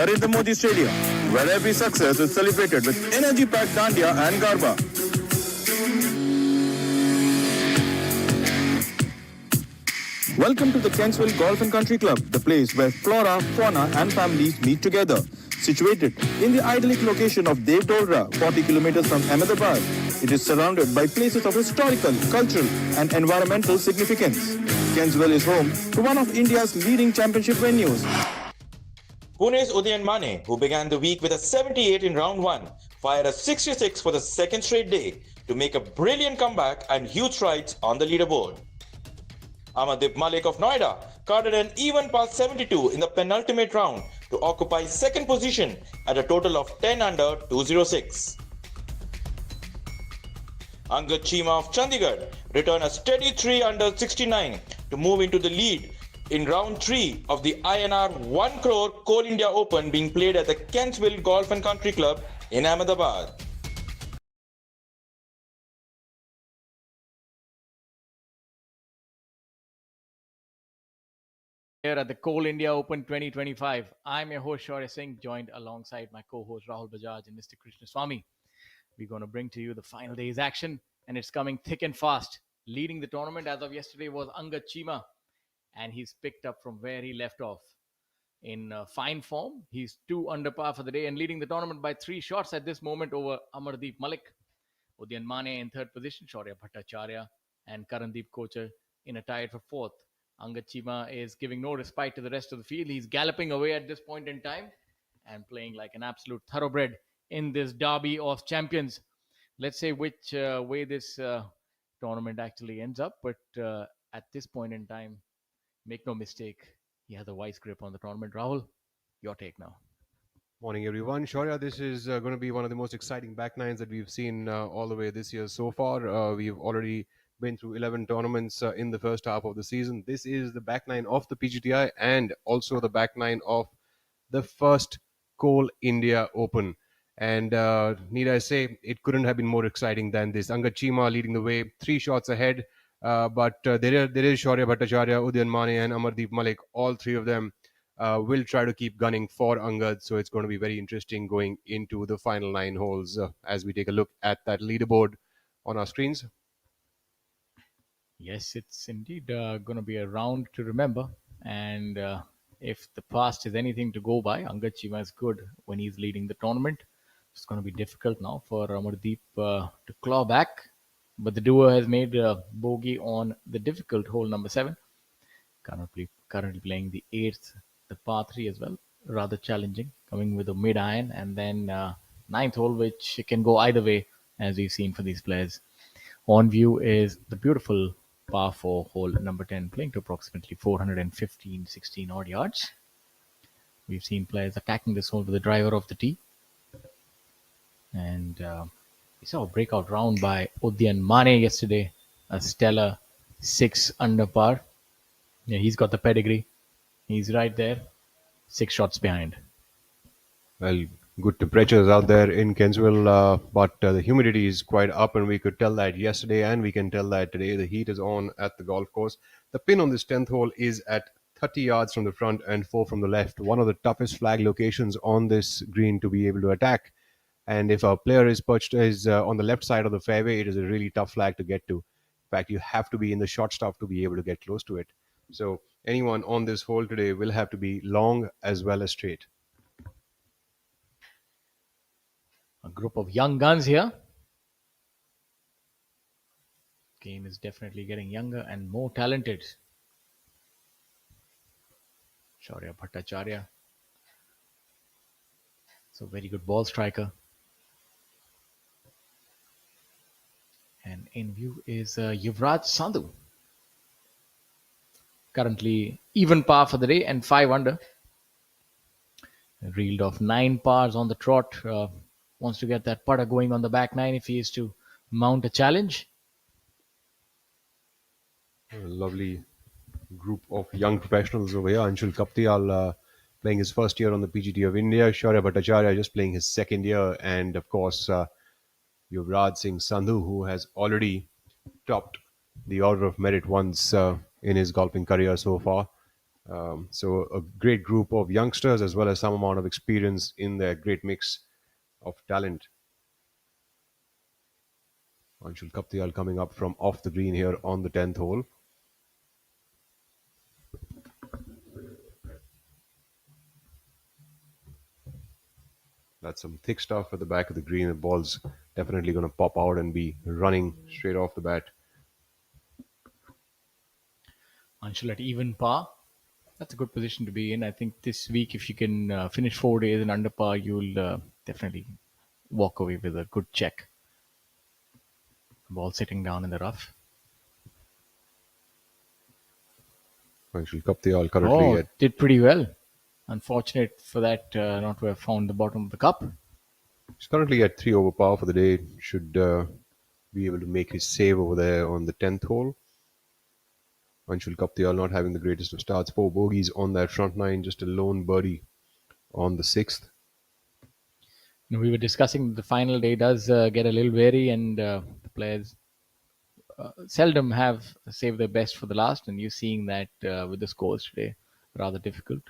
Narendra Modi Stadium, where every success is celebrated with energy-packed dandiya and garba. Welcome to the Kensville Golf and Country Club, the place where flora, fauna and families meet together. Situated in the idyllic location of Devdolra, 40 kilometers from Ahmedabad, it is surrounded by places of historical, cultural and environmental significance. Kensville is home to one of India's leading championship venues. Pune's Udayan Mane, who began the week with a 78 in round 1, fired a 66 for the second straight day to make a brilliant comeback and huge strides on the leaderboard. Amardeep Malik of Noida carded an even past 72 in the penultimate round to occupy second position at a total of 10 under 206. Angad Cheema of Chandigarh returned a steady 3 under 69 to move into the lead in round 3 of the INR 1 crore Coal India Open being played at the Kensville Golf and Country Club in Ahmedabad. Here at the Coal India Open 2025. I'm your host Shaurya Singh, joined alongside my co-host Rahul Bajaj and Mr. Krishna Swami. We're going to bring to you the final day's action, and it's coming thick and fast. Leading the tournament as of yesterday was Angad Cheema, and he's picked up from where he left off. In fine form, he's 2 under par for the day and leading the tournament by 3 shots at this moment over Amardeep Malik. Udayan Mane in third position, Shaurya Bhattacharya and Karandeep Kochar in a tie for fourth. Angad Cheema is giving no respite to the rest of the field. He's galloping away at this point in time and playing like an absolute thoroughbred in this derby of champions. Let's say which way this tournament actually ends up, but at this point in time, make no mistake, he has a vice grip on the tournament. Rahul, your take now. Morning, everyone. Shaurya, this is going to be one of the most exciting back nines that we've seen all the way this year so far. We've already been through 11 tournaments in the first half of the season. This is the back nine of the PGTI and also the back nine of the first Coal India Open. And need I say, it couldn't have been more exciting than this. Angad Cheema leading the way, 3 shots ahead. But there is Shaurya Bhattacharya, Udayan Mane and Amardeep Malik. All 3 of them will try to keep gunning for Angad. So it's going to be very interesting going into the final 9 holes as we take a look at that leaderboard on our screens. Yes, it's indeed going to be a round to remember. And if the past is anything to go by, Angad Cheema is good when he's leading the tournament. It's going to be difficult now for Amardeep to claw back. But the duo has made bogey on the difficult hole number 7. Currently playing the 8th, the par 3 as well. Rather challenging, coming with a mid iron. And then 9th hole, which can go either way, as we've seen for these players. On view is the beautiful par 4 hole number 10, playing to approximately 415-16 odd yards. We've seen players attacking this hole with the driver of the tee. And we saw a breakout round by Udayan Mane yesterday, a stellar 6 under par. Yeah, he's got the pedigree. He's right there, 6 shots behind. Well, good temperatures out there in Kensville, but the humidity is quite up, and we could tell that yesterday, and we can tell that today. The heat is on at the golf course. The pin on this 10th hole is at 30 yards from the front and 4 from the left. One of the toughest flag locations on this green to be able to attack. And if a player is perched on the left side of the fairway, it is a really tough flag to get to. In fact, you have to be in the short stuff to be able to get close to it. So anyone on this hole today will have to be long as well as straight. A group of young guns here. Game is definitely getting younger and more talented. Shaurya Bhattacharya. So very good ball striker. And in view is Yuvraj Sandhu. Currently even par for the day and 5 under. Reeled off 9 pars on the trot. Wants to get that putter going on the back 9 if he is to mount a challenge. A lovely group of young professionals over here. Anshul Kaptial playing his first year on the PGT of India. Shaurya Bhattacharya just playing his second year. And of course, Yuvraj Singh Sandhu, who has already topped the order of merit once in his golfing career so far. So a great group of youngsters as well as some amount of experience in their great mix of talent. Anshul Kaptial coming up from off the green here on the 10th hole. That's some thick stuff at the back of the green. The ball's definitely going to pop out and be running straight off the bat. Anshul at even par. That's a good position to be in. I think this week, if you can finish 4 days in under par, you'll definitely walk away with a good check. Ball sitting down in the rough. Anshul Kaptial currently at Did pretty well. Unfortunate for that not to have found the bottom of the cup. he's currently at 3 over par for the day. Should be able to make his save over there on the 10th hole. Anshul Kaptial not having the greatest of starts. 4 bogeys on that front nine. Just a lone birdie on the 6th. We were discussing the final day does get a little wary, and the players seldom have saved their best for the last, and you're seeing that with the scores today. Rather difficult,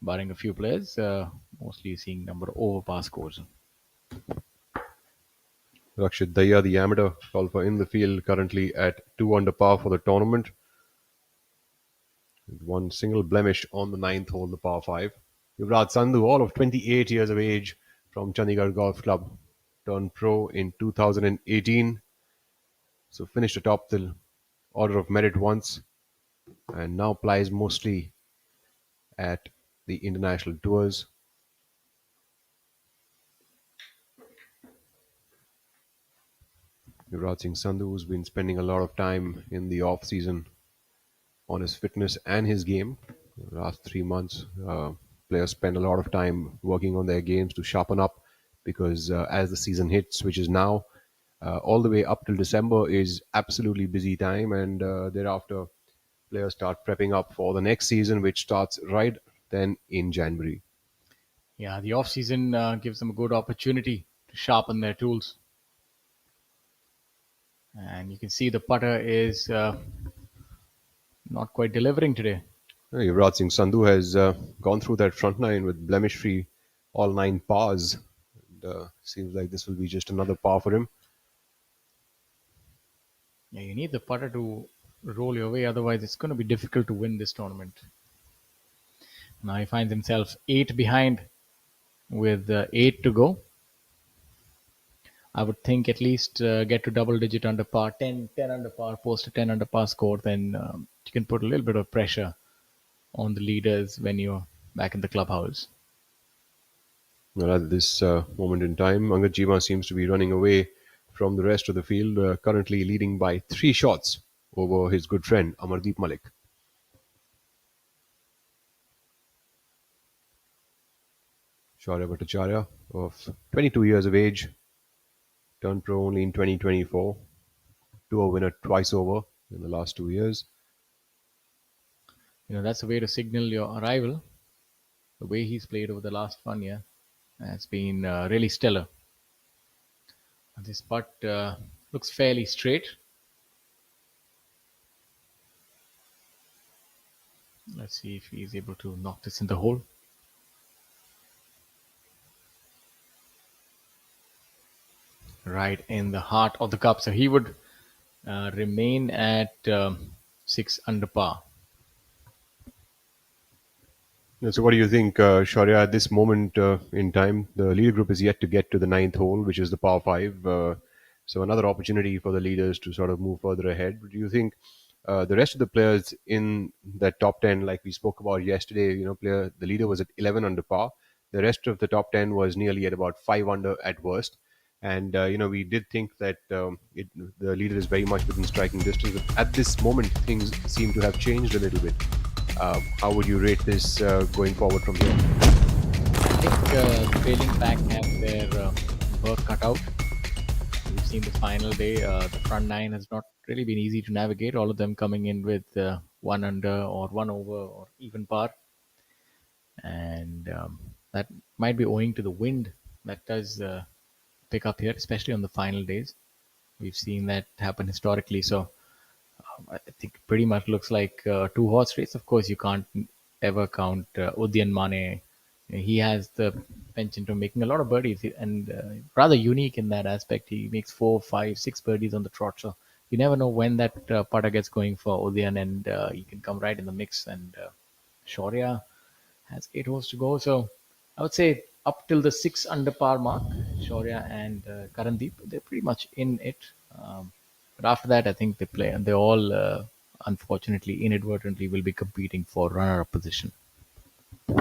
barring a few players. Mostly you're seeing number over par scores. Rakshit Daya, the amateur golfer in the field, currently at 2 under par for the tournament. With one single blemish on the 9th hole, the par 5. Yuvraj Sandhu, all of 28 years of age, from Chandigarh Golf Club, turned pro in 2018. So finished atop the order of merit once, and now plays mostly at the international tours. Yuvraj Singh Sandhu has been spending a lot of time in the off season on his fitness and his game. The last 3 months, players spend a lot of time working on their games to sharpen up because as the season hits, which is now, all the way up till December is absolutely busy time, and thereafter players start prepping up for the next season, which starts right then in January. Yeah, the off season gives them a good opportunity to sharpen their tools. And you can see the putter is not quite delivering today. Yuvraj Singh Sandhu has gone through that front nine with blemish-free all 9 pars. And, seems like this will be just another par for him. Yeah, you need the putter to roll your way, otherwise it's going to be difficult to win this tournament. Now he finds himself 8 behind with 8 to go. I would think at least get to double digit under par, 10 under par, post a 10 under par score, then you can put a little bit of pressure on the leaders when you're back in the clubhouse. Well, at this moment in time, Angad Jima seems to be running away from the rest of the field, currently leading by 3 shots over his good friend Amardeep Malik. Shaurya Bhattacharya, of 22 years of age, turned pro only in 2024. Tour winner twice over in the last 2 years. That's a way to signal your arrival. The way he's played over the last 1 year has been really stellar. This putt looks fairly straight. Let's see if he's able to knock this in the hole. Right in the heart of the cup. So he would remain at 6 under par. So what do you think, Shaurya, at this moment in time? The leader group is yet to get to the 9th hole, which is the par 5. So another opportunity for the leaders to sort of move further ahead. Do you think the rest of the players in that top 10, like we spoke about yesterday, the leader was at 11 under par. The rest of the top 10 was nearly at about 5 under at worst. And, we did think that the leader is very much within striking distance. But at this moment, things seem to have changed a little bit. How would you rate this going forward from here? I think the trailing pack have their work cut out. We've seen the final day. The front nine has not really been easy to navigate. All of them coming in with 1 under or 1 over or even par. And that might be owing to the wind that does pick up here, especially on the final days. We've seen that happen historically. So I think pretty much looks like a 2-horse race. Of course, you can't ever count Udian Mane. He has the penchant of making a lot of birdies and rather unique in that aspect. He makes 4, 5, 6 birdies on the trot. So you never know when that putter gets going for Udian, and he can come right in the mix. And Shaurya has 8 holes to go. So I would say up till the 6 under par mark, Shaurya and Karandeep, they're pretty much in it. But after that, I think they play, and they all, unfortunately, inadvertently, will be competing for runner-up position. So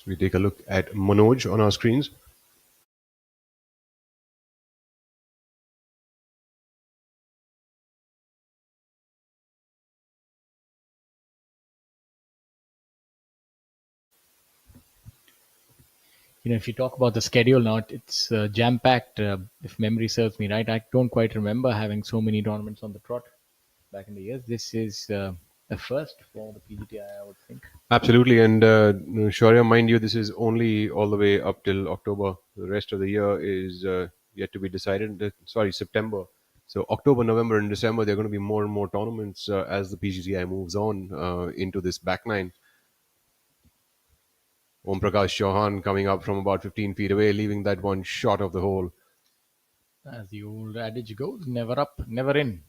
we take a look at Manoj on our screens. If you talk about the schedule now, it's jam-packed. If memory serves me right, I don't quite remember having so many tournaments on the trot back in the years. This is a first for the PGTI, I would think. Absolutely, and Shaurya, mind you, this is only all the way up till October. The rest of the year is yet to be decided. Sorry, September. So October, November, and December, there are going to be more and more tournaments as the PGTI moves on into this back nine. Om Prakash Chauhan coming up from about 15 feet away, leaving that one short of the hole. As the old adage goes, never up, never in.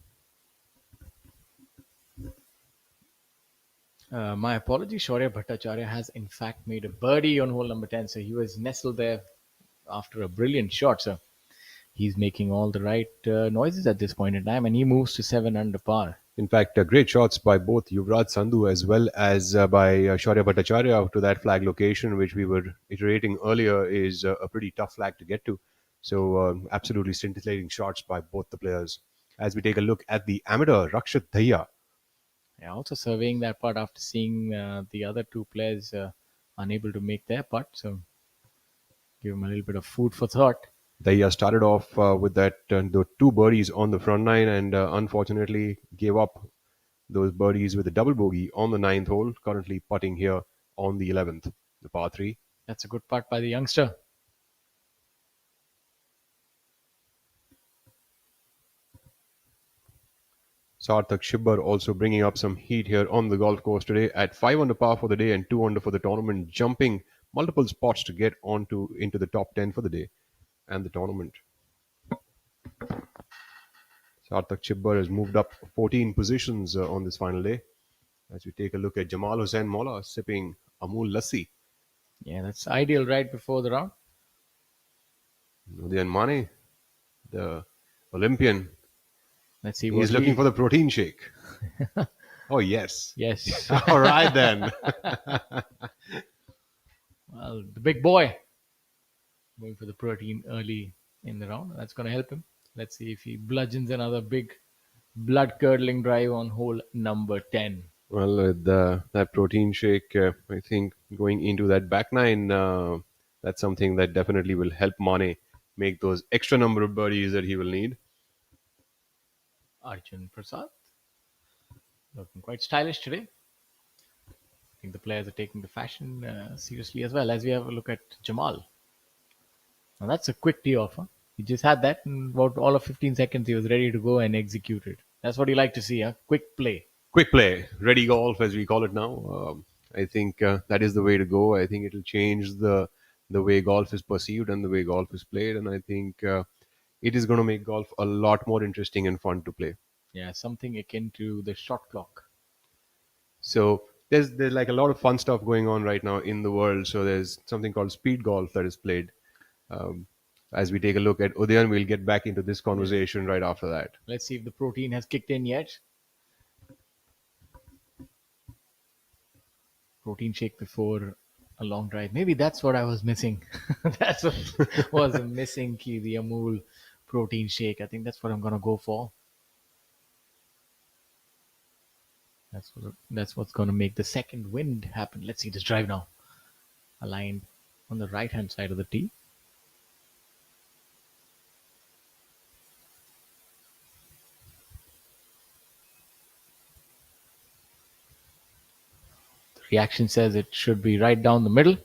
My apologies, Shaurya Bhattacharya has in fact made a birdie on hole number 10. So he was nestled there after a brilliant shot. So he's making all the right noises at this point in time, and he moves to 7 under par. In fact, great shots by both Yuvraj Sandhu as well as by Shaurya Bhattacharya to that flag location, which we were iterating earlier is a pretty tough flag to get to. So, absolutely scintillating shots by both the players. As we take a look at the amateur, Rakshit Dahya. Yeah, also surveying that putt after seeing the other two players unable to make their putt. So give him a little bit of food for thought. Dahya started off with the two birdies on the front nine and unfortunately gave up those birdies with a double bogey on the ninth hole, currently putting here on the 11th, the par 3. That's a good putt by the youngster. Sarthak Shibbar also bringing up some heat here on the golf course today at 5 under par for the day and 2 under for the tournament, jumping multiple spots to get into the top 10 for the day and the tournament. Sarthak Shibbar has moved up 14 positions on this final day. As we take a look at Jamal Hussain Mola sipping Amul Lassi. Yeah, that's ideal right before the round. Udian Mane, the Olympian, Let's see he's looking for the protein shake. Oh, yes. Yes. All right, then. Well, the big boy going for the protein early in the round. That's going to help him. Let's see if he bludgeons another big blood-curdling drive on hole number 10. Well, that protein shake, I think going into that back nine, that's something that definitely will help Mane make those extra number of birdies that he will need. Arjun Prasad looking quite stylish today. I think the players are taking the fashion seriously as well. As we have a look at Jamal. Now that's a quick tee off. Huh? He just had that in about all of 15 seconds. He was ready to go and execute it. That's what you like to see, huh? Quick play. Quick play, ready golf as we call it now. I think that is the way to go. I think it'll change the way golf is perceived and the way golf is played, and I think it is going to make golf a lot more interesting and fun to play. Yeah, something akin to the shot clock. So there's like a lot of fun stuff going on right now in the world. So there's something called speed golf that is played. Um, as we take a look at Udayan, we'll get back into this conversation right after that. Let's see if the protein has kicked in yet. Protein shake before a long drive. Maybe that's what I was missing. That's what was missing, key, the Amul protein shake. I think that's what I'm going to go for. That's what's going to make the second wind happen. Let's see this drive now. Aligned on the right-hand side of the tee. The reaction says it should be right down the middle.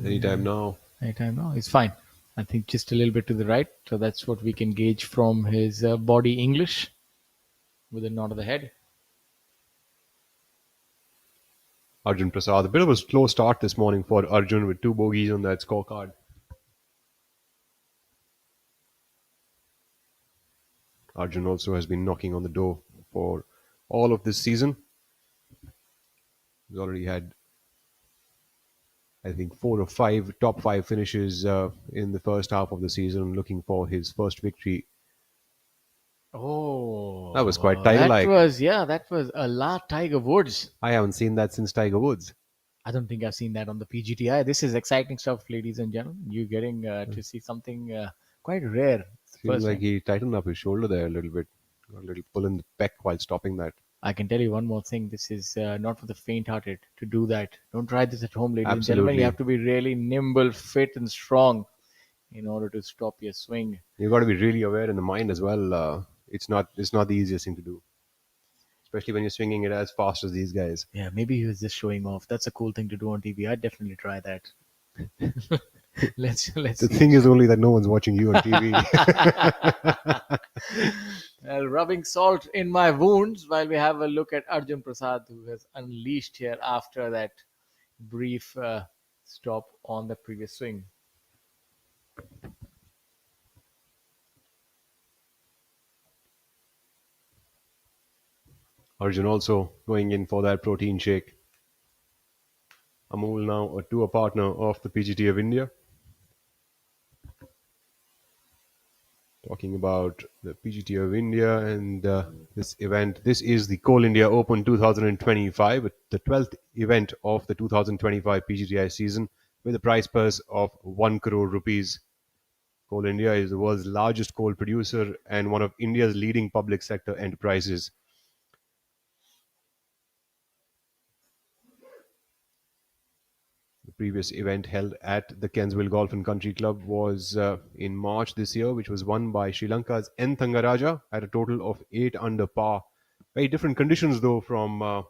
Anytime now. Anytime now, it's fine. I think just a little bit to the right. So that's what we can gauge from his body English with a nod of the head. Arjun Prasad. A bit of a slow start this morning for Arjun with 2 bogeys on that scorecard. Arjun also has been knocking on the door for all of this season. He's already had, I think, 4 or 5 top 5 finishes in the first half of the season, looking for his first victory. That was quite Oh, that Tiger-like. was, yeah, that was a la Tiger Woods. I haven't seen that since Tiger Woods. I don't think I've seen that on the PGTI. This is exciting stuff, ladies and gentlemen. You're getting to see something quite rare. It's the Seems first like time. he tightened up his shoulder there a little bit. Got a little pull in the pec while stopping that. I can tell you one more thing. This is not for the faint-hearted to do that. Don't try this at home, ladies and gentlemen. You Absolutely. have to be really nimble, fit, and strong in order to stop your swing. You've got to be really aware in the mind as well. It's not the easiest thing to do, especially when you're swinging it as fast as these guys. Yeah, maybe he was just showing off. That's a cool thing to do on TV. I'd definitely try that. Let's The see. thing is only that no one's watching you on TV. Rubbing salt in my wounds while we have a look at Arjun Prasad, who has unleashed here after that brief stop on the previous swing. Arjun also going in for that protein shake. Amul now a tour partner of the PGT of India. Talking about the PGT of India and this event. This is the Coal India Open 2025, the 12th event of the 2025 PGTI season with a prize purse of 1 crore rupees. Coal India is the world's largest coal producer and one of India's leading public sector enterprises. The previous event held at the Kensville Golf and Country Club was in March this year, which was won by Sri Lanka's N. Thangaraja at a total of 8 under par. Very different conditions though from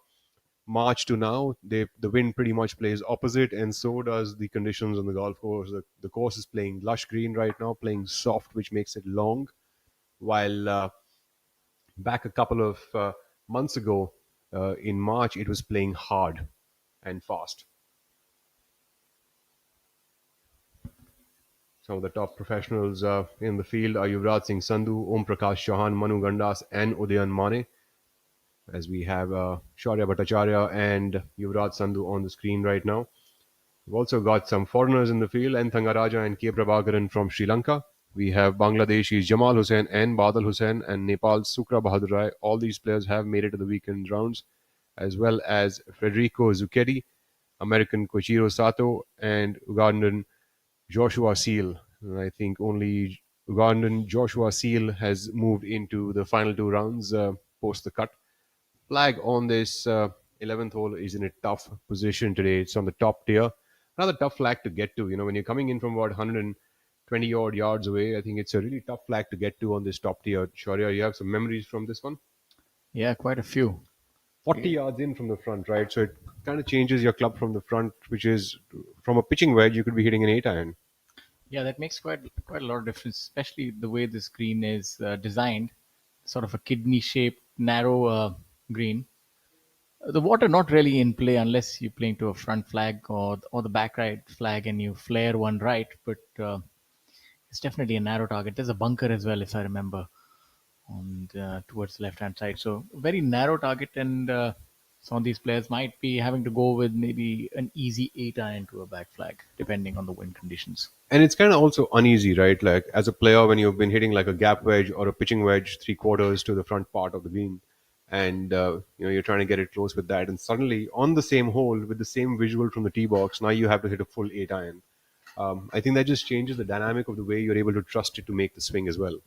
March to now. The wind pretty much plays opposite, and so does the conditions on the golf course. The course is playing lush green right now, playing soft, which makes it long, while back a couple of months ago in March, it was playing hard and fast. Some of the top professionals in the field are Yuvraj Singh Sandhu, Om Prakash Chauhan, Manu Gandas, and Udayan Mane. As we have Shaurya Bhattacharya and Yuvraj Sandhu on the screen right now. We've also got some foreigners in the field, N. Thangaraja and K. Prabhakaran from Sri Lanka. We have Bangladeshis Jamal Hussain and Badal Hussain, and Nepal's Sukra Bahadur Rai. All these players have made it to the weekend rounds, as well as Federico Zucchetti, American Koichiro Sato, and Ugandan Joshua Seal. And I think only Ugandan Joshua Seal has moved into the final 2 rounds post the cut. Flag on this 11th hole is in a tough position today. It's on the top tier. Another tough flag to get to. You know, when you're coming in from about 120 odd yards away, I think it's a really tough flag to get to on this top tier. Shaurya, you have some memories from this one? Yeah, quite a few. 40 yards in from the front, right? So it kind of changes your club from the front, which is from a pitching wedge, you could be hitting an 8 iron. Yeah, that makes quite a lot of difference, especially the way this green is designed, sort of a kidney-shaped, narrow green. The water not really in play unless you're playing to a front flag or the back right flag and you flare one right, but it's definitely a narrow target. There's a bunker as well, if I remember, on towards the left-hand side. So very narrow target, and some of these players might be having to go with maybe an easy 8 iron to a back flag, depending on the wind conditions. And it's kind of also uneasy, right? Like as a player, when you've been hitting like a gap wedge or a pitching wedge 3/4 to the front part of the green, and you're trying to get it close with that, and suddenly on the same hole with the same visual from the tee box, now you have to hit a full 8 iron. I think that just changes the dynamic of the way you're able to trust it to make the swing as well.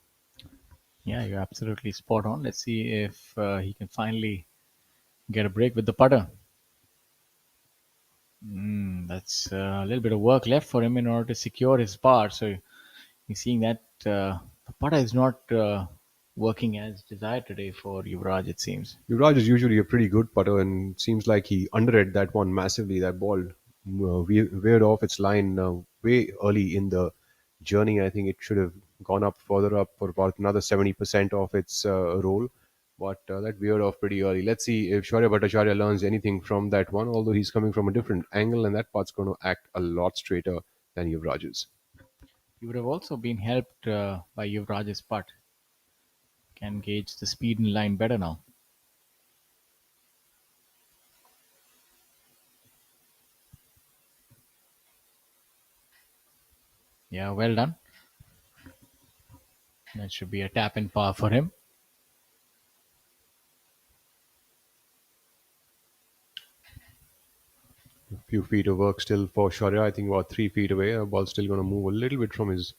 Yeah, you're absolutely spot on. Let's see if he can finally get a break with the putter. That's a little bit of work left for him in order to secure his par. So you're seeing that the putter is not working as desired today for Yuvraj, it seems. Yuvraj is usually a pretty good putter, and seems like he underread that one massively. That ball veered off its line way early in the journey. I think it should have gone up further up for about another 70% of its roll. But that veered off pretty early. Let's see if Shaurya Bhattacharya learns anything from that one, although he's coming from a different angle, and that part's going to act a lot straighter than Yuvraj's. He would have also been helped by Yuvraj's putt. Can gauge the speed in line better now. Yeah, well done. That should be a tap in par for him. A few feet of work still for Shaurya. I think about 3 feet away. The ball's still going to move a little bit from his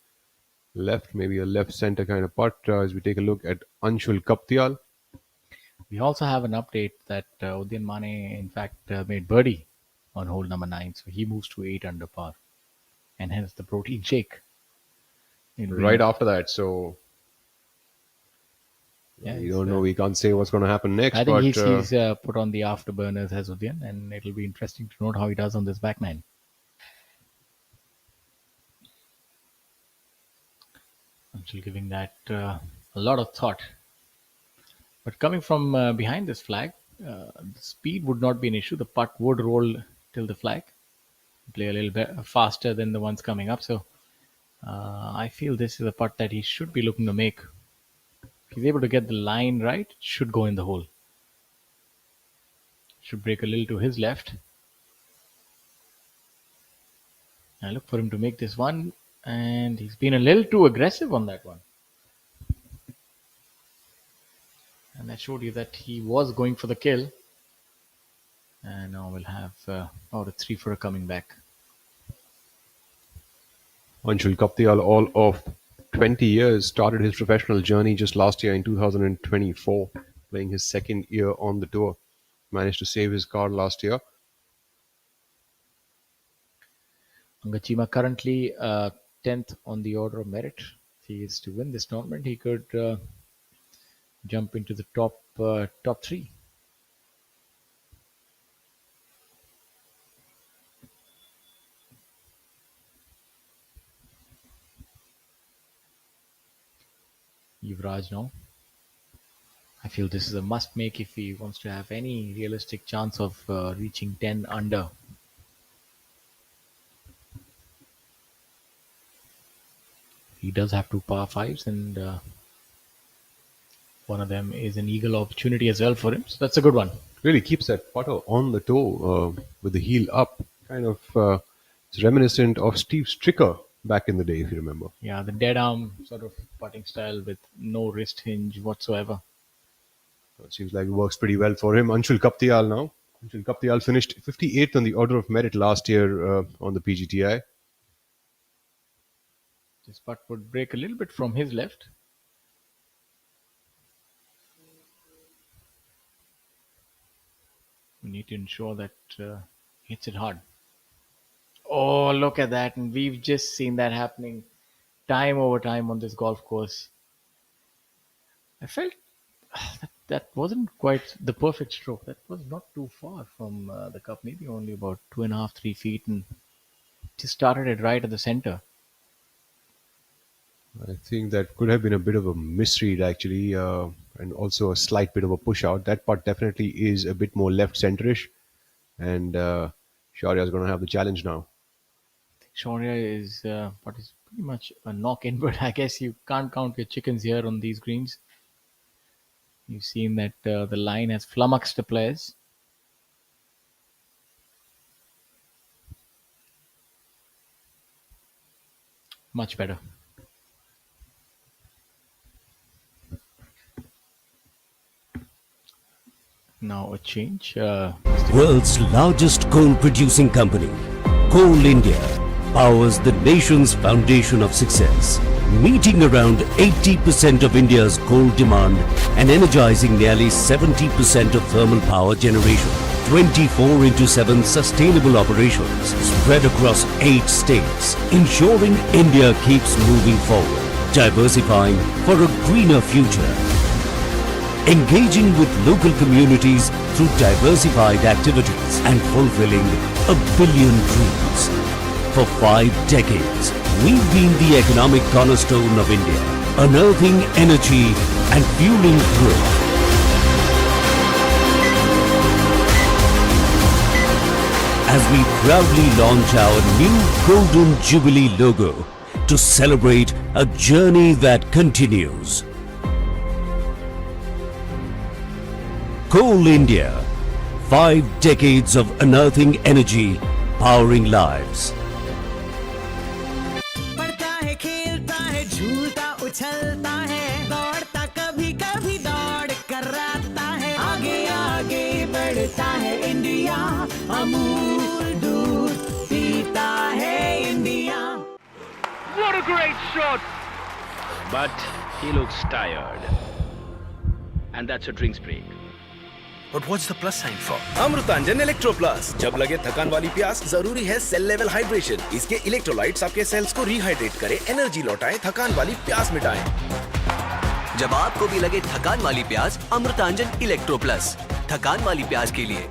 left, maybe a left center kind of putt as we take a look at Anshul Kaptial. We also have an update that Udayan Mane, in fact, made birdie on hole number 9, so he moves to 8 under par, and hence the protein shake. Right after that, so Yeah, we don't know. We can't say what's going to happen next. I think but, he's put on the afterburners as Udayan, and it'll be interesting to note how he does on this back nine. I'm still giving that a lot of thought. But coming from behind this flag, the speed would not be an issue. The putt would roll till the flag, play a little bit faster than the ones coming up. So I feel this is a putt that he should be looking to make. If he's able to get the line right, it should go in the hole. Should break a little to his left. I look for him to make this one, and he's been a little too aggressive on that one. And that showed you that he was going for the kill. And now we'll have about a 3 for a coming back. Anshul Kaptial, all of 20 years, started his professional journey just last year in 2024, playing his second year on the tour. Managed to save his card last year. Angachima currently 10th on the order of merit. If he is to win this tournament, he could jump into the top 3. Yuvraj now. I feel this is a must make if he wants to have any realistic chance of reaching 10 under. He does have 2 par 5s, and one of them is an eagle opportunity as well for him. So that's a good one. Really keeps that putter on the toe with the heel up. Kind of it's reminiscent of Steve Stricker back in the day, if you remember. Yeah, the dead arm sort of putting style with no wrist hinge whatsoever. It seems like it works pretty well for him. Anshul Kaptial now. Anshul Kaptial finished 58th on the order of merit last year on the PGTI. This putt would break a little bit from his left. We need to ensure that hits it hard. Oh, look at that. And we've just seen that happening time over time on this golf course. I felt that wasn't quite the perfect stroke. That was not too far from the cup, maybe only about 2.5, 3 feet, and just started it right at the center. I think that could have been a bit of a misread, actually, and also a slight bit of a push out. That putt definitely is a bit more left centerish, and Shaurya is going to have the challenge now. Shaurya is what is pretty much a knock in, but I guess you can't count your chickens here on these greens. You've seen that the line has flummoxed the players. Much better. Now a change. World's largest coal producing company, Coal India, powers the nation's foundation of success, meeting around 80% of India's coal demand and energizing nearly 70% of thermal power generation. 24/7 sustainable operations spread across 8 states, ensuring India keeps moving forward, diversifying for a greener future. Engaging with local communities through diversified activities and fulfilling a billion dreams. For 5 decades, we've been the economic cornerstone of India, unearthing energy and fueling growth. As we proudly launch our new Golden Jubilee logo to celebrate a journey that continues. Coal India, 5 decades of unearthing energy, powering lives. पढ़ता है खेलता है झूलता उछलता है दौड़ता कभी कभी दौड़ कराता है आगे आगे बढ़ता है इंडिया अमूल दूध पीता है India What a great shot! But he looks tired. And that's a drinks break. But what's the plus sign for? Amrutanjan electro plus. जब लगे थकान वाली प्यास, जरूरी है सेल लेवल हाइड्रेशन। इसके इलेक्ट्रोलाइट्स आपके सेल्स को रिहाइड्रेट करें, एनर्जी लौटाएं, थकान वाली प्यास मिटाएं। जब आपको भी लगे थकान वाली प्यास, अमृतांजन इलेक्ट्रो प्लस, थकान वाली प्यास के लिए।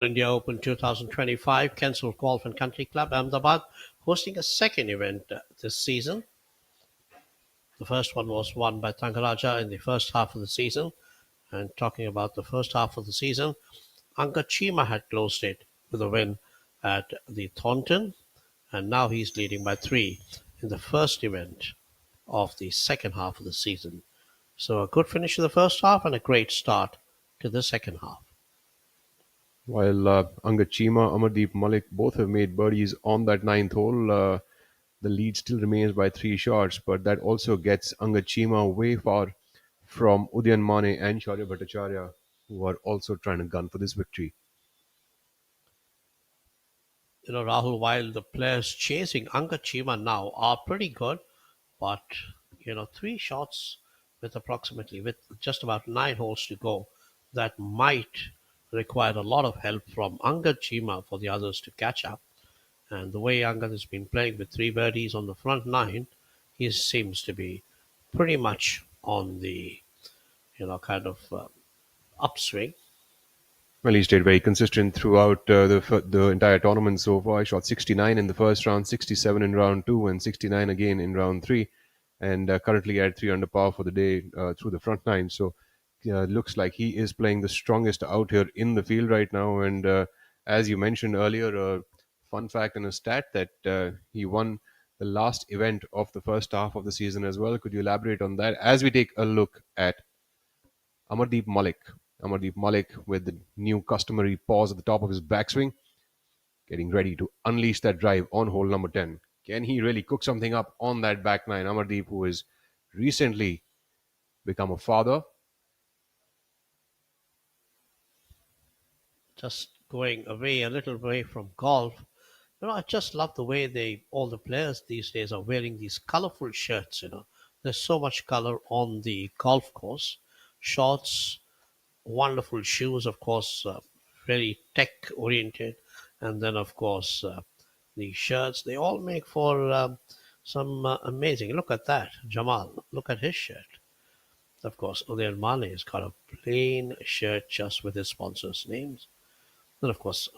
India Open 2025, Kensville Golf and Country Club, Ahmedabad, hosting a second event this season. The first one was won by Tangaraja in the first half of the season. And talking about the first half of the season, Angad Chima had closed it with a win at the Thornton, and now he's leading by 3 in the first event of the second half of the season. So a good finish to the first half and a great start to the second half. While Angad Chima, Amardeep Malik both have made birdies on that ninth hole, the lead still remains by 3 shots, but that also gets Angad Chima way far from Udyan Mane and Shaurya Bhattacharya, who are also trying to gun for this victory. You know, Rahul, while the players chasing Angad Chima now are pretty good, but, 3 shots with just about 9 holes to go, that might require a lot of help from Angad Chima for the others to catch up. And the way Angad has been playing with 3 birdies on the front 9, he seems to be pretty much on the, upswing. Well, he stayed very consistent throughout the entire tournament so far. He shot 69 in the first round, 67 in round 2, and 69 again in round 3. And currently at 3 under par for the day through the front 9. So looks like he is playing the strongest out here in the field right now. And as you mentioned earlier, a fun fact and a stat that he won the last event of the first half of the season as well. Could you elaborate on that as we take a look at Amardeep Malik? Amardeep Malik with the new customary pause at the top of his backswing, getting ready to unleash that drive on hole number 10. Can he really cook something up on that back nine? Amardeep, who has recently become a father. Just going away a little away from golf. I just love the way all the players these days are wearing these colorful shirts. There's so much color on the golf course. Shorts, wonderful shoes, of course, very tech oriented, and then of course the shirts. They all make for some amazing. Look at that, Jamal. Look at his shirt. Of course, Udyan Mane has got a plain shirt just with his sponsors' names. And of course,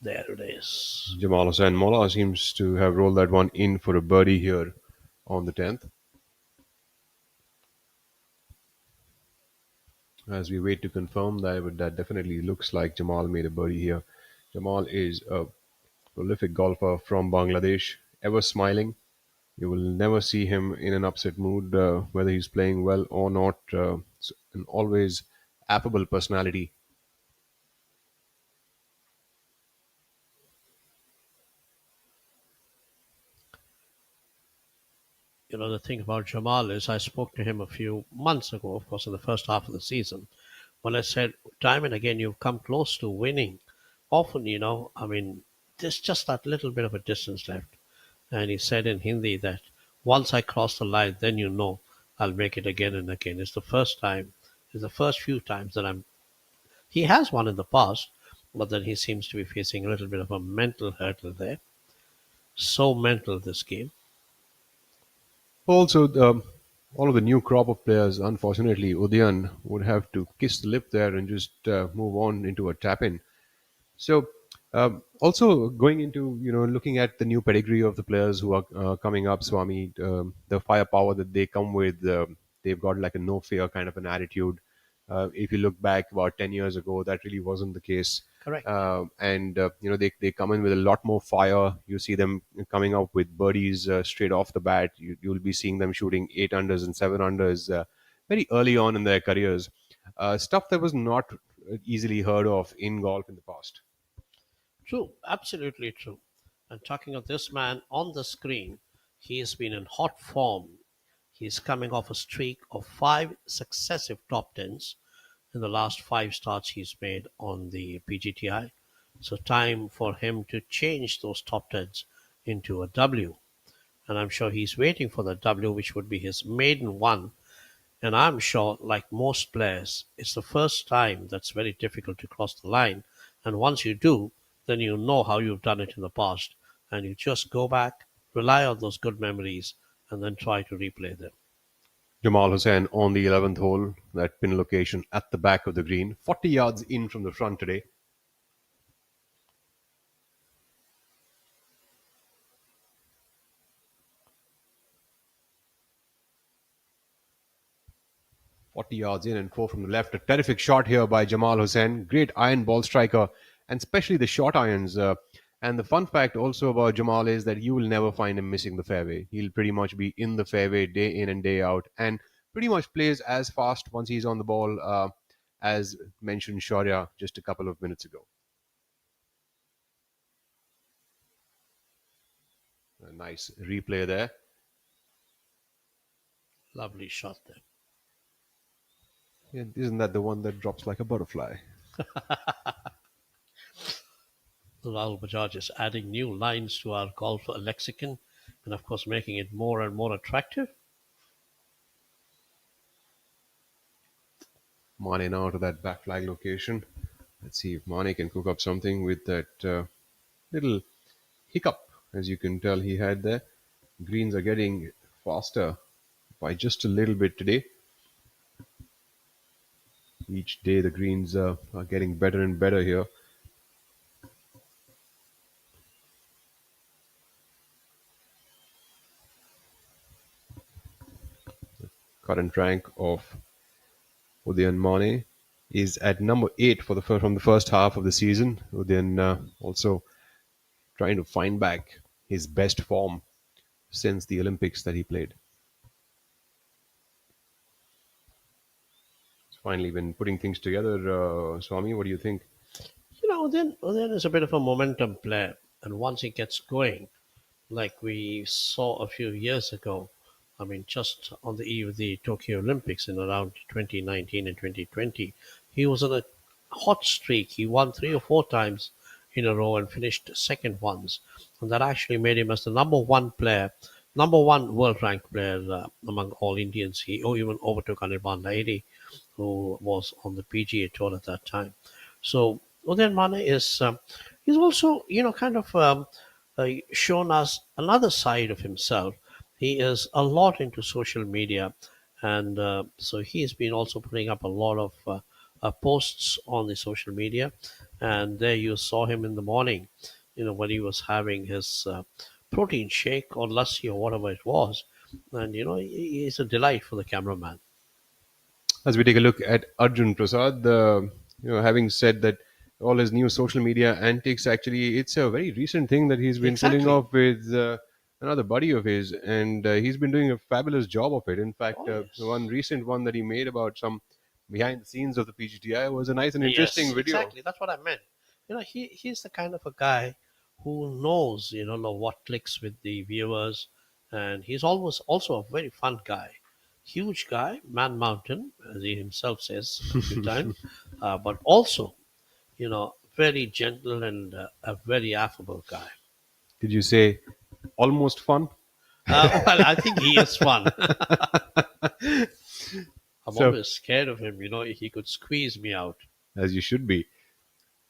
there it is. Jamal Hussain Molla seems to have rolled that one in for a birdie here on the 10th. As we wait to confirm that, but that definitely looks like Jamal made a birdie here. Jamal is a prolific golfer from Bangladesh, ever smiling. You will never see him in an upset mood, whether he's playing well or not. An always affable personality. The thing about Jamal is I spoke to him a few months ago, of course, in the first half of the season, when I said, time and again, you've come close to winning. Often, there's just that little bit of a distance left. And he said in Hindi that once I cross the line, then I'll make it again and again. It's the first few times that he has won in the past, but then he seems to be facing a little bit of a mental hurdle there. So mental, this game. Also, all of the new crop of players, unfortunately, Udayan would have to kiss the lip there and just move on into a tap in. So, also going into looking at the new pedigree of the players who are coming up, Swami, the firepower that they come with, they've got like a no fear kind of an attitude. If you look back about 10 years ago, that really wasn't the case. Correct. And they come in with a lot more fire. You see them coming up with birdies straight off the bat. You'll be seeing them shooting 8 unders and 7 unders very early on in their careers. Stuff that was not easily heard of in golf in the past. True, absolutely true. And talking of this man on the screen, he has been in hot form. He's coming off a streak of five successive top tens in the last five starts he's made on the PGTI. So time for him to change those top tens into a W. And I'm sure he's waiting for the W, which would be his maiden one. And I'm sure, like most players, it's the first time that's very difficult to cross the line. And once you do, then you know how you've done it in the past. And you just go back, rely on those good memories, and then try to replay them. Jamal Hussain on the 11th hole, that pin location at the back of the green, 40 yards in from the front today. "40 yards in and 4 from the left." A terrific shot here by Jamal Hussain. Great iron ball striker, and especially the short irons. And the fun fact also about Jamal is that you will never find him missing the fairway. He'll pretty much be in the fairway day in and day out, and pretty much plays as fast once he's on the ball as mentioned Shaurya just a couple of minutes ago. A nice replay there. Lovely shot there. Yeah, isn't that the one that drops like a butterfly? Rahul Bajaj is adding new lines to our golf lexicon and, of course, making it more and more attractive. Mane now to that back flag location. Let's see if Mane can cook up something with that little hiccup, as you can tell he had there. Greens are getting faster by just a little bit today. Each day the greens are getting better and better here. Current rank of Udayan Mane is at number 8 from the first half of the season. Udayan also trying to find back his best form since the Olympics that he played. He's finally been putting things together. Swami, what do you think? Then is a bit of a momentum player, and once he gets going, like we saw a few years ago, I mean, just on the eve of the Tokyo Olympics in around 2019 and 2020, he was on a hot streak. He won three or four times in a row and finished second once, and that actually made him as the number one player, number one world ranked player among all Indians. He even overtook Anirban Nairi, who was on the PGA Tour at that time. So Udayan Mane is he's also kind of shown us another side of himself. He is a lot into social media, and so he's been also putting up a lot of posts on the social media. And there you saw him in the morning, when he was having his protein shake or lassi or whatever it was, and he's a delight for the cameraman. As we take a look at Arjun Prasad, having said that all his new social media antics, actually, it's a very recent thing that he's been pulling Exactly. off with another buddy of his, and he's been doing a fabulous job of it. In fact, Oh, yes. the one recent one that he made about some behind the scenes of the PGTI was a nice and interesting Yes, video. exactly. That's what I meant. He's the kind of a guy who knows, what clicks with the viewers, and he's always also a very fun guy. Huge guy, man mountain, as he himself says a few times, but also, very gentle and a very affable guy. Did you say almost fun? Well, I think he is fun. I'm So- always scared of him. He could squeeze me out. As you should be.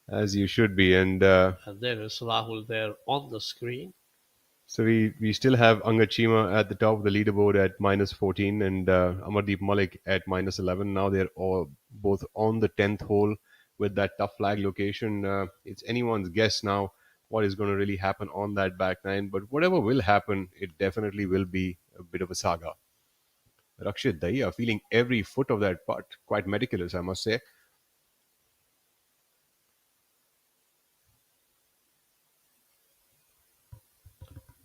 As you should be. And And there is Rahul there on the screen. So we still have Angachima at the top of the leaderboard at minus 14 and Amardeep Malik at minus 11. Now they're all both on the 10th hole with that tough flag location. It's anyone's guess now what is going to really happen on that back nine. But whatever will happen, it definitely will be a bit of a saga. Rakshit Dahiya feeling every foot of that putt. Quite meticulous, I must say.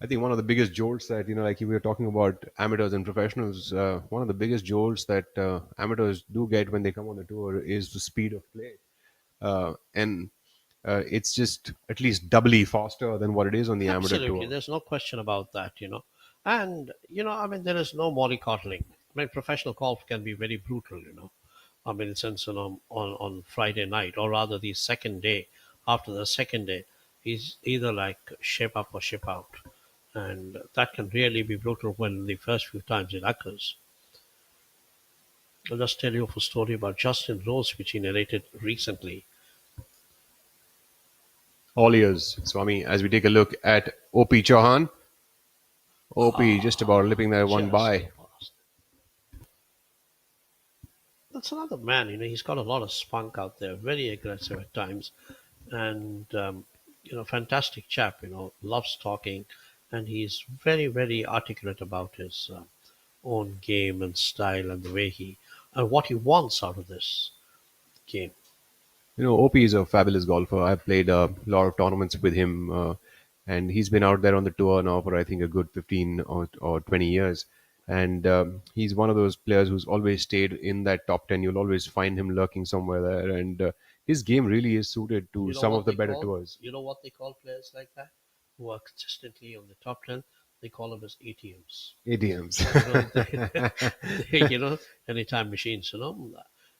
I think one of the biggest jolts that, like we were talking about amateurs and professionals, one of the biggest jolts that amateurs do get when they come on the tour is the speed of play. And it's just at least doubly faster than what it is on the amateur Absolutely, tour. there's no question about that. And I mean, there is no mollycoddling. I mean, professional golf can be very brutal. I mean, since on Friday night, or rather the second day, after the second day, is either like shape up or ship out, and that can really be brutal when the first few times it occurs. I'll just tell you a story about Justin Rose, which he narrated recently. All ears, Swami, as we take a look at OP Chauhan. OP just about lipping that one Just by. too fast. That's another man. He's got a lot of spunk out there, very aggressive at times, and fantastic chap. Loves talking, and he's very, very articulate about his own game and style and the way he and what he wants out of this game. OP is a fabulous golfer. I've played a lot of tournaments with him, and he's been out there on the tour now for I think a good 15 or 20 years. And he's one of those players who's always stayed in that top 10. You'll always find him lurking somewhere there. And his game really is suited to You know some of what the they better call? tours. You know what they call players like that who are consistently on the top 10? They call them as ATMs. ATMs. Anytime machines.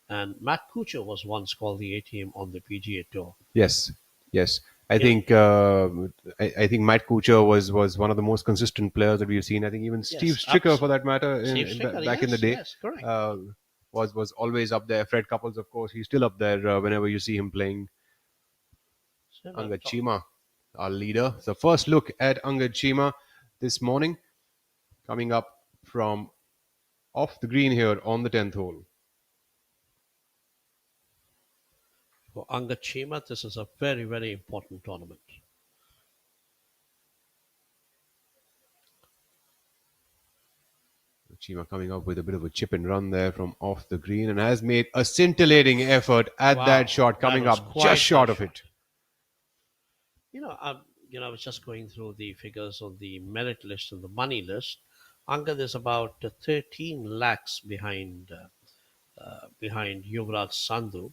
And Matt Kuchar was once called the ATM on the PGA Tour. Yes, yes. I You know, think I think Matt Kuchar was one of the most consistent players that we've seen. I think even Steve yes, Stricker, for absolutely. that matter, Steve Stricker, back in the yes, day, yes, correct. uh, was always up there. Fred Couples, of course, he's still up there whenever you see him playing. So, Angad Chima, our leader. So first look at Angad Chima this morning, coming up from off the green here on the 10th hole. for Angachima, this is a very, very important tournament. Chima coming up with a bit of a chip and run there from off the green and has made a scintillating effort at that Wow, shot, that coming was up just quite short a of shot. it. I was just going through the figures on the merit list and the money list. Angad is about 13 lakhs behind Yuvraj Sandhu,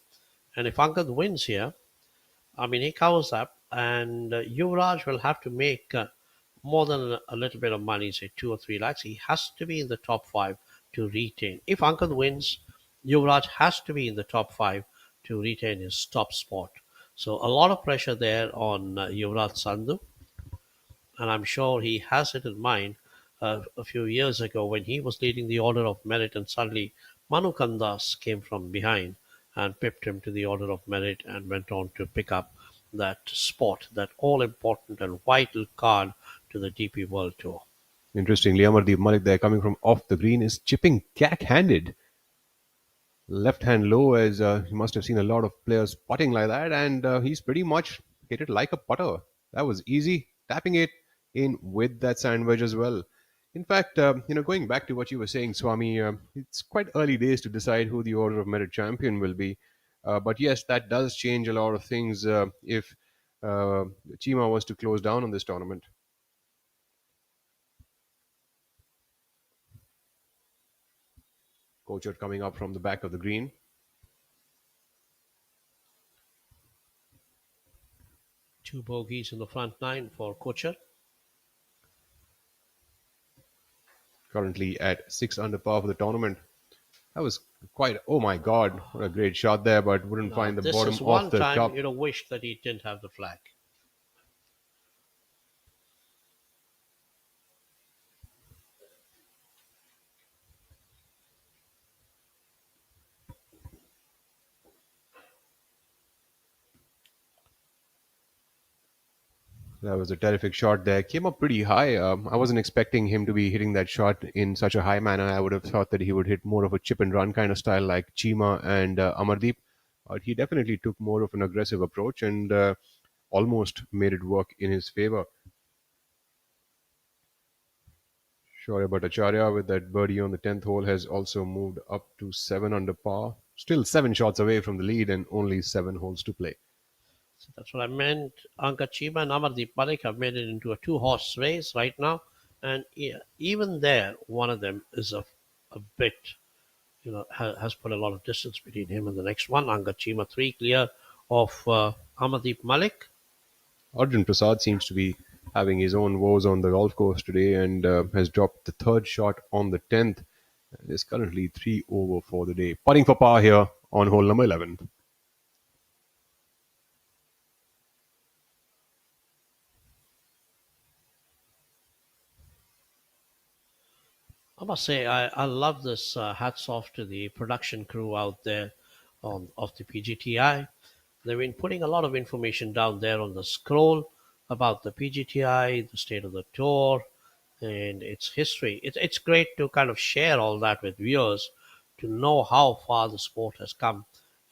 and if Angad wins here, I mean he covers up, and Yuvraj will have to make more than a little bit of money, say 2 or 3 lakhs. He has to be in the top five to retain. If Angad wins, Yuvraj has to be in the top five to retain his top spot. So a lot of pressure there on Yuvraj Sandhu, and I'm sure he has it in mind. A few years ago, when he was leading the order of merit, and suddenly Manu Kandas came from behind and pipped him to the order of merit and went on to pick up that spot, that all important and vital card to the DP World Tour. Interestingly, Amardeep Malik there coming from off the green is chipping cack-handed. Left hand low, as you must have seen a lot of players putting like that, and he's pretty much hit it like a putter. That was easy, tapping it in with that sand wedge as well. In fact, going back to what you were saying, Swami, it's quite early days to decide who the Order of Merit champion will be. But yes, that does change a lot of things if uh, Chima was to close down on this tournament. Kochert coming up from the back of the green. Two bogeys in the front nine for Kochar. Currently at 6 under par for the tournament. That was quite, oh my God, what a great shot there, but wouldn't Now, find the this bottom is of one the time cup. wish that he didn't have the flag. That was a terrific shot there. Came up pretty high. I wasn't expecting him to be hitting that shot in such a high manner. I would have thought that he would hit more of a chip and run kind of style like Chima and Amardeep. But he definitely took more of an aggressive approach and almost made it work in his favor. Shoaib Bhattacharya with that birdie on the 10th hole has also moved up to 7 under par. Still 7 shots away from the lead and only 7 holes to play. So that's what I meant. Anka Chima and Amardeep Malik have made it into a two-horse race right now, and yeah, even there, one of them is a bit, has put a lot of distance between him and the next one. Anka Chima 3 clear of Amardeep Malik. Arjun Prasad seems to be having his own woes on the golf course today and has dropped the third shot on the 10th and is currently 3 over for the day. Putting for par here on hole number 11. I must say, I love this. Hats off to the production crew out there of the PGTI. They've been putting a lot of information down there on the scroll about the PGTI, the state of the tour, and its history. It's great to kind of share all that with viewers to know how far the sport has come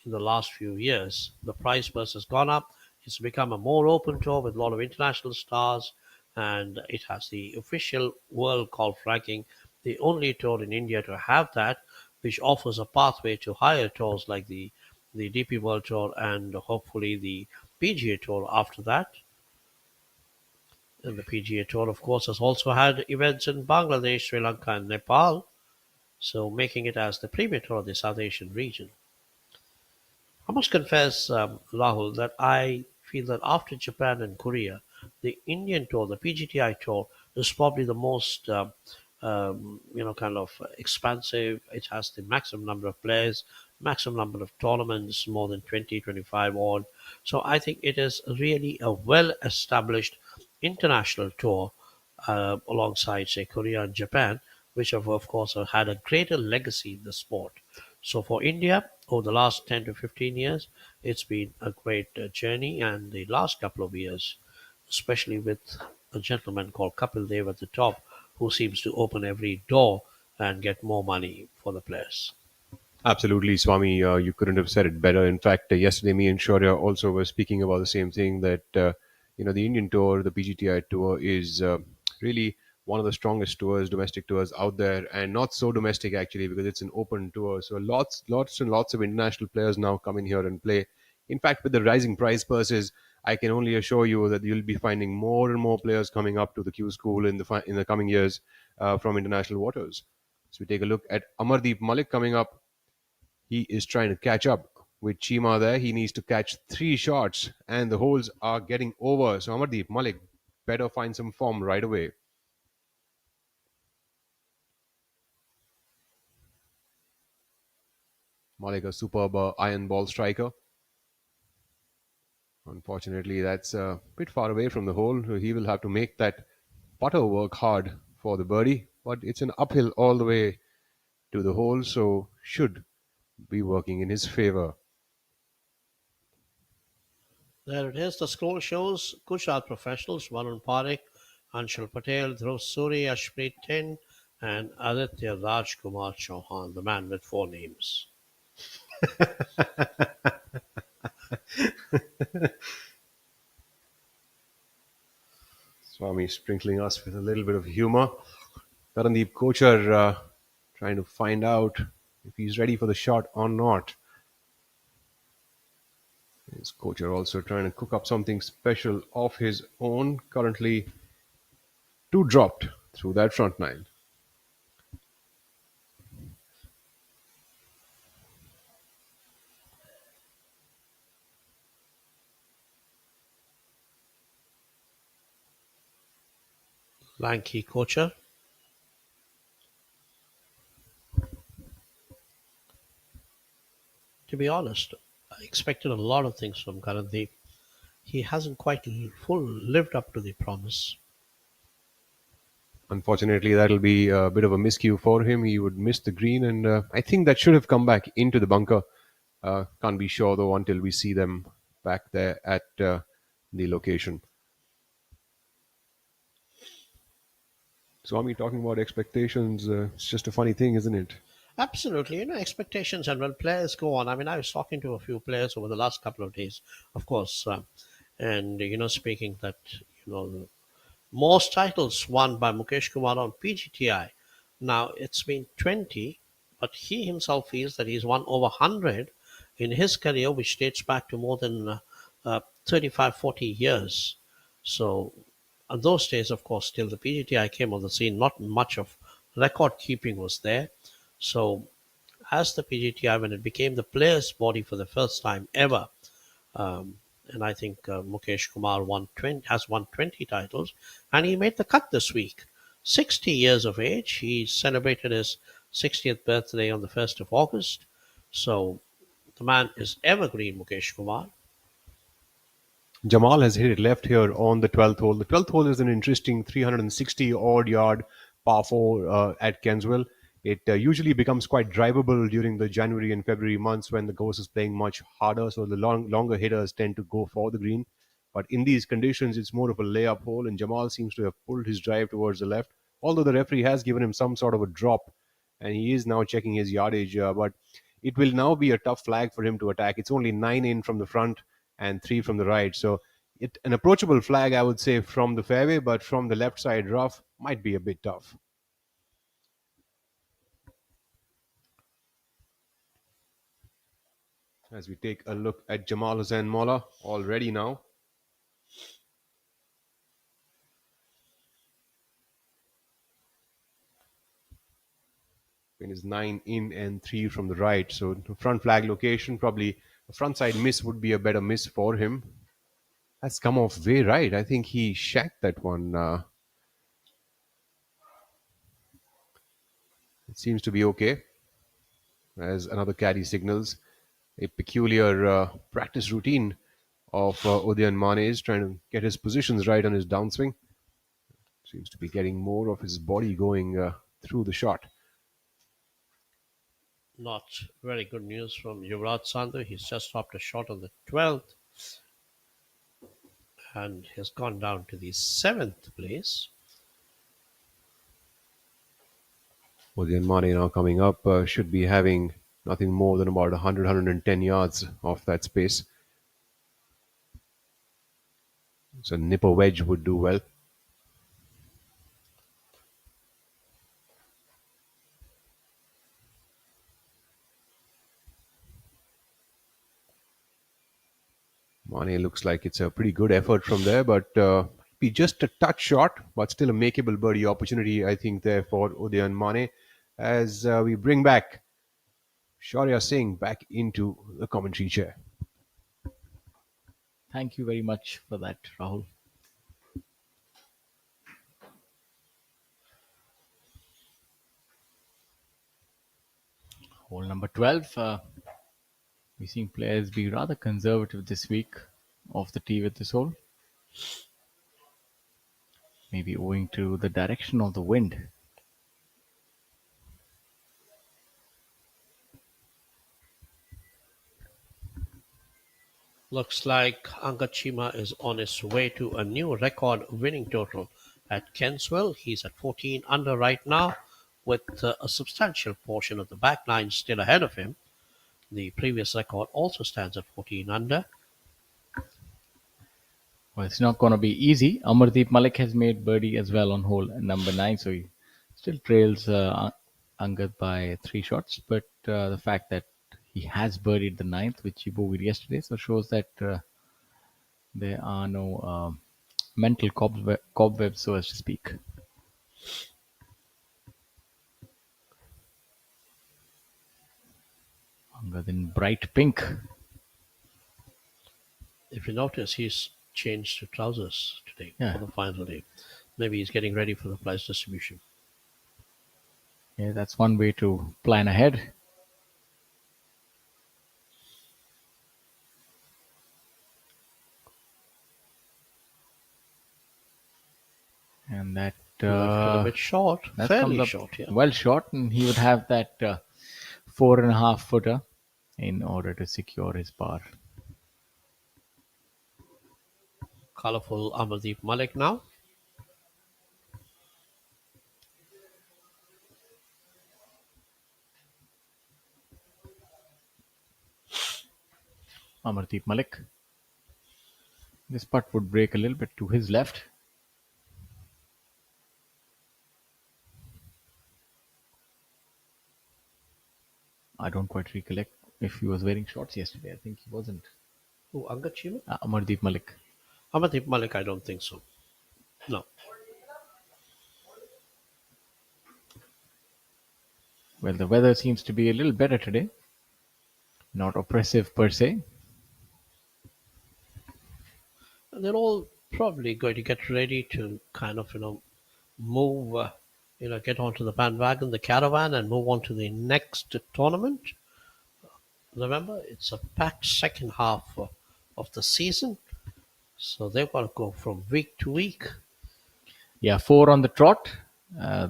in the last few years. The prize purse has gone up. It's become a more open tour with a lot of international stars, and it has the official world golf ranking, the only tour in India to have that, which offers a pathway to higher tours like the DP World Tour and hopefully the PGA Tour after that. And the PGA Tour, of course, has also had events in Bangladesh, Sri Lanka, and Nepal, so making it as the premier tour of the South Asian region. I must confess, Rahul, that I feel that after Japan and Korea, the Indian tour, the PGTI tour, is probably the most, kind of expansive. It has the maximum number of players, maximum number of tournaments, more than 20, 25 odd. So I think it is really a well-established international tour alongside, say, Korea and Japan, which have, of course, have had a greater legacy in the sport. So for India, over the last 10 to 15 years, it's been a great journey, and the last couple of years, especially with a gentleman called Kapil Dev at the top, who seems to open every door and get more money for the players. Absolutely, Swami. You couldn't have said it better. In fact, yesterday me and Shaurya also were speaking about the same thing that the Indian tour, the PGTI tour, is really one of the strongest tours, domestic tours out there, and not so domestic actually because it's an open tour. So lots and lots of international players now come in here and play. In fact, with the rising prize purses, I can only assure you that you'll be finding more and more players coming up to the Q School in the coming years from international waters. So we take a look at Amardeep Malik coming up. He is trying to catch up with Chima there. He needs to catch 3 shots, and the holes are getting over. So Amardeep Malik better find some form right away. Malik, a superb iron ball striker. Unfortunately, that's a bit far away from the hole. He will have to make that putter work hard for the birdie, but it's an uphill all the way to the hole, so should be working in his favor. There it is. The scroll shows Gujarat professionals Varun Parekh, Anshul Patel, Dhruv Suri, Ashpreet Tin, and Aditya Rajkumar Chauhan, the man with 4 names. Swami sprinkling us with a little bit of humor. Tarandeep Kochar trying to find out if he's ready for the shot or not. His Kochar also trying to cook up something special of his own. Currently 2 dropped through that front 9. Lanky Kocher. To be honest, I expected a lot of things from Karandeep. He hasn't quite lived up to the promise. Unfortunately, that'll be a bit of a miscue for him. He would miss the green, and I think that should have come back into the bunker. Can't be sure though until we see them back there at the location. Swami, talking about expectations, it's just a funny thing, isn't it? Absolutely, expectations, and when players go on. I mean, I was talking to a few players over the last couple of days, of course, and speaking that the most titles won by Mukesh Kumar on PGTI. Now it's been 20, but he himself feels that he's won over 100 in his career, which dates back to more than 35, 40 years. So, on those days, of course, till the PGTI came on the scene, not much of record keeping was there. So, as the PGTI, when it became the players' body for the first time ever, and I think Mukesh Kumar has won 20 titles, and he made the cut this week. 60 years of age. He celebrated his 60th birthday on the 1st of August. So the man is evergreen, Mukesh Kumar. Jamal has hit it left here on the 12th hole. The 12th hole is an interesting 360 odd yard par 4 at Kensville. It usually becomes quite drivable during the January and February months when the course is playing much harder, so the longer hitters tend to go for the green. But in these conditions, it's more of a layup hole, and Jamal seems to have pulled his drive towards the left, although the referee has given him some sort of a drop, and he is now checking his yardage. But it will now be a tough flag for him to attack. It's only 9 in from the front and 3 from the right. So an approachable flag, I would say, from the fairway, but from the left side rough might be a bit tough. As we take a look at Jamal Hussain Molla, all ready now. Pin is 9 in and 3 from the right. So the front flag location, probably a front side miss would be a better miss for him. That's come off way right. I think he shacked that one. It seems to be okay. As another caddy signals, a peculiar practice routine of Udayan Mane is trying to get his positions right on his downswing. Seems to be getting more of his body going through the shot. Not very good news from Yuvraj Sandhu. He's just dropped a shot on the 12th and has gone down to the 7th place. Udayan Mane now coming up should be having nothing more than about 100, 110 yards off that space. So nipper wedge would do well. Mane looks like it's a pretty good effort from there, but be just a touch short, but still a makeable birdie opportunity, I think, there for Udayan Mane. As we bring back Shaurya Singh back into the commentary chair. Thank you very much for that, Rahul. Hole number 12. We've seen players be rather conservative this week off the tee with this hole. Maybe owing to the direction of the wind. Looks like Angachima is on his way to a new record winning total at Kenswell. He's at 14 under right now, with a substantial portion of the back nine still ahead of him. The previous record also stands at 14 under. Well, it's not going to be easy. Amardeep Malik has made birdie as well on hole number 9, so he still trails Angad by 3 shots. But the fact that he has birdied the 9th, which he bogeyed yesterday, so shows that there are no mental cobwebs, so as to speak. Angad in bright pink. If you notice, he's changed to trousers today for the final day. Maybe he's getting ready for the prize distribution. Yeah, that's one way to plan ahead. And that a bit short, fairly short, yeah. Well short, and he would have that 4.5 footer in order to secure his par. Colourful Amardeep Malik now. Amardeep Malik. This putt would break a little bit to his left. I don't quite recollect if he was wearing shorts yesterday. I think he wasn't. Oh, Angachima? Amardeep Malik. Amardeep Malik, I don't think so. No. Well, the weather seems to be a little better today. Not oppressive per se. They're all probably going to get ready to kind of, move, get onto the bandwagon, the caravan, and move on to the next tournament. Remember, it's a packed second half of the season, so they've got to go from week to week. Yeah, 4 on the trot,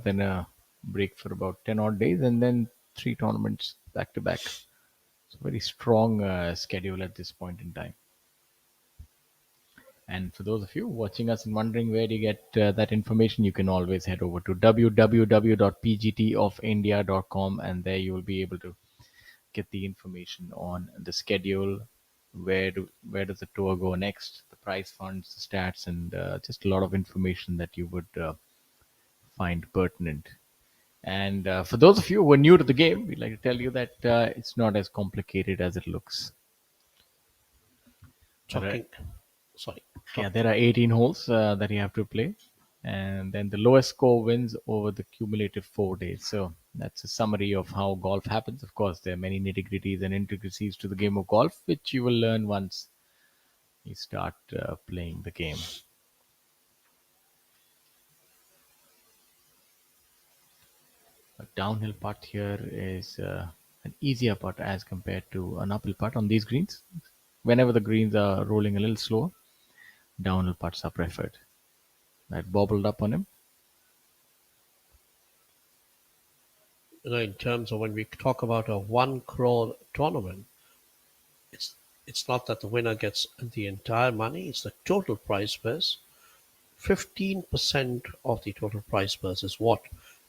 then a break for about 10 odd days, and then 3 tournaments back to back. It's a very strong schedule at this point in time. And for those of you watching us and wondering where you get that information, you can always head over to www.pgtofindia.com, and there you will be able to get the information on the schedule, where does the tour go next, the prize funds, the stats, and just a lot of information that you would find pertinent. And for those of you who are new to the game, we'd like to tell you that it's not as complicated as it looks. There are 18 holes that you have to play, and then the lowest score wins over the cumulative 4 days. So that's a summary of how golf happens. Of course, there are many nitty-gritties and intricacies to the game of golf, which you will learn once you start playing the game. A downhill putt here is an easier putt as compared to an uphill putt on these greens. Whenever the greens are rolling a little slower, downhill putts are preferred. That bobbled up on him. In terms of when we talk about a 1 crore tournament, it's not that the winner gets the entire money, it's the total prize purse. 15% of the total prize purse is what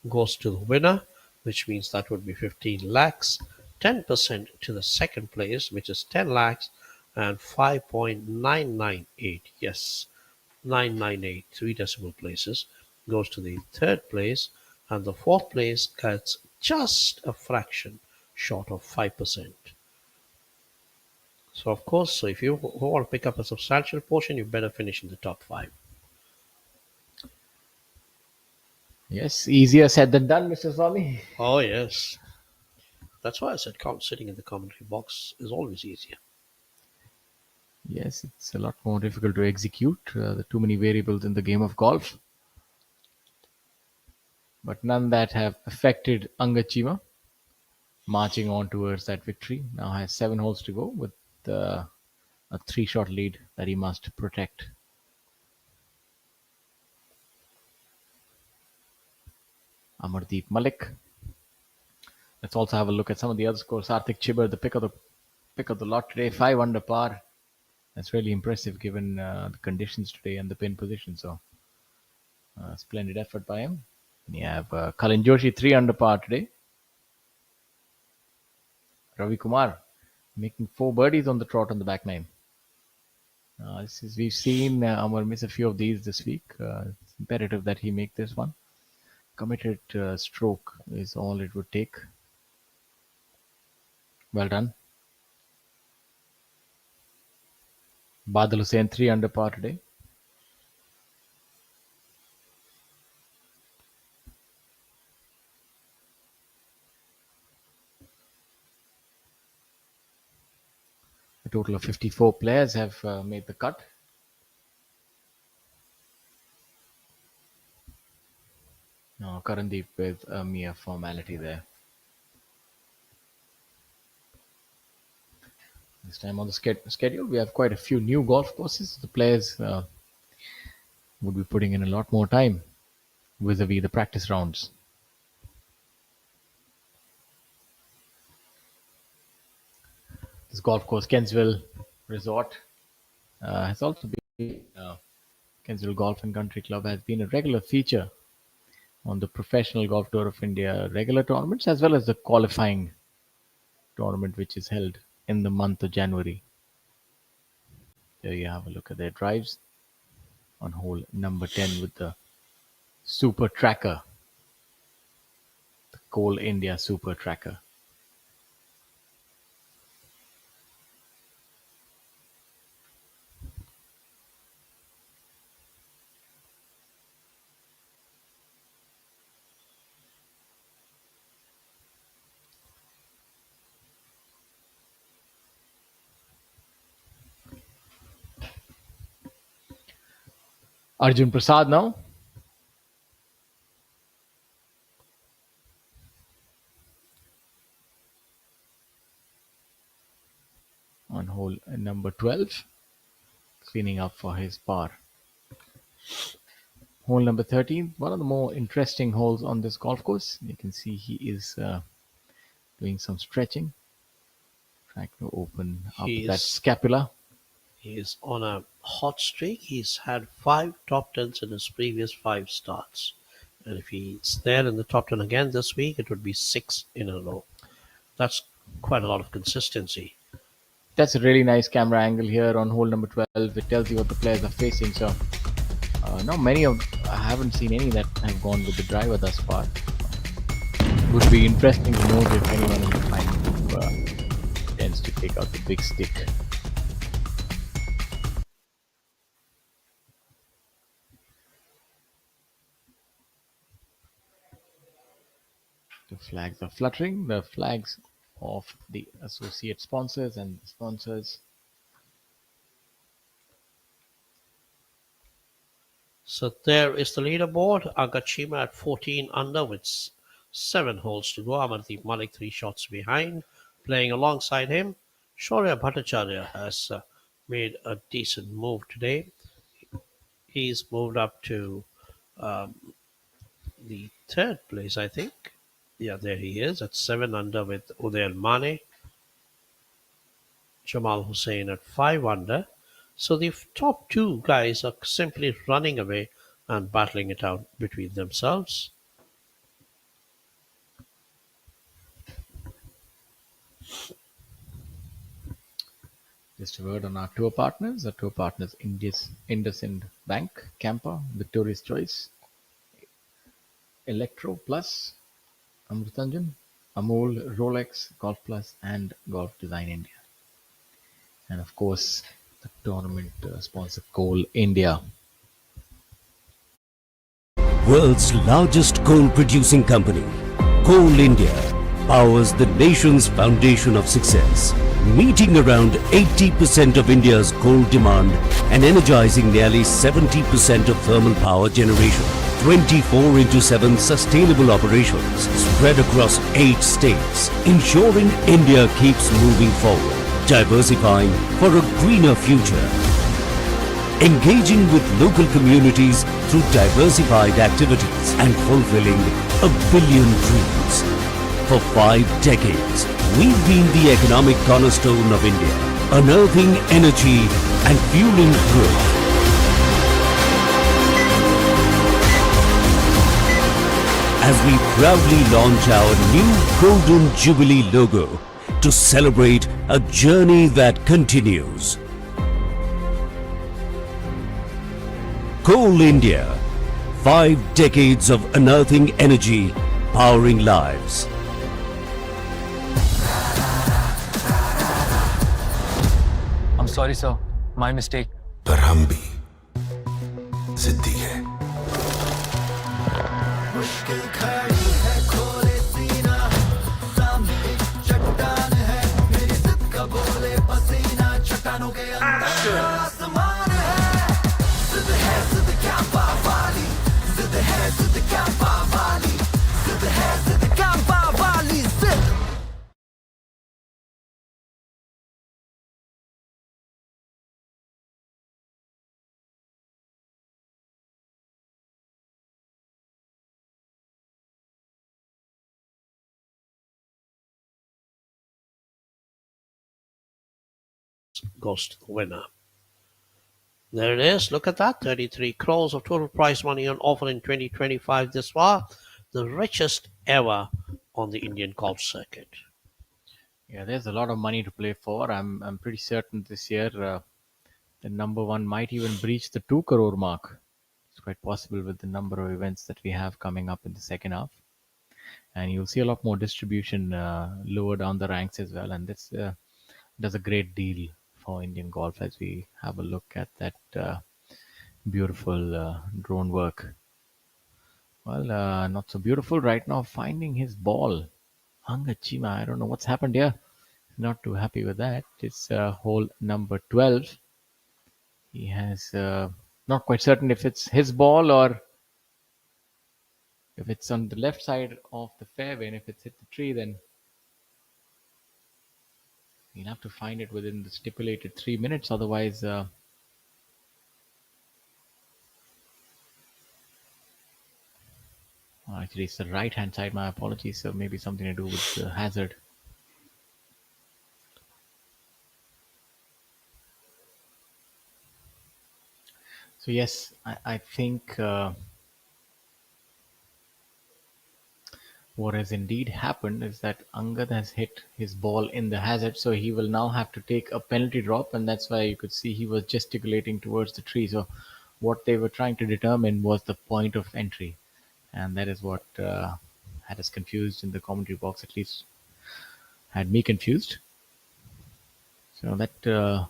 goes to the winner, which means that would be 15 lakhs. 10% to the second place, which is 10 lakhs, and 5.998, yes, 998, 3 decimal places, goes to the third place, and the fourth place gets just a fraction short of 5%. So, of course, if you want to pick up a substantial portion, you better finish in the top 5. Yes, easier said than done, Mr. Swami. Oh, yes. That's why I said sitting in the commentary box is always easier. Yes, it's a lot more difficult to execute. There are too many variables in the game of golf. But none that have affected Angachima, marching on towards that victory. Now has 7 holes to go with a 3-shot lead that he must protect. Amardeep Malik. Let's also have a look at some of the other scores. Sarthik Chibber, the pick of the lot today, 5 under par. That's really impressive given the conditions today and the pin position. So, splendid effort by him. And you have Kalin Joshi, 3 under par today. Ravi Kumar making 4 birdies on the trot on the back nine. We've seen Amar miss a few of these this week. It's imperative that he make this one. Committed stroke is all it would take. Well done. Badal Hussain, 3 under par today. A total of 54 players have made the cut. No, Karandeep with a mere formality there. This time on the schedule, we have quite a few new golf courses. The players would be putting in a lot more time vis-a-vis the practice rounds. This golf course, Kensville Resort, has also been Kensville Golf and Country Club has been a regular feature on the Professional Golf Tour of India regular tournaments, as well as the qualifying tournament, which is held in the month of January. There you have a look at their drives on hole number 10 with the Super Tracker, the Coal India Super Tracker. Arjun Prasad now. On hole number 12, cleaning up for his par. Hole number 13, one of the more interesting holes on this golf course. You can see he is doing some stretching, trying to open up that scapula. He is on a hot streak. He's had 5 top tens in his previous 5 starts. And if he's there in the top 10 again this week, it would be 6 in a row. That's quite a lot of consistency. That's a really nice camera angle here on hole number 12. It tells you what the players are facing. So, not many of, I haven't seen any that have gone with the driver thus far. Would be interesting to know if anyone in the final tends to take out the big stick. The flags are fluttering, the flags of the associate sponsors and the sponsors. So there is the leaderboard. Agachima at 14 under with 7 holes to go. Amardeep Malik 3 shots behind. Playing alongside him, Shaurya Bhattacharya has made a decent move today. He's moved up to the 3rd place, I think. Yeah, there he is at 7 under with Uday Mane. Jamal Hussain at 5 under. So the top 2 guys are simply running away and battling it out between themselves. Just a word on our tour partners. Our tour partners: IndusInd Bank, Camper, Victorious Choice, Electro Plus, Amrutanjan, Amol, Rolex, Golf Plus, and Golf Design India. And of course, the tournament sponsor Coal India. World's largest coal producing company, Coal India, powers the nation's foundation of success, meeting around 80% of India's coal demand and energizing nearly 70% of thermal power generation. 24/7 sustainable operations spread across 8 states, ensuring India keeps moving forward, diversifying for a greener future. Engaging with local communities through diversified activities and fulfilling a billion dreams. For 5 decades, we've been the economic cornerstone of India, unearthing energy and fueling growth. As we proudly launch our new Golden Jubilee logo to celebrate a journey that continues. Coal India, 5 decades of unearthing energy, powering lives. I'm sorry, sir. My mistake. पर हम भी जिद्दी है। मुश्किल खड़ी है, खोले सीना, सामने चट्टान है, मेरी जिद का बोले पसीना, चट्टानों के अंदर आसमान है, जिद कैंपा वाली, जिद कैंपा वाली, जिद कैंपा वाली, जिद। Goes to the winner. There it is. Look at that. 33 crores of total prize money on offer in 2025 this far. The richest ever on the Indian golf circuit. Yeah, there's a lot of money to play for. I'm pretty certain this year The number one might even breach the 2 crore mark. It's quite possible with the number of events that we have coming up in the second half. And you'll see a lot more distribution lower down the ranks as well. And this does a great deal for Indian golf as we have a look at that beautiful drone work. Well, not so beautiful right now. Finding his ball. Angachima, I don't know what's happened here. Not too happy with that. It's hole number 12. He has not quite certain if it's his ball or if it's on the left side of the fairway, and if it's hit the tree, then he'll have to find it within the stipulated 3 minutes. Otherwise, actually, it's the right-hand side. My apologies. So maybe something to do with the hazard. So yes, I think what has indeed happened is that Angad has hit his ball in the hazard, so he will now have to take a penalty drop, and that's why you could see he was gesticulating towards the tree. So what they were trying to determine was the point of entry, and that is what had us confused in the commentary box, at least had me confused. So that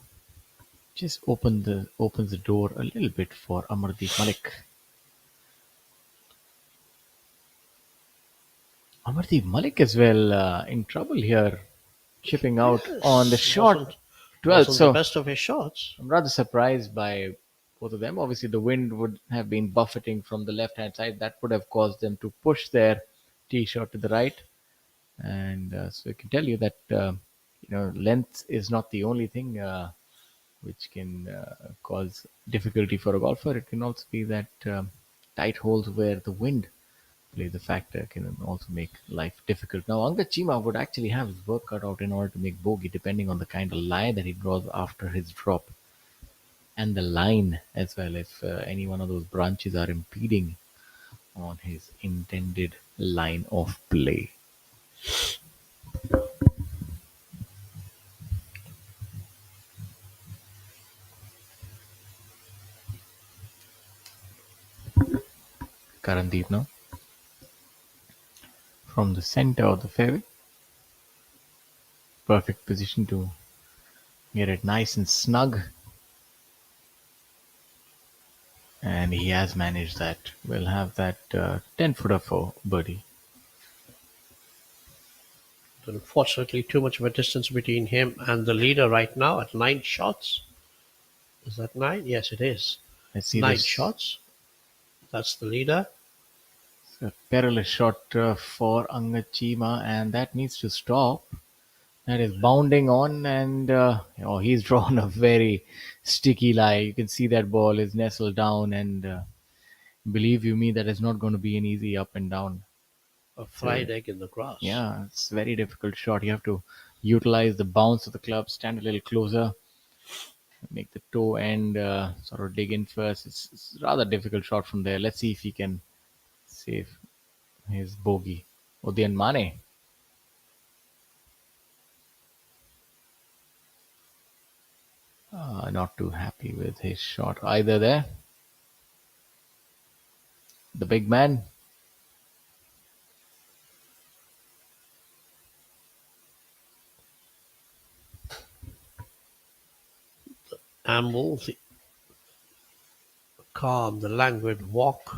just opens the door a little bit for Amardeep Malik. Amardeep Malik as well in trouble here, chipping out on the short 12th. Wasn't So the best of his shots. I'm rather surprised by both of them. Obviously, the wind would have been buffeting from the left-hand side. That would have caused them to push their tee shot to the right. And so I can tell you that length is not the only thing which can cause difficulty for a golfer. It can also be that tight holes where the wind plays a factor can also make life difficult. Now, Angad Chima would actually have his work cut out in order to make bogey, depending on the kind of lie that he draws after his drop. And the line as well, if any one of those branches are impeding on his intended line of play. Karandeep now from the center of the fairway. Perfect position to get it nice and snug. And he has managed that. We'll have that 10-footer for birdie. Unfortunately, too much of a distance between him and the leader right now at 9 shots. Is that 9? Yes, it is. Let's see 9 this. shots. That's the leader. It's a perilous shot for Angad Chima, and that needs to stop. That is bounding on, and he's drawn a very sticky lie. You can see that ball is nestled down, and believe you me, that is not going to be an easy up and down. A fried egg in the grass. Yeah, it's a very difficult shot. You have to utilize the bounce of the club, stand a little closer, make the toe end sort of dig in first. It's a rather difficult shot from there. Let's see if he can save his bogey. Udayan Mane. Not too happy with his shot either there. The big man. Amble, the calm, the languid walk.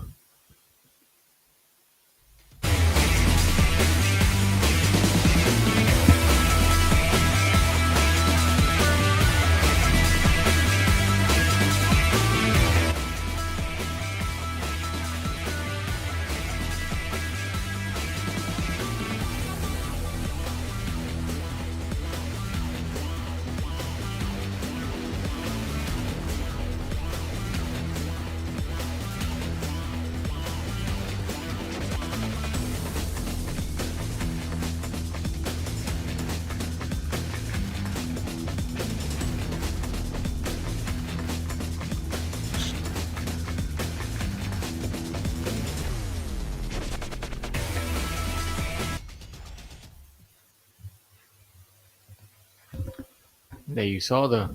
There you saw the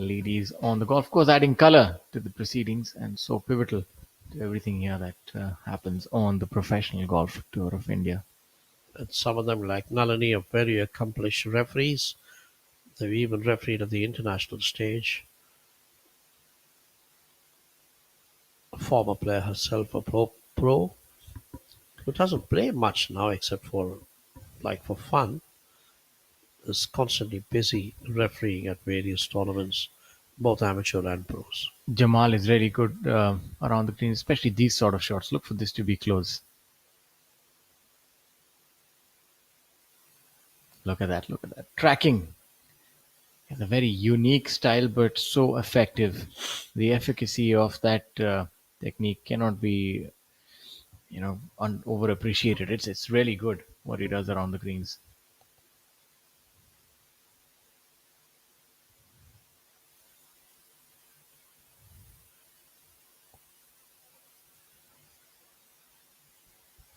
ladies on the golf course, adding color to the proceedings and so pivotal to everything here that happens on the professional golf tour of India. And some of them, like Nalini, are very accomplished referees. They've even refereed at the international stage. A former player herself, a pro who doesn't play much now except for fun, is constantly busy refereeing at various tournaments, both amateur and pros. Jamal is really good around the green, especially these sort of shots. Look for this to be close. Look at that, look at that. Tracking. It's a very unique style, but so effective. The efficacy of that technique cannot be, overappreciated. It's really good what he does around the greens.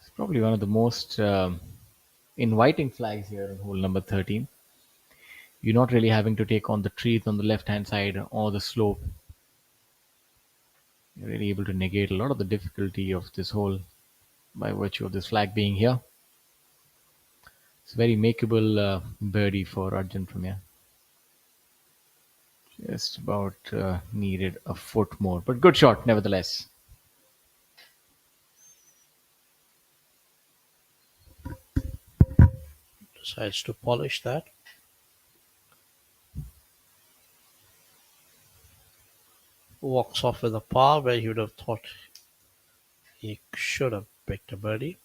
It's probably one of the most inviting flags here in hole number 13. You're not really having to take on the trees on the left hand side or the slope. You're really able to negate a lot of the difficulty of this hole by virtue of this flag being here. It's a very makeable birdie for Arjun from here. Just about needed a foot more, but good shot nevertheless. Decides to polish that. Walks off with a par where you would have thought he should have picked a birdie.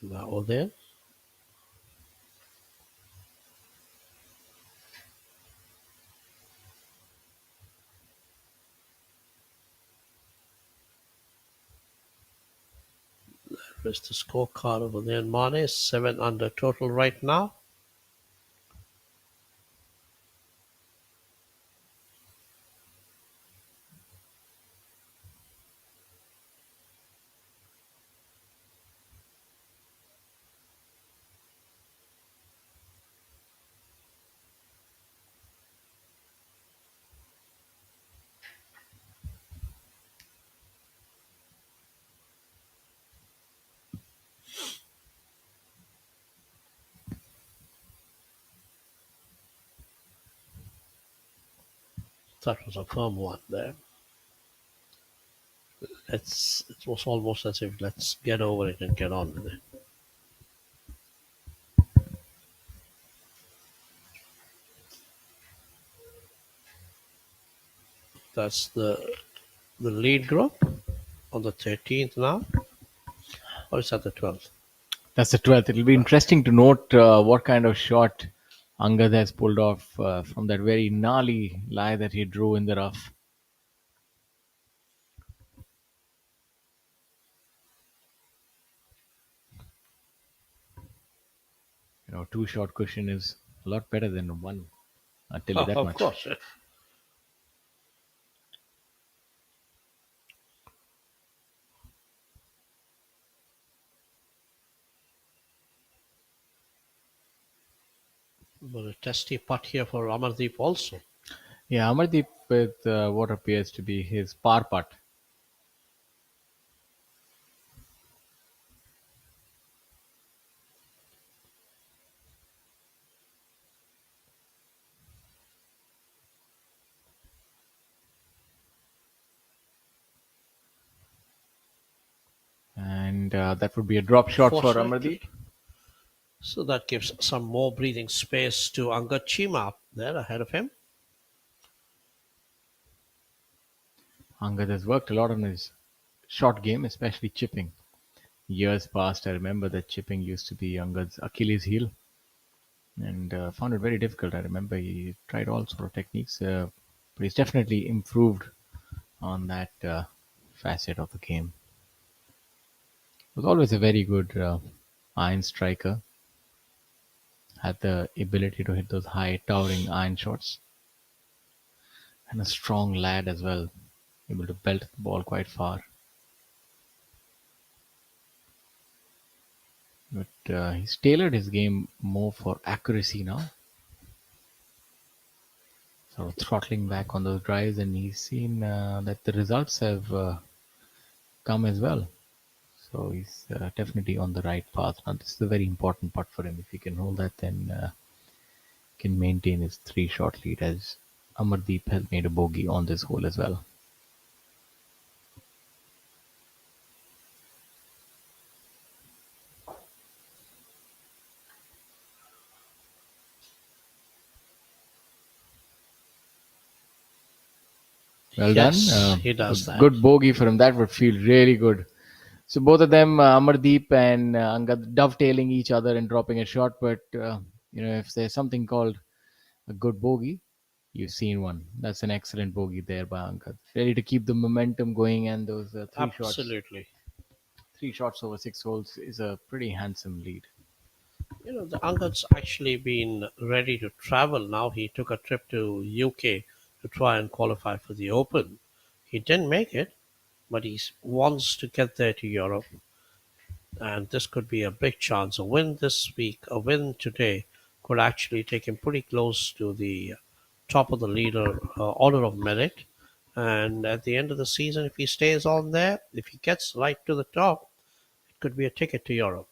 Now there. There's the scorecard over there. Mane is 7 under total right now. That was a firm one there. It was almost as if let's get over it and get on with it. That's the lead group on the 13th now. Or is that the 12th? That's the 12th. It'll be interesting to note what kind of shot Angad has pulled off from that very gnarly lie that he drew in the rough. Two shot cushion is a lot better than one. I'll tell you that Of much. course. But a testy putt here for Amardeep also. Yeah, Amardeep with what appears to be his par putt. And that would be a drop shot for Amardeep. So that gives some more breathing space to Angad Chima up there ahead of him. Angad has worked a lot on his short game, especially chipping. Years past, I remember that chipping used to be Angad's Achilles heel, and found it very difficult. I remember he tried all sort of techniques, but he's definitely improved on that facet of the game. Was always a very good iron striker. Had the ability to hit those high towering iron shots. And a strong lad as well. Able to belt the ball quite far. But he's tailored his game more for accuracy now. Sort of throttling back on those drives, and he's seen that the results have come as well. So he's definitely on the right path. Now, this is a very important putt for him. If he can hold that, then can maintain his 3-shot lead, as Amardeep has made a bogey on this hole as well. Well Yes, done. he does that. Good bogey for him. That would feel really good. So both of them, Amardeep and Angad, dovetailing each other and dropping a shot. But if there's something called a good bogey, you've seen one. That's an excellent bogey there by Angad. Ready to keep the momentum going, and those Absolutely. 3 shots over 6 holes is a pretty handsome lead. The Angad's actually been ready to travel now. He took a trip to UK to try and qualify for the Open. He didn't make it, but he wants to get there to Europe, and this could be a big chance. A win this week, a win today, could actually take him pretty close to the top of the leader order of merit. And at the end of the season, if he stays on there, if he gets right to the top, it could be a ticket to Europe.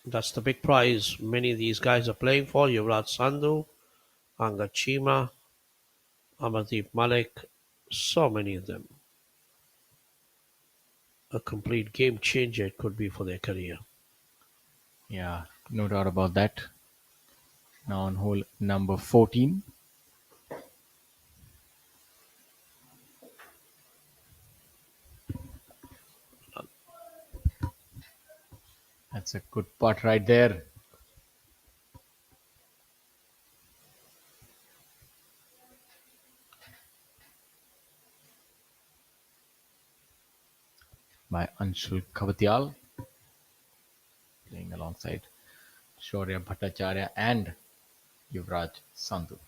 That's the big prize many of these guys are playing for. Yuvraj Sandhu, Angad Chima, Amardeep Malik, so many of them. A complete game changer it could be for their career. Yeah, no doubt about that. Now on hole number 14. That's a good putt right there. By Anshul Kavatyal, playing alongside Shaurya Bhattacharya and Yuvraj Sandhu.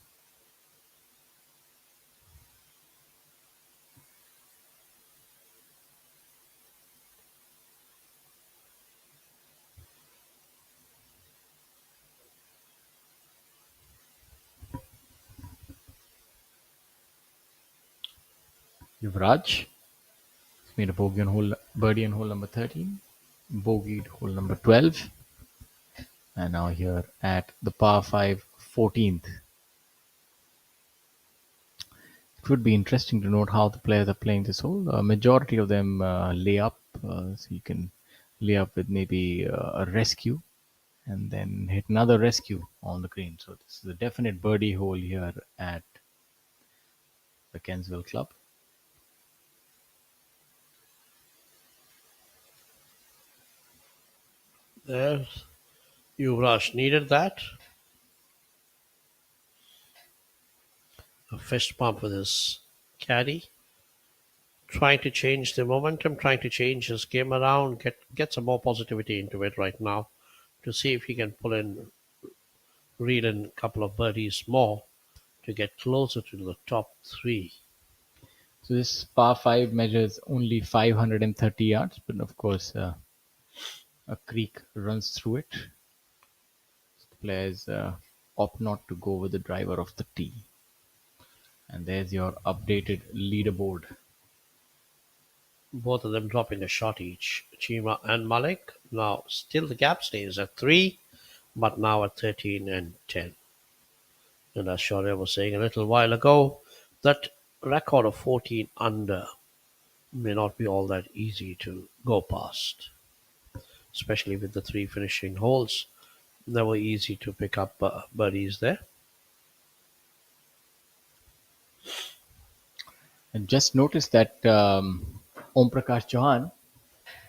Yuvraj made a birdie on hole number 13, bogeyed hole number 12, and now here at the par 5 14th. It would be interesting to note how the players are playing this hole. A majority of them lay up, so you can lay up with maybe a rescue and then hit another rescue on the green. So this is a definite birdie hole here at the Kensville Club. There, Yuvraj needed that. A fist pump with his caddy. Trying to change the momentum, trying to change his game around, get some more positivity into it right now to see if he can reel in a couple of birdies more to get closer to the top 3. So this par 5 measures only 530 yards, but of course a creek runs through it. So the players opt not to go with the driver of the tee. And there's your updated leaderboard. Both of them dropping a shot each, Chima and Malik. Now still the gap stays at 3, but now at 13 and 10. And as Shaurya was saying a little while ago, that record of 14 under may not be all that easy to go past, especially with the 3 finishing holes. Never easy to pick up birdies there. And just notice that Om Prakash Chauhan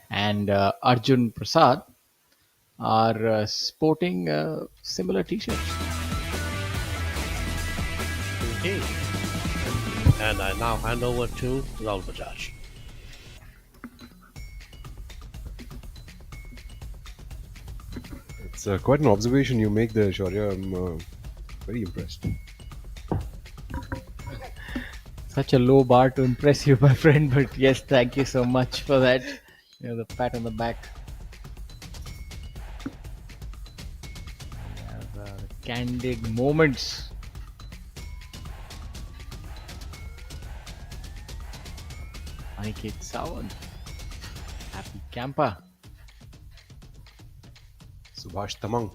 and Arjun Prasad are sporting similar t-shirts. Indeed. And I now hand over to Rahul Bajaj. It's quite an observation you make there, Shaurya. I'm very impressed. Such a low bar to impress you, my friend, but yes, thank you so much for that. Yeah, the pat on the back. The candid moments. Aniket Sawant. Happy camper. Subhash Tamang.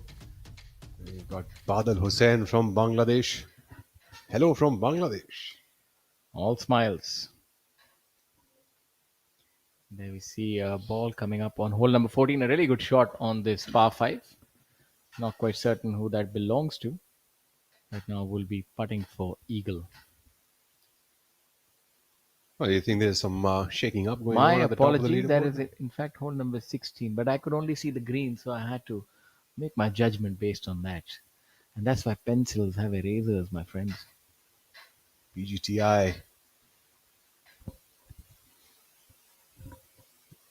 We've got Badal Hussain from Bangladesh. Hello from Bangladesh. All smiles. There we see a ball coming up on hole number 14. A really good shot on this par 5. Not quite certain who that belongs to. Right now we'll be putting for eagle. Well, you think there's some shaking up going My on at the top of the apologies. That is, leaderboard? in fact, hole number 16. But I could only see the green, so I had to make my judgment based on that. And that's why pencils have erasers, my friends. PGTI,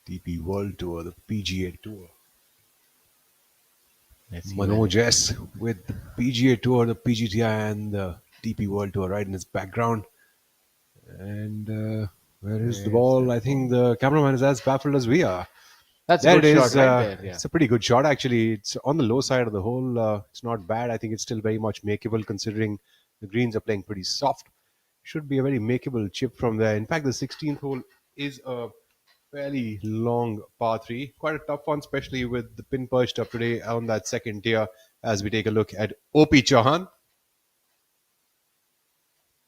DP World Tour, the PGA Tour. Let's see Manoj S with the PGA Tour, the PGTI, and the DP World Tour right in its background. And where is the ball? I think the cameraman is as baffled as we are. That's There a it good is. shot right there. Yeah. It's a pretty good shot, actually. It's on the low side of the hole. It's not bad. I think it's still very much makeable considering the greens are playing pretty soft. Should be a very makeable chip from there. In fact, the 16th hole is a fairly long par 3. Quite a tough one, especially with the pin perched up today on that second tier as we take a look at OP Chauhan.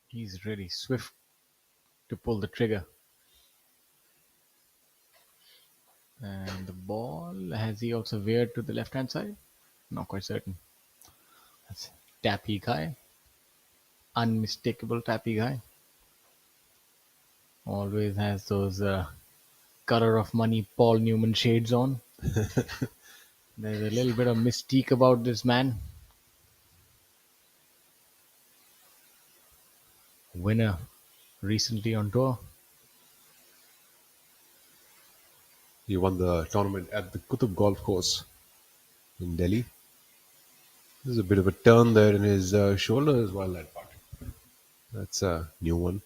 He's really swift to pull the trigger. And the ball, has he also veered to the left-hand side? Not quite certain. That's Tappy guy. Unmistakable Tappy guy. Always has those color of money Paul Newman shades on. There's a little bit of mystique about this man. Winner recently on tour. He won the tournament at the Qutub Golf Course in Delhi. There's a bit of a turn there in his shoulder as well, that part. That's a new one.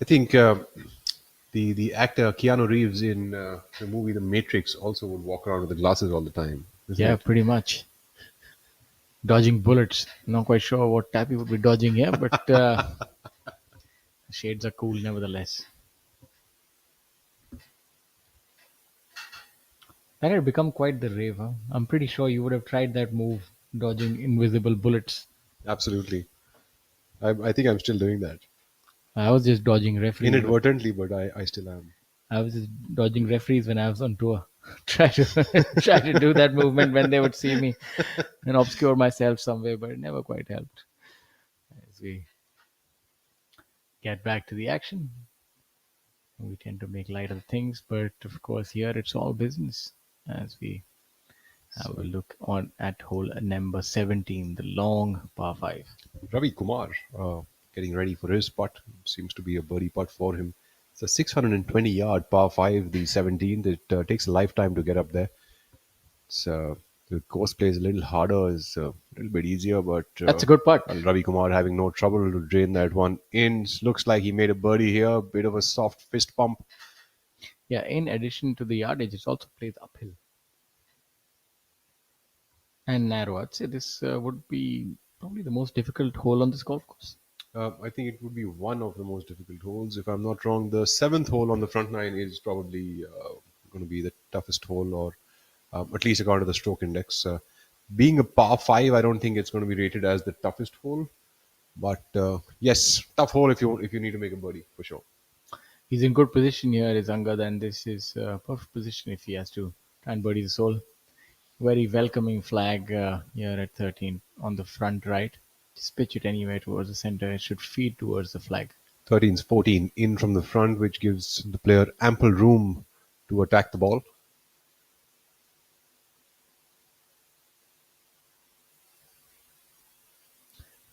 I think the actor Keanu Reeves in the movie The Matrix also would walk around with the glasses all the time. Yeah, pretty much. Dodging bullets. Not quite sure what Tappy would be dodging here, but shades are cool nevertheless. That had become quite the rave, huh? I'm pretty sure you would have tried that move, dodging invisible bullets. Absolutely. I think I'm still doing that. I was just dodging referees. Inadvertently, but I still am. I was just dodging referees when I was on tour. try to do that movement when they would see me and obscure myself somewhere, but it never quite helped. As we get back to the action, we tend to make light of things, but of course here it's all business. As we have a look on at hole number 17, the long par 5. Ravi Kumar getting ready for his putt. Seems to be a birdie putt for him. It's a 620-yard par 5, the 17th. It takes a lifetime to get up there. It's, the course plays a little harder, is a little bit easier, but That's a good putt. Ravi Kumar having no trouble to drain that one in. Looks like he made a birdie here. Bit of a soft fist pump. Yeah, in addition to the yardage, it also plays uphill and narrow. I'd say this would be probably the most difficult hole on this golf course. I think it would be one of the most difficult holes. If I'm not wrong, the 7th hole on the front nine is probably going to be the toughest hole, or at least according to the stroke index. Being a par 5, I don't think it's going to be rated as the toughest hole. But yes, tough hole if you need to make a birdie, for sure. He's in good position here, is Angad, and this is a perfect position if he has to try and birdie the hole. Very welcoming flag here at 13 on the front right. Just pitch it anywhere towards the center. It should feed towards the flag. 13's 14 in from the front, which gives the player ample room to attack the ball.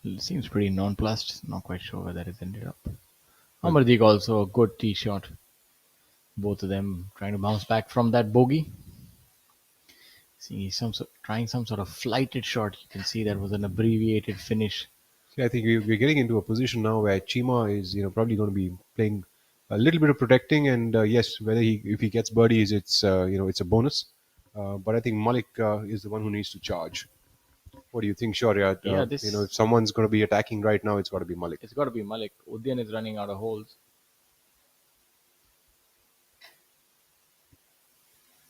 It seems pretty nonplussed. Not quite sure where that has ended up. Amardeep also a good tee shot. Both of them trying to bounce back from that bogey. See, trying some sort of flighted shot. You can see that was an abbreviated finish. See, I think we're getting into a position now where Chima is, probably going to be playing a little bit of protecting, and yes, whether if he gets birdies, it's it's a bonus. But I think Malik is the one who needs to charge. What do you think, Shaurya? Yeah, If someone's going to be attacking right now, it's got to be Malik. it's got to be Malik. Udian is running out of holes.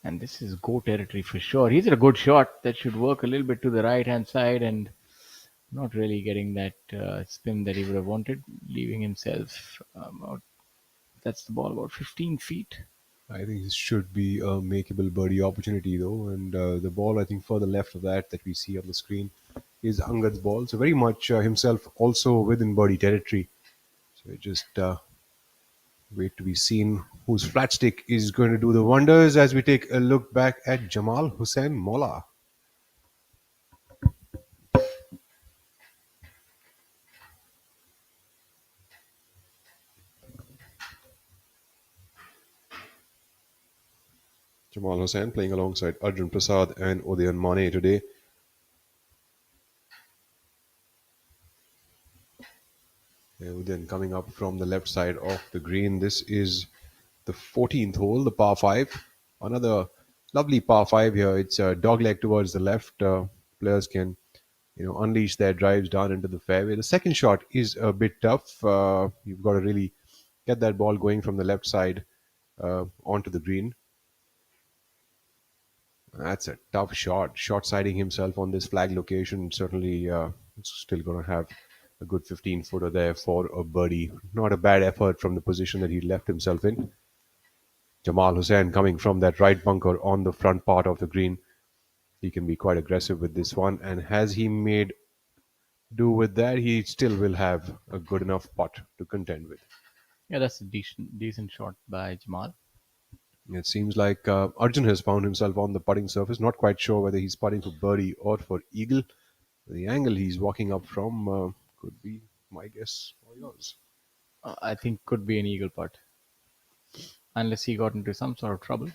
And this is go territory for sure. He's a good shot. That should work a little bit to the right-hand side and not really getting that spin that he would have wanted, leaving himself about, that's the ball, about 15 feet. I think this should be a makeable birdie opportunity, though. And the ball, I think, further left of that we see on the screen is Angad's ball. So very much himself also within birdie territory. So just wait to be seen whose flat stick is going to do the wonders as we take a look back at Jamal Hussain Mola. Jamal Hussain playing alongside Arjun Prasad and Udayan Mane today. Udayan coming up from the left side of the green. This is the 14th hole, the par 5. Another lovely par 5 here. It's a dog leg towards the left. Players can unleash their drives down into the fairway. The second shot is a bit tough. You've got to really get that ball going from the left side onto the green. That's a tough shot. Short siding himself on this flag location. Certainly still going to have a good 15 footer there for a birdie. Not a bad effort from the position that he left himself in. Jamal Hussain coming from that right bunker on the front part of the green. He can be quite aggressive with this one. And has he made do with that, he still will have a good enough putt to contend with. Yeah, that's a decent shot by Jamal. It seems like Arjun has found himself on the putting surface. Not quite sure whether he's putting for birdie or for eagle. The angle he's walking up from could be my guess or yours. I think could be an eagle putt. Unless he got into some sort of trouble.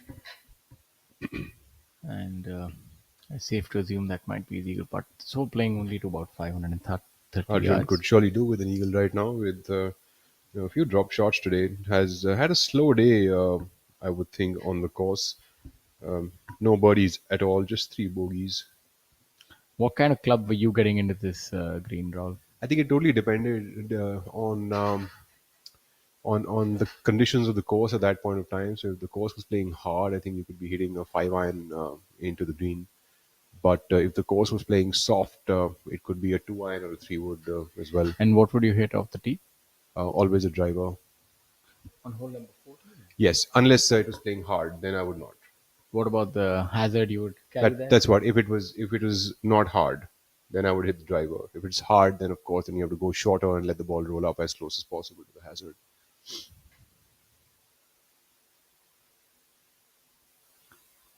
And it's safe to assume that might be his eagle putt. So playing only to about 530 Arjun yards. could surely do with an eagle right now with a few drop shots today. Has had a slow day, I would think, on the course. No birdies at all, just 3 bogeys. What kind of club were you getting into this green, Raul? I think it totally depended on the conditions of the course at that point of time. So if the course was playing hard, I think you could be hitting a 5-iron into the green. But if the course was playing soft, it could be a 2-iron or a 3-wood as well. And what would you hit off the tee? Always a driver. On hole number 14? Yes, unless it was playing hard, then I would not. What about the hazard you would carry there? That's what. If it was not hard, then I would hit the driver. If it's hard, then of course, then you have to go shorter and let the ball roll up as close as possible to the hazard.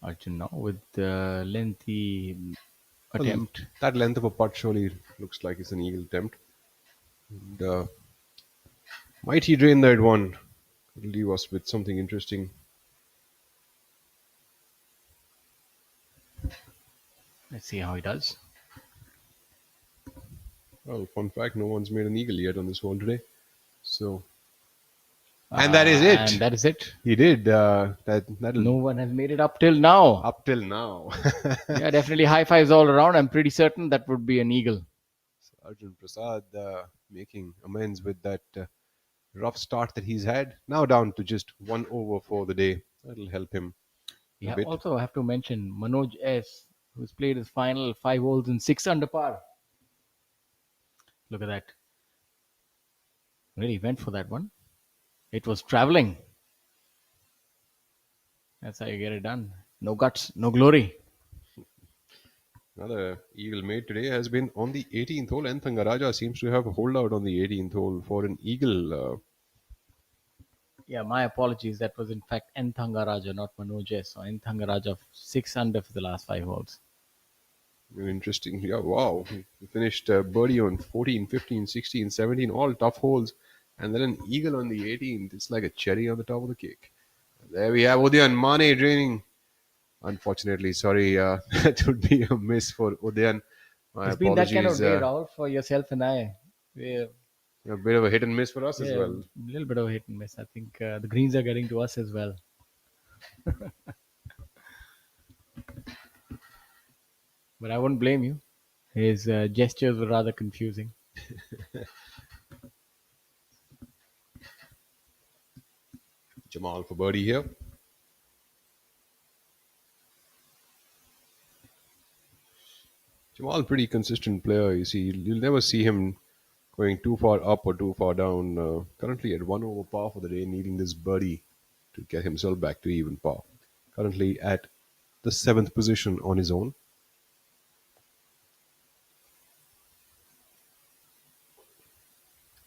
Arjun now with the lengthy attempt. That length of a putt surely looks like it's an eagle attempt. And, might he drain that one? It'll leave us with something interesting. Let's see how he does. Well, fun fact, no one's made an eagle yet on this hole today. So, and that is it. And that is it. He did. That'll No one has made it up till now. up till now. Yeah, definitely high fives all around. I'm pretty certain that would be an eagle. Arjun Prasad making amends with that rough start that he's had. Now down to just 1 over for the day. That'll help him a Yeah, bit. also I have to mention Manoj S, who's played his final 5 holes in 6 under par. Look at that. Really went for that one. It was traveling. That's how you get it done. No guts, no glory. Another eagle made today has been on the 18th hole. N. Thangaraja seems to have a holdout on the 18th hole for an eagle. Yeah, my apologies. That was in fact N. Thangaraja, not Manoj S. So N. Thangaraja 6 under for the last 5 holes. Interesting. Yeah, wow. He finished birdie on 14, 15, 16, 17, all tough holes. And then an eagle on the 18th. It's like a cherry on the top of the cake. There we have Udayan Mane draining. Unfortunately, sorry, that would be a miss for Udayan. My It's been that kind of apologies. day, Rahul, for yourself and I. A bit of a hit and miss for us as Yeah, well. a little bit of a hit and miss. I think the greens are getting to us as well. But I wouldn't blame you. His gestures were rather confusing. Jamal for birdie here. Jamal, pretty consistent player. You see, you'll never see him going too far up or too far down. Currently at 1 over par for the day, needing this birdie to get himself back to even par. Currently at the 7th position on his own.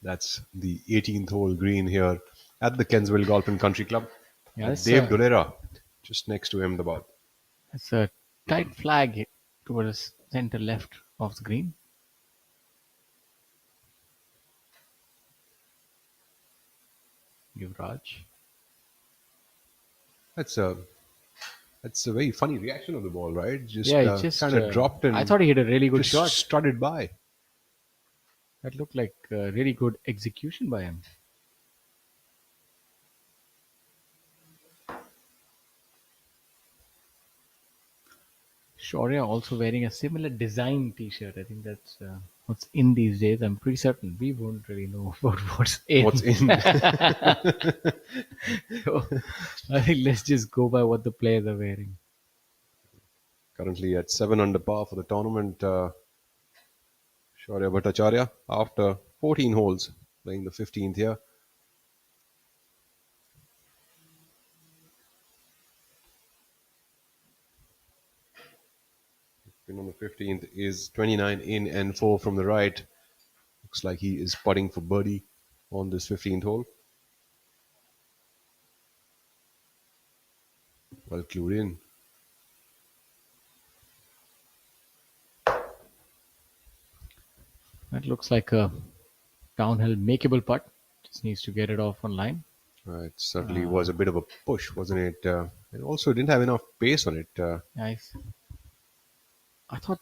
That's the 18th hole green here at the Kensville Golf and Country Club. Yeah, With Dave Dolera just next to him, the ball. It's a tight flag towards center left of the green. Yuvraj. That's a very funny reaction of the ball, right? Just, Yeah, it just kind of dropped and I thought he hit a really good just shot. strutted by. That looked like really good execution by him. Shaurya also wearing a similar design T-shirt. I think that's what's in these days. I'm pretty certain we won't really know about what's in. What's in? So, I think let's just go by what the players are wearing. Currently at 7 under par for the tournament. Shaurya Bhattacharya after 14 holes, playing the 15th here. Pin on the 15th is 29 in and 4 from the right. Looks like he is putting for birdie on this 15th hole. Well clued in. That looks like a downhill makeable putt. Just needs to get it off on line. It certainly was a bit of a push, wasn't it? And also didn't have enough pace on it. Nice. I thought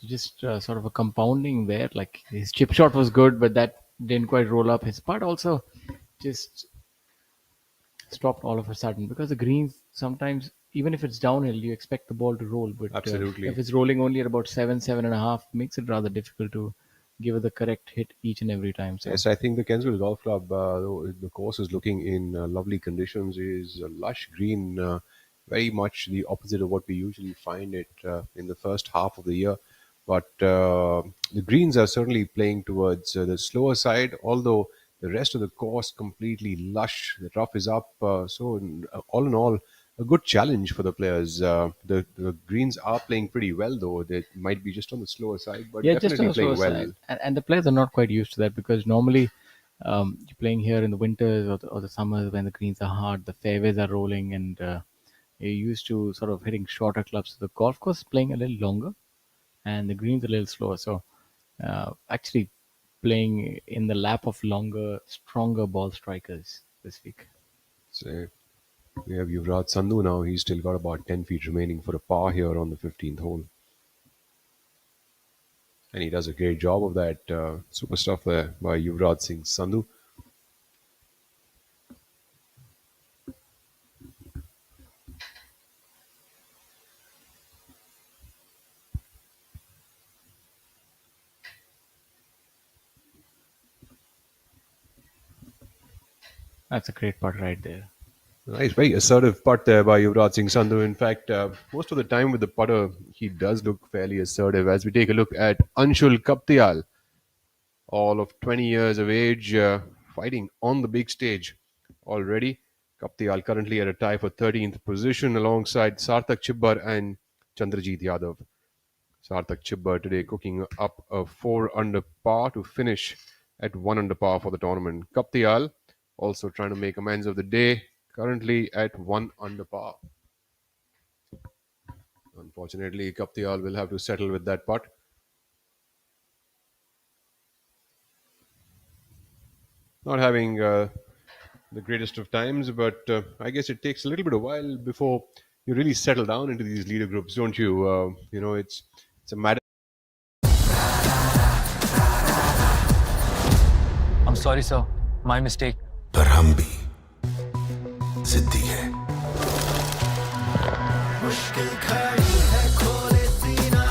just sort of a compounding there. Like his chip shot was good, but that didn't quite roll up. His putt also just stopped all of a sudden because the greens sometimes, even if it's downhill, you expect the ball to roll. But Absolutely. if it's rolling only at about 7.5, makes it rather difficult to give it the correct hit each and every time. So Yes, I think the Kensville Golf Club, the course is looking in lovely conditions. It is a lush green, very much the opposite of what we usually find it in the first half of the year. But the greens are certainly playing towards the slower side, although the rest of the course completely lush. The rough is up. All in all, a good challenge for the players. The greens are playing pretty well, though. They might be just on the slower side, but yeah, just on definitely the playing slower well. side. And the players are not quite used to that because normally you're playing here in the winters or the summers when the greens are hard, the fairways are rolling, and you're used to sort of hitting shorter clubs. The golf course is playing a little longer, and the greens a little slower. So actually playing in the lap of longer, stronger ball strikers this week. So we have Yuvraj Sandhu now. He's still got about 10 feet remaining for a par here on the 15th hole. And he does a great job of that. Super stuff there by Yuvraj Singh Sandhu. That's a great putt right there. Nice, very assertive putt there by Yuvraj Singh Sandhu. In fact, most of the time with the putter, he does look fairly assertive. As we take a look at Anshul Kaptial, all of 20 years of age, fighting on the big stage already. Kaptial currently at a tie for 13th position alongside Sarthak Chibbar and Chandrajit Yadav. Sarthak Chibbar today cooking up a 4 under par to finish at 1 under par for the tournament. Kaptial also trying to make amends of the day, currently at 1 under par. Unfortunately, Kaptial will have to settle with that putt. Not having the greatest of times, but I guess it takes a little bit of while before you really settle down into these leader groups, don't you? It's a matter. sorry, sir. My mistake. पर हम भी जिद्दी है। मुश्किल खड़ी है खोले सीना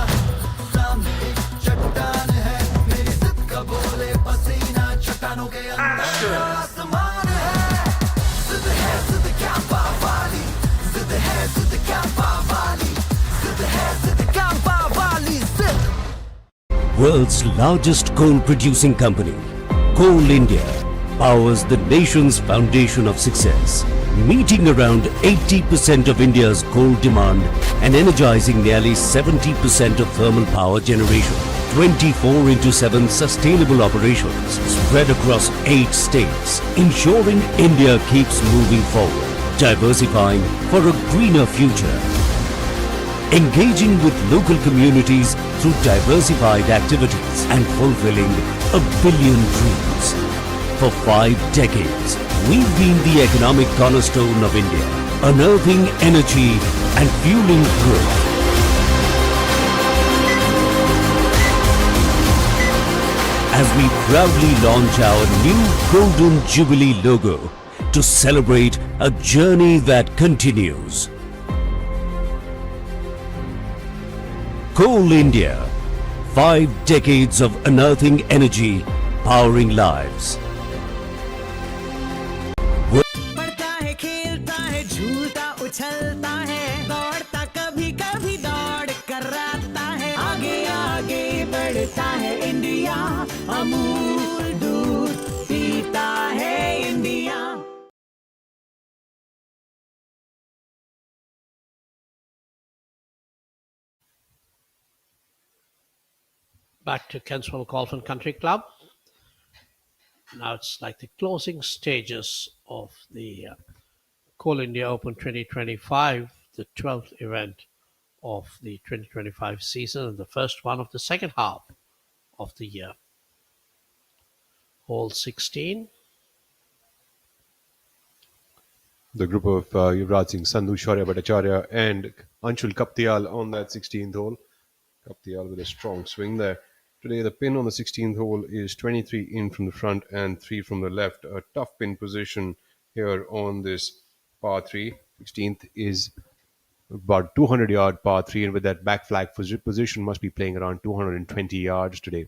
सामने चट्टान है मेरी जिद का बोले पसीना चट्टानों के अंदर आसमान है जिद क्या पावाली जिद क्या पावाली जिद क्या पावाली जिद World's largest coal producing company, Coal India, powers the nation's foundation of success, meeting around 80% of India's coal demand and energizing nearly 70% of thermal power generation. 24/7 sustainable operations spread across 8 states, ensuring India keeps moving forward, diversifying for a greener future. Engaging with local communities through diversified activities and fulfilling a billion dreams. For 5 decades, we've been the economic cornerstone of India, unearthing energy and fueling growth. As we proudly launch our new Golden Jubilee logo to celebrate a journey that continues. Coal India, 5 decades of unearthing energy, powering lives. पढ़ता है खेलता है झूलता उछलता है दौड़ता कभी कभी दौड़ कराता है आगे आगे बढ़ता है इंडिया अमूल दूध पीता है India Back to Kensville Golf and Country Club. Now it's like the closing stages of the Coal India Open 2025, the 12th event of the 2025 season and the first one of the second half of the year. Hole 16. The group of Yuvraj Singh, Sandhu, Shaurya Bhattacharya and Anshul Kaptial on that 16th hole. Kaptial with a strong swing there. Today the pin on the 16th hole is 23 in from the front and 3 from the left. A tough pin position here on this par 3. 16th is about 200-yard par 3, and with that back flag position must be playing around 220 yards today.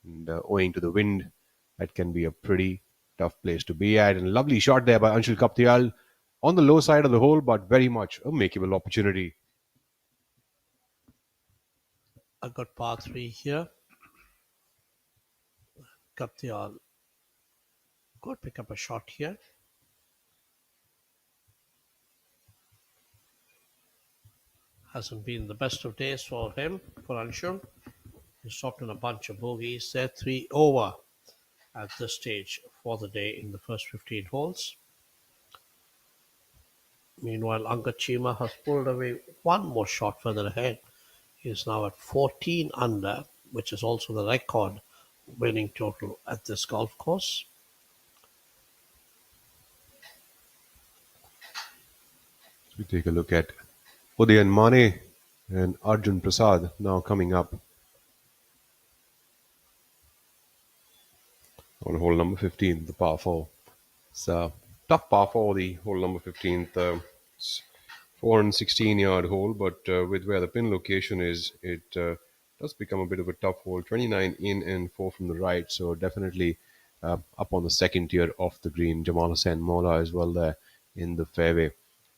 And owing to the wind, that can be a pretty tough place to be at. And a lovely shot there by Anshul Kaptial on the low side of the hole, but very much a makeable opportunity. A good par 3 here. Kaptial could pick up a shot here. Hasn't been the best of days for him, for Anshul. He's dropped in a bunch of bogeys. They're 3 over at this stage for the day in the first 15 holes. Meanwhile, Angad Chima has pulled away one more shot further ahead. He is now at 14 under, which is also the record winning total at this golf course. We take a look at Udayan Mane and Arjun Prasad now coming up on hole number 15, the par 4. It's a tough par 4, the hole number 15. It's 416-yard hole, but with where the pin location is, it does become a bit of a tough hole. 29 in and 4 from the right, so definitely up on the second tier of the green. Jamal Hussain Mola as well there in the fairway.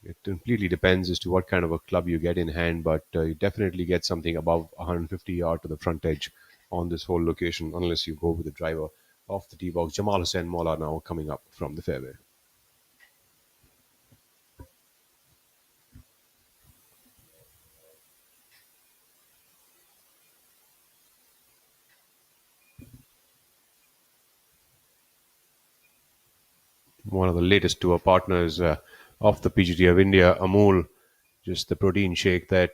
It completely depends as to what kind of a club you get in hand, but you definitely get something above 150 yard to the front edge on this whole location, unless you go with the driver off the tee box. Jamal Hussain Mola now coming up from the fairway. One of the latest tour partners of the PGTI of India, Amul, just the protein shake that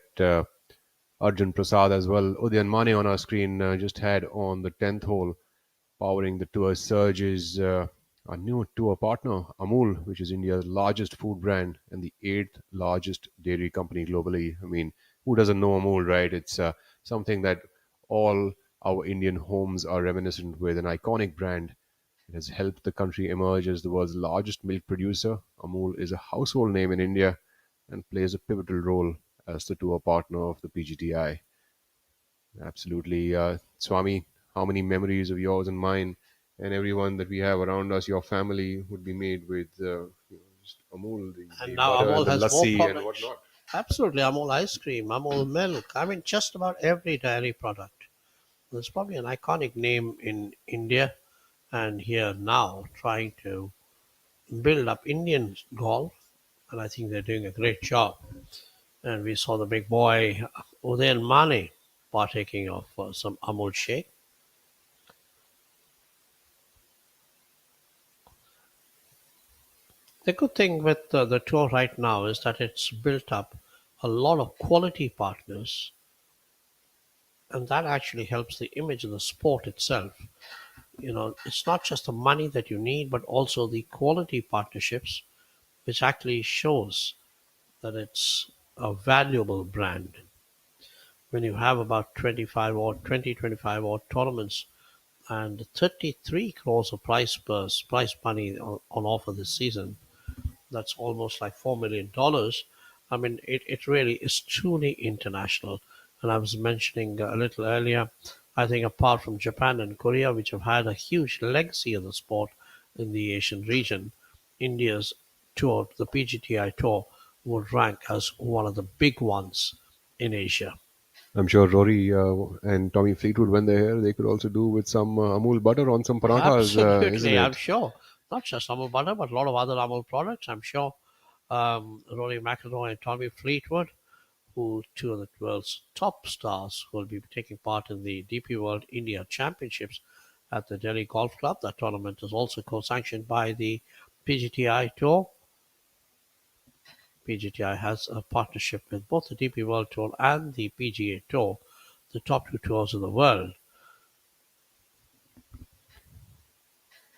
Arjun Prasad as well. Udayan Mane on our screen just had on the 10th hole, powering the tour surge is our new tour partner, Amul, which is India's largest food brand and the 8th largest dairy company globally. I mean, who doesn't know Amul, right? It's something that all our Indian homes are reminiscent with, an iconic brand It has helped the country emerge as the world's largest milk producer. Amul is a household name in India and plays a pivotal role as the tour partner of the PGTI. Absolutely. Swami, how many memories of yours and mine and everyone that we have around us, your family, would be made with just Amul, And the now butter and Amol the has more lassi and products. whatnot? Absolutely, Amol ice cream, Amol milk. I mean, just about every dairy product. There's probably an iconic name in India and here now trying to build up Indian golf, and I think they're doing a great job. And we saw the big boy Udayan Mane partaking of some Amul shake. The good thing with the tour right now is that it's built up a lot of quality partners, and that actually helps the image of the sport itself. It's not just the money that you need, but also the quality partnerships, which actually shows that it's a valuable brand. When you have about 25 or tournaments and 33 crores of prize money on offer this season, that's almost like $4 million. I mean, it really is truly international. And I was mentioning a little earlier, I think apart from Japan and Korea, which have had a huge legacy of the sport in the Asian region, India's tour, the PGTI tour, would rank as one of the big ones in Asia. I'm sure Rory and Tommy Fleetwood, when they're here, they could also do with some Amul butter on some parathas, isn't Absolutely, I'm it? sure. Not just Amul butter, but a lot of other Amul products. I'm sure Rory McIlroy and Tommy Fleetwood, who two of the world's top stars, will be taking part in the DP World India Championships at the Delhi Golf Club. That tournament is also co-sanctioned by the PGTI Tour. PGTI has a partnership with both the DP World Tour and the PGA Tour, the top two tours in the world.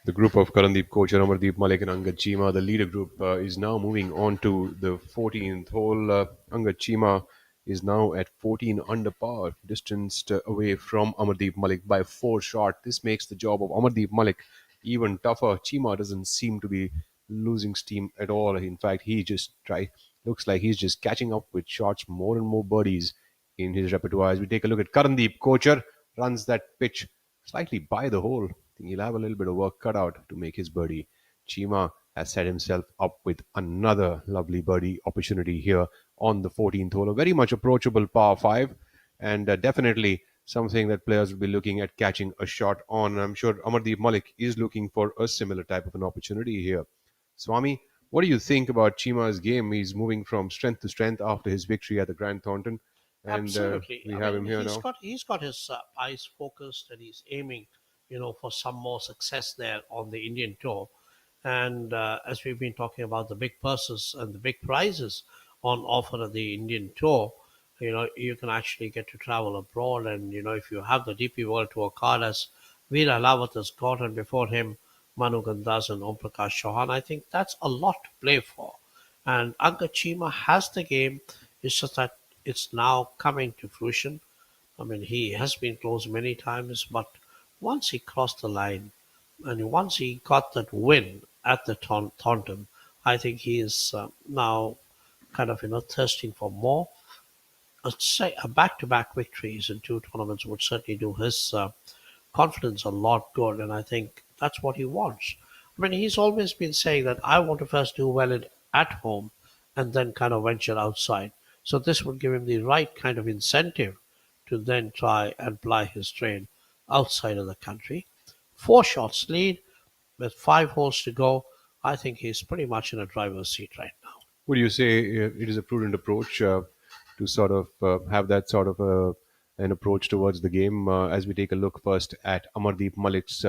The group of Karandeep Kochar, Amardeep Malik, and Angad Chima, the leader group, is now moving on to the 14th hole. Angad Chima is now at 14 under par, distanced away from Amardeep Malik by 4 shots. This makes the job of Amardeep Malik even tougher. Chima doesn't seem to be losing steam at all. In fact, looks like he's just catching up with shots, more and more birdies in his repertoire. As we take a look at Karandeep Kochar, runs that pitch slightly by the hole. I think he'll have a little bit of work cut out to make his birdie. Chima has set himself up with another lovely birdie opportunity here on the 14th hole. A very much approachable par 5, and definitely something that players will be looking at catching a shot on. I'm sure Amardeep Malik is looking for a similar type of an opportunity here. Swami, what do you think about Chima's game? He's moving from strength to strength after his victory at the Grand Thornton, and Absolutely. we I have mean, him here he's now. got he's got his eyes focused and he's aiming, for some more success there on the Indian tour. And as we've been talking about the big purses and the big prizes on offer at the Indian tour, you can actually get to travel abroad. And if you have the DP World Tour card as Veera Lawat has got, and before him Manu Gandas and Om Prakash Chauhan, I think that's a lot to play for. And Angachima has the game. It's just that it's now coming to fruition. I mean, he has been close many times, but once he crossed the line and once he got that win at the Taunton, I think he is now kind of thirsting for more. I'd say a back-to-back victories in two tournaments would certainly do his confidence a lot good, and I think that's what he wants. I mean, he's always been saying that I want to first do well at home and then kind of venture outside. So this would give him the right kind of incentive to then try and ply his trade outside of the country. 4 shots lead with 5 holes to go. I think he's pretty much in a driver's seat right now. Would you say it is a prudent approach to sort of have that sort of an approach towards the game as we take a look first at Amardeep Malik's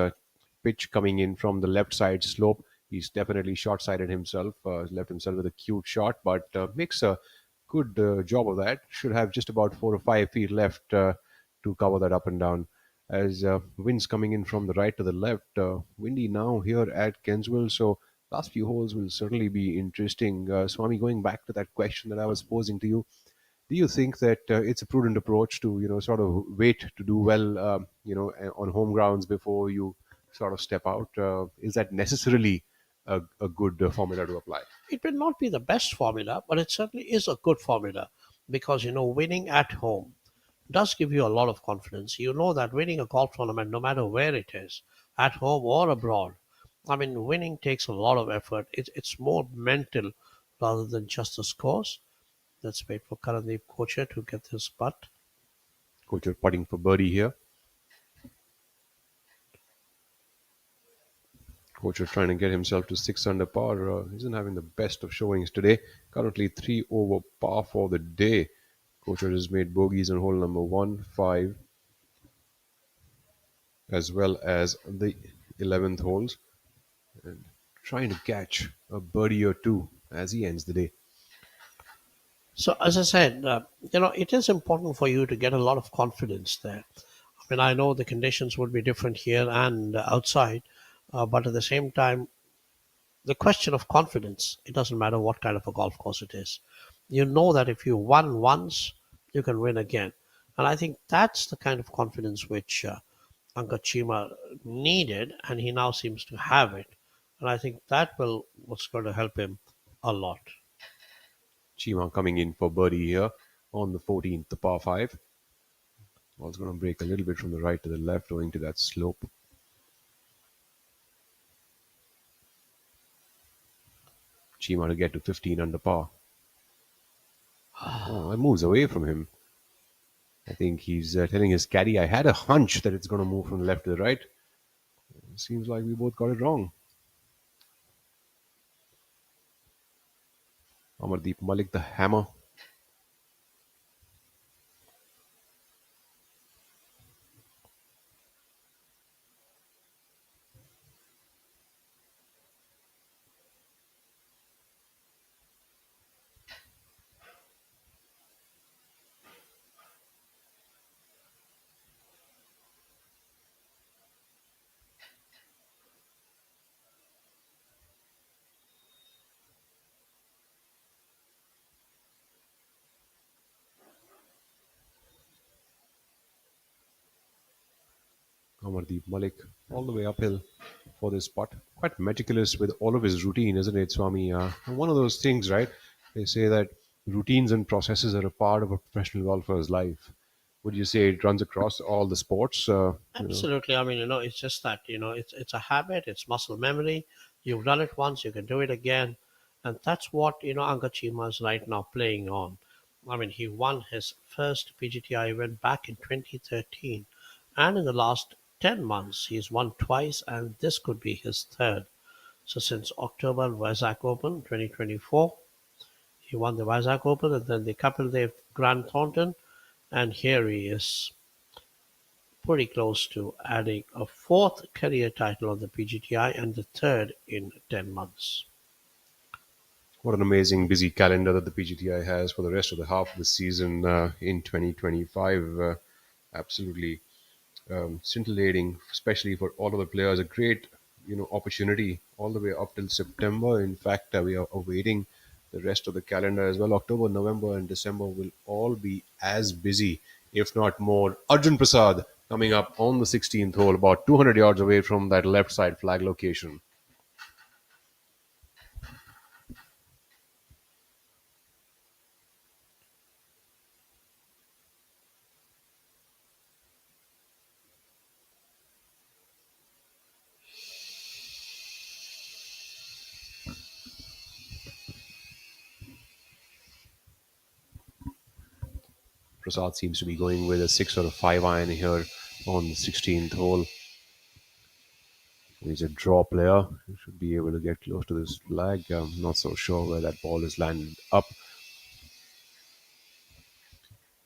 pitch coming in from the left side slope? He's definitely short-sighted himself, left himself with a cute shot, but makes a good job of that. Should have just about 4 or 5 feet left to cover that up and down. As winds coming in from the right to the left, windy now here at Kensville, so last few holes will certainly be interesting. Swami, going back to that question that I was posing to you, do you think that it's a prudent approach to sort of wait to do well on home grounds before you sort of step out? Is that necessarily a good formula to apply? It may not be the best formula, but it certainly is a good formula because winning at home does give you a lot of confidence. You know that winning a golf tournament, no matter where it is, at home or abroad, I mean, winning takes a lot of effort. It's more mental rather than just the scores. Let's wait for Karandeep Kocher to get his putt. Coach, you're putting for birdie here. Coach are trying to get himself to 6 under par. Isn't having the best of showings today. Currently 3 over par for the day. Coach has made bogeys on hole number 1, 5, as well as the 11th holes. And trying to catch a birdie or two as he ends the day. So, as I said, it is important for you to get a lot of confidence there. I mean, I know the conditions would be different here and outside, but at the same time, the question of confidence, it doesn't matter what kind of a golf course it is. You know that if you won once, you can win again. And I think that's the kind of confidence which Angachima needed, and he now seems to have it. And I think that will what's going to help him a lot. Chima coming in for birdie here on the 14th, the par 5. Ball's going to break a little bit from the right to the left owing to that slope. Chima to get to 15 under par. Oh, that moves away from him. I think he's telling his caddy, I had a hunch that it's going to move from the left to the right. It seems like we both got it wrong. Amardeep Malik, the hammer. Amardeep Malik, all the way uphill for this putt. Quite meticulous with all of his routine, isn't it, Swami? One of those things, right? They say that routines and processes are a part of a professional golfer's life. Would you say it runs across all the sports? Absolutely. I mean, it's just that, it's a habit, it's muscle memory. You've done it once, you can do it again. And that's what, Angachima is right now playing on. I mean, he won his first PGTI event back in 2013. And in the last 10 months, he's won twice, and this could be his third. So since October Vizag Open 2024, he won the Vizag Open and then the Kapildev Grand Thornton. And here he is pretty close to adding a fourth career title on the PGTI and the third in 10 months. What an amazing busy calendar that the PGTI has for the rest of the half of the season in 2025. Absolutely scintillating, especially for all of the players. A great, opportunity all the way up till September. In fact, we are awaiting the rest of the calendar as well. October, November, and December will all be as busy, if not more. Arjun Prasad coming up on the 16th hole, about 200 yards away from that left side flag location. Prasad seems to be going with a 6 or a 5 iron here on the 16th hole. He's a draw player. He should be able to get close to this flag. I'm not so sure where that ball is landed up.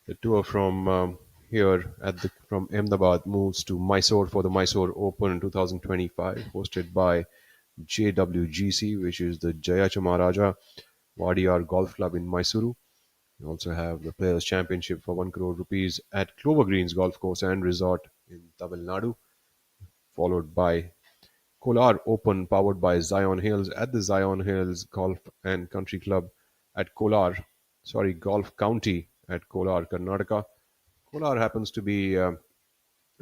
The tour from here from Ahmedabad moves to Mysore for the Mysore Open 2025, hosted by JWGC, which is the Jayachamaraja Wadiyar Golf Club in Mysuru. You also have the Players' Championship for 1 crore rupees at Clover Greens Golf Course and Resort in Tamil Nadu, followed by Kolar Open powered by Zion Hills at the Zion Hills Golf and Country Club at Golf County at Kolar, Karnataka. Kolar happens to be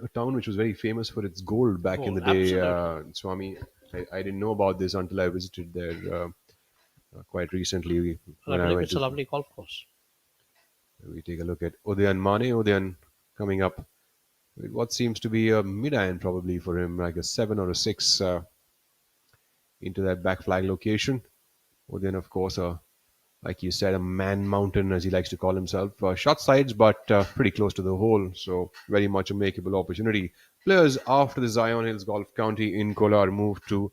a town which was very famous for its gold back in Goal, the day, absolutely. Swami. I didn't know about this until I visited there quite recently And I when I believe went it's a to. lovely golf course. We take a look at Udayan Mane. Udayan coming up with what seems to be a mid-iron probably for him, like a 7 or a 6 into that back flag location. Udayan, of course, like you said, a man mountain, as he likes to call himself. Short sides, but pretty close to the hole, so very much a makeable opportunity. Players after the Zion Hills Golf County in Kolar moved to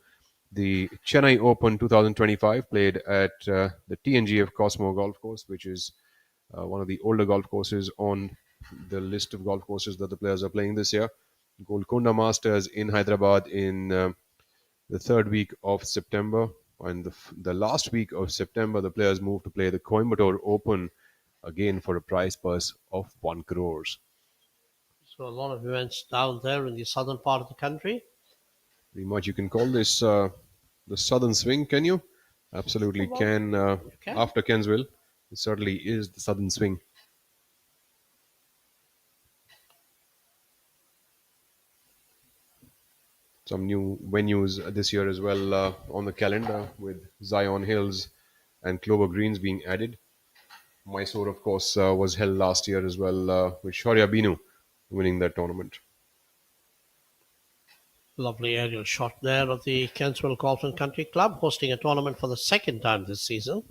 the Chennai Open 2025, played at the TNGF Cosmo Golf Course, which is one of the older golf courses on the list of golf courses that the players are playing this year. Golconda Masters in Hyderabad in the third week of September. And the last week of September, the players moved to play the Coimbatore Open again for a prize purse of 1 crores. So a lot of events down there in the southern part of the country. Pretty much, you can call this the Southern Swing, can you? Absolutely Well, can. you can. After Kensville, it certainly is the Southern Swing. Some new venues this year as well on the calendar with Zion Hills and Clover Greens being added. Mysore, of course, was held last year as well, with Shaurya Binu winning that tournament. Lovely aerial shot there of the Kensville Golf and Country Club hosting a tournament for the second time this season.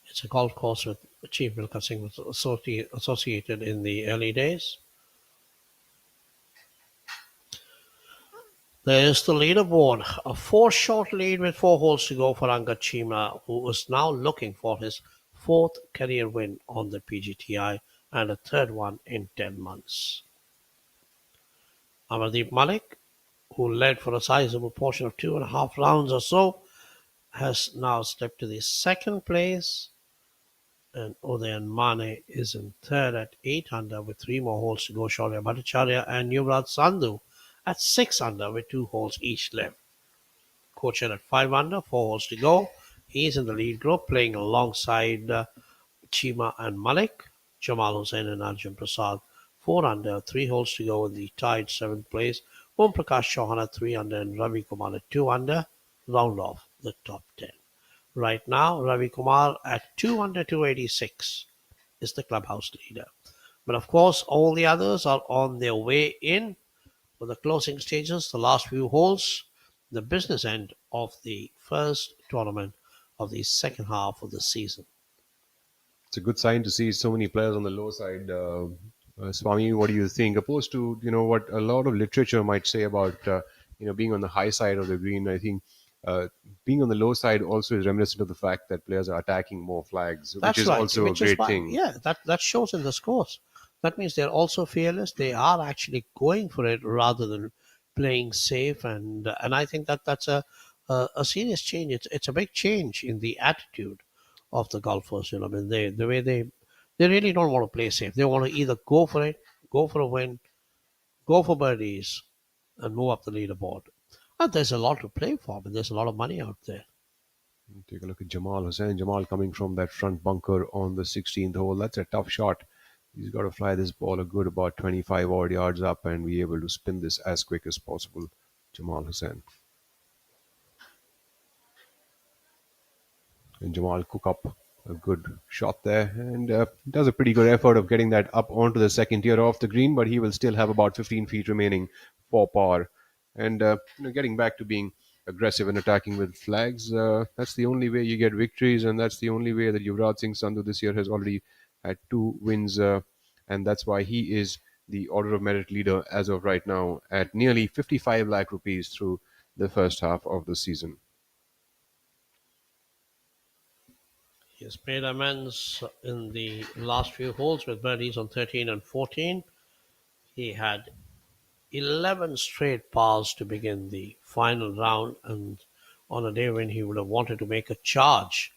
It's a golf course with Chief Milkha Singh was associated in the early days. There's the leaderboard. A 4-shot lead with 4 holes to go for Angad Chima, who is now looking for his 4th career win on the PGTI and a 3rd one in 10 months. Amardeep Malik, who led for a sizable portion of 2.5 rounds or so, has now slipped to the 2nd place. And Udayan Mane is in 3rd at 8 under with 3 more holes to go. Shaurya Bhattacharya and Yuvraj Sandhu at 6 under with 2 holes each left. Kochar at 5 under, 4 holes to go. He's in the lead group playing alongside Chima and Malik. Jamal Hussain and Arjun Prasad 4 under, 3 holes to go in the tied 7th place. Om Prakash Chauhan at 3 under and Ravi Kumar at 2 under round off the top 10. Right now, Ravi Kumar at 2 under 286 is the clubhouse leader. But of course, all the others are on their way in for the closing stages, the last few holes, the business end of the first tournament of the second half of the season. It's a good sign to see so many players on the low side. Swami, what do you think? Opposed to what a lot of literature might say about being on the high side of the green, I think being on the low side also is reminiscent of the fact that players are attacking more flags, which That's is right. also Which a is great why, thing. yeah, that shows in the scores. That means they're also fearless. They are actually going for it rather than playing safe, and I think that's a serious change. It's a big change in the attitude of the golfers. I mean, the way they really don't want to play safe. They want to either go for it, go for a win, go for birdies, and move up the leaderboard. And there's a lot to play for, but there's a lot of money out there. Take a look at Jamal Hussain. Jamal coming from that front bunker on the 16th hole. That's a tough shot. He's got to fly this ball a good about 25 odd yards up and be able to spin this as quick as possible. Jamal Hussain. And Jamal cook up a good shot there and does a pretty good effort of getting that up onto the second tier off the green, but he will still have about 15 feet remaining for par. And getting back to being aggressive and attacking with flags, that's the only way you get victories, and that's the only way that Yuvraj Singh Sandhu this year has already had 2 wins, and that's why he is the order of merit leader as of right now at nearly 55 lakh rupees through the first half of the season. He has made amends in the last few holes with birdies on 13 and 14. He had 11 straight pars to begin the final round, and on a day when he would have wanted to make a charge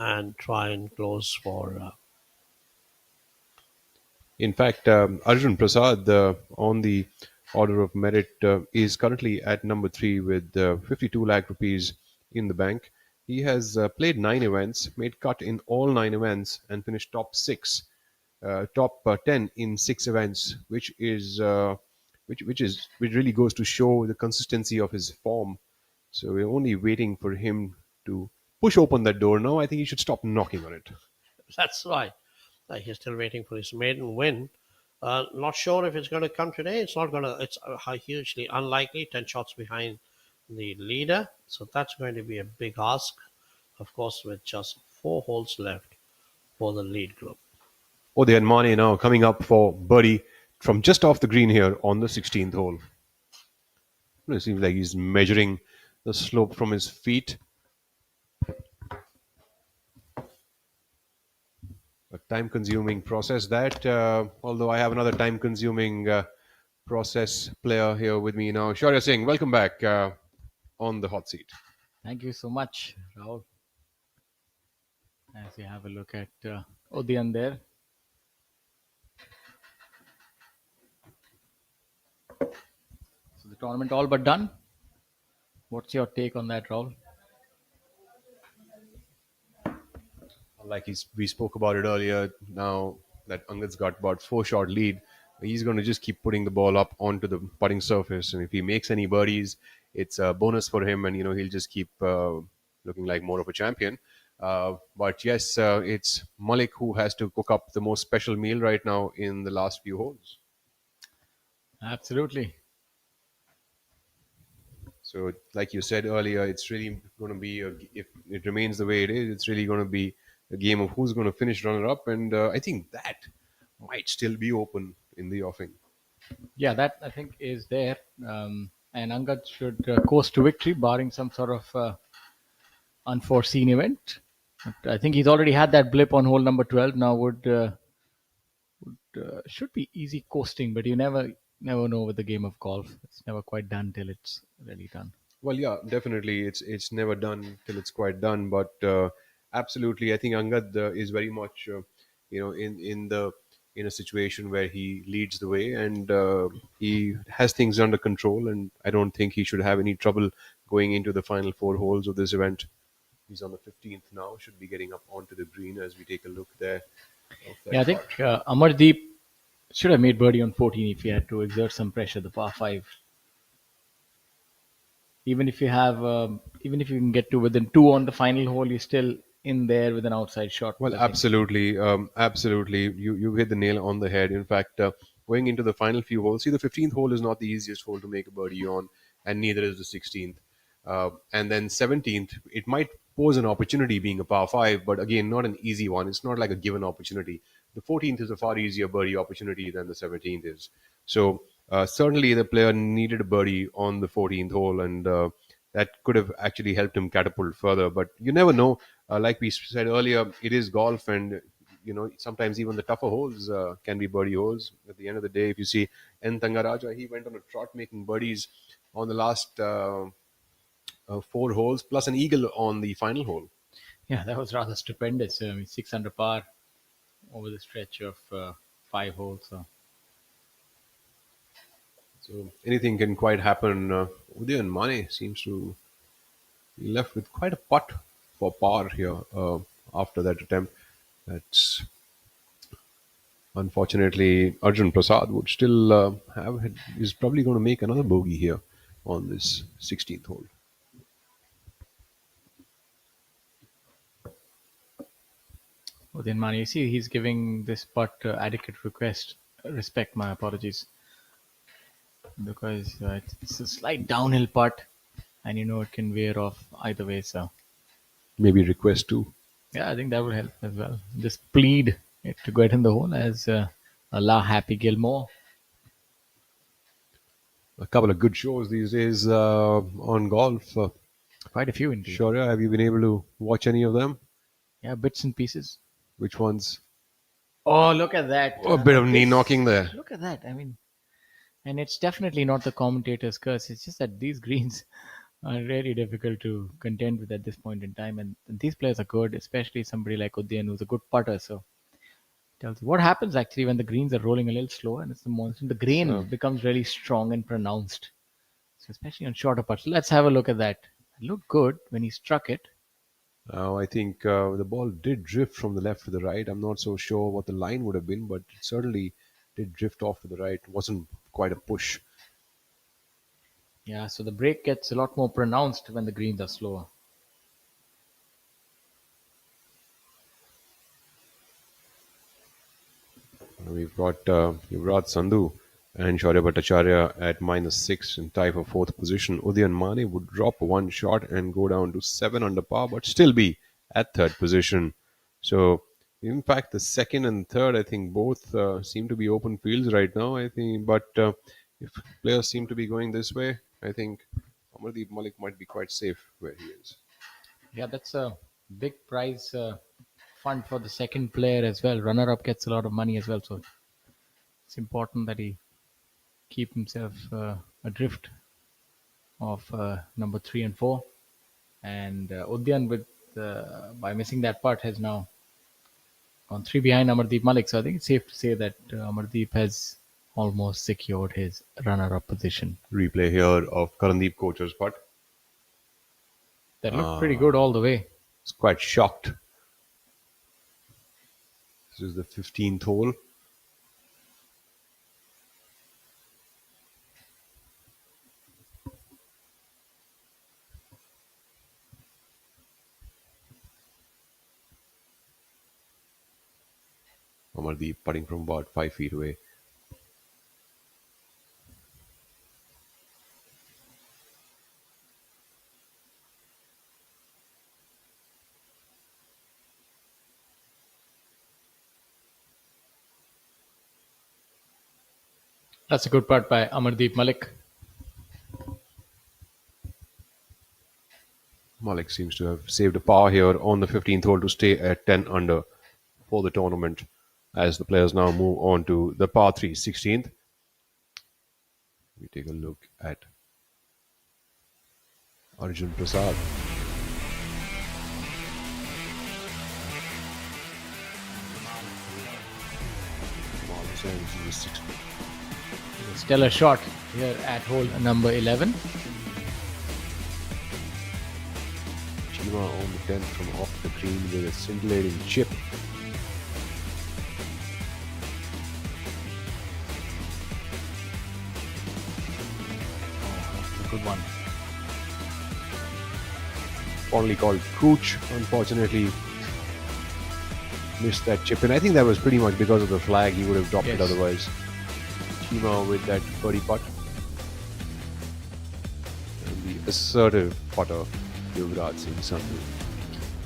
and try and close for. In fact, Arjun Prasad on the order of merit is currently at number 3 with 52 lakh rupees in the bank. He has played 9 events, made cut in all 9 events, and finished top 6 top 10 in 6 events, which really goes to show the consistency of his form. So we're only waiting for him to push open that door now. I think he should stop knocking on it. That's right. He's still waiting for his maiden win. Not sure if it's going to come today. It's not going to. It's hugely unlikely. 10 shots behind the leader, so that's going to be a big ask. Of course, with just 4 holes left for the lead group. Uday and Mane now coming up for birdie from just off the green here on the 16th hole. It seems like he's measuring the slope from his feet. A time-consuming process that, although I have another time-consuming process player here with me now. Shaurya Singh, welcome back on the hot seat. Thank you so much, Rahul. As we have a look at Udayan there. So the tournament all but done. What's your take on that, Rahul? Like we spoke about it earlier, now that Angad's got about 4-shot lead, he's going to just keep putting the ball up onto the putting surface. And if he makes any birdies, it's a bonus for him, and he'll just keep looking like more of a champion. But yes, it's Malik who has to cook up the most special meal right now in the last few holes. Absolutely. So, like you said earlier, it's really going to be, if it remains the way it is, it's really going to be a game of who's going to finish runner-up. And I think that might still be open in the offing. Yeah, that I think is there. And Angad should coast to victory, barring some sort of unforeseen event. But I think he's already had that blip on hole number 12. Now should be easy coasting, but you never know with the game of golf. It's never quite done till it's really done. Well, yeah, definitely, it's never done till it's quite done. But absolutely, I think Angad is very much, in a situation where he leads the way, and he has things under control. And I don't think he should have any trouble going into the final 4 holes of this event. He's on the 15th now, should be getting up onto the green as we take a look there. Yeah, I think Amardeep should have made birdie on 14 if he had to exert some pressure, the par 5. Even if you can get to within 2 on the final hole, you're still in there with an outside shot. Well, absolutely, absolutely. You hit the nail on the head. In fact, going into the final few holes, see, the 15th hole is not the easiest hole to make a birdie on, and neither is the 16th. And then 17th, it might pose an opportunity being a par 5, but again, not an easy one. It's not like a given opportunity. The 14th is a far easier birdie opportunity than the 17th is. So certainly the player needed a birdie on the 14th hole, and that could have actually helped him catapult further. But you never know. Like we said earlier, it is golf, and sometimes even the tougher holes can be birdie holes. At the end of the day, if you see N. Thangaraja, he went on a trot making birdies on the last 4 holes, plus an eagle on the final hole. Yeah, that was rather stupendous. 6 under par over the stretch of 5 holes. So anything can quite happen. Udayan Mane seems to be left with quite a putt for par here after that attempt. That's unfortunately Arjun Prasad would still is probably going to make another bogey here on this 16th hole. Udayan Mane, you see, he's giving this putt adequate respect. My apologies, because it's a slight downhill putt, and it can veer off either way. So maybe request too. Yeah, I think that would help as well. Just plead it to get in the hole as Allah Happy Gilmore. A couple of good shows these days on golf. Quite a few indeed. Shaurya, have you been able to watch any of them? Yeah, bits and pieces. Which ones? Oh, look at that. A bit of knee knocking there. Look at that. I mean, and it's definitely not the commentator's curse. It's just that these greens are really difficult to contend with at this point in time. And these players are good, especially somebody like Udayan, who's a good putter. So it tells you what happens actually when the greens are rolling a little slower and it's the monsoon. The grain becomes really strong and pronounced. So especially on shorter putts. Let's have a look at that. It looked good when he struck it. Now, I think the ball did drift from the left to the right. I'm not so sure what the line would have been, but it certainly did drift off to the right. It wasn't quite a push. Yeah, so the break gets a lot more pronounced when the greens are slower. We've got Yuvraj Sandhu and Shaurya Bhattacharya at -6 in tie for fourth position. Udayan Mane would drop one shot and go down to 7 under par, but still be at third position. So, in fact, the second and third, I think both seem to be open fields right now. I think, but if players seem to be going this way, I think Amardeep Malik might be quite safe where he is. Yeah, that's a big prize fund for the second player as well. Runner up gets a lot of money as well, so it's important that he keep himself adrift of number 3 and 4. And Udyan, with by missing that putt, has now gone 3 behind Amardeep Malik. So I think it's safe to say that Amardeep has almost secured his runner-up position. Replay here of Karandeep Kocher's putt. That looked pretty good all the way. It's quite shocked. This is the 15th hole. Amardeep putting from about 5 feet away. That's a good putt by Amardeep Malik. Malik seems to have saved a par here on the 15th hole to stay at 10 under for the tournament as the players now move on to the par 3 16th. We take a look at Arjun Prasad. Stellar shot here at hole number 11. Chima on the 10th from off the green with a scintillating chip. A good one. Fondly called Cooch, unfortunately missed that chip, and I think that was pretty much because of the flag. He would have dropped it otherwise. Chima with that birdie putt, and the assertive putter Yuvraj Singh Sandhu.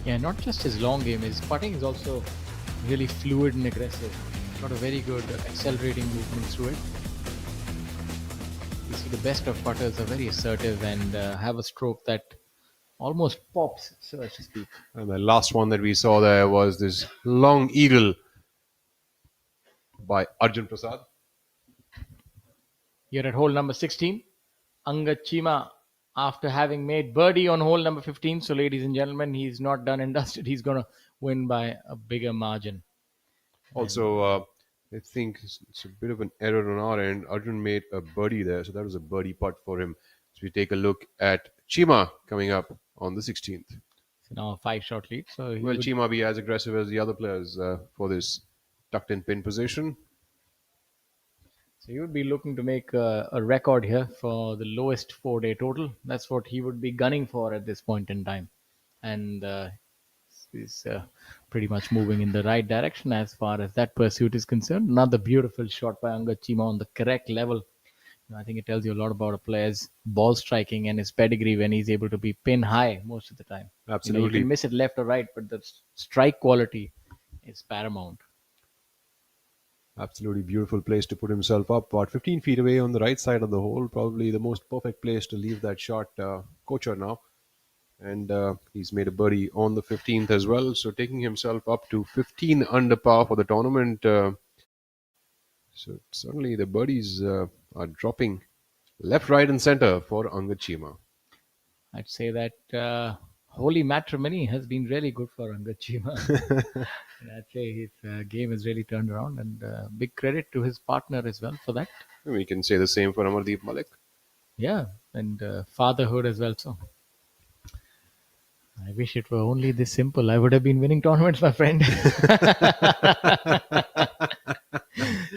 Yeah, not just his long game, his putting is also really fluid and aggressive. Got a very good accelerating movement through it. You see, the best of putters are very assertive and have a stroke that almost pops, so to speak. And the last one that we saw there was this long eagle by Arjun Prasad. Here at hole number 16, Angad Chima, after having made birdie on hole number 15. So, ladies and gentlemen, he's not done and dusted. He's going to win by a bigger margin. Also, I think it's a bit of an error on our end. Arjun made a birdie there, so that was a birdie putt for him. So we take a look at Chima coming up on the 16th. So now a 5-shot lead. So will Chima be as aggressive as the other players for this tucked in pin position? So he would be looking to make a record here for the lowest 4-day total. That's what he would be gunning for at this point in time. And he's pretty much moving in the right direction as far as that pursuit is concerned. Another beautiful shot by Angad Chima on the correct level. I think it tells you a lot about a player's ball striking and his pedigree when he's able to be pin high most of the time. Absolutely. You can miss it left or right, but the strike quality is paramount. Absolutely beautiful place to put himself up. About 15 feet away on the right side of the hole. Probably the most perfect place to leave that shot. Kocher now. And he's made a birdie on the 15th as well. So taking himself up to 15 under par for the tournament. So certainly the birdies are dropping left, right, and center for Angad Chima. I'd say that holy matrimony has been really good for Angad Chima. I'd say his game has really turned around, and big credit to his partner as well for that. We can say the same for Amardeep Malik. Yeah, and fatherhood as well. So I wish it were only this simple. I would have been winning tournaments, my friend.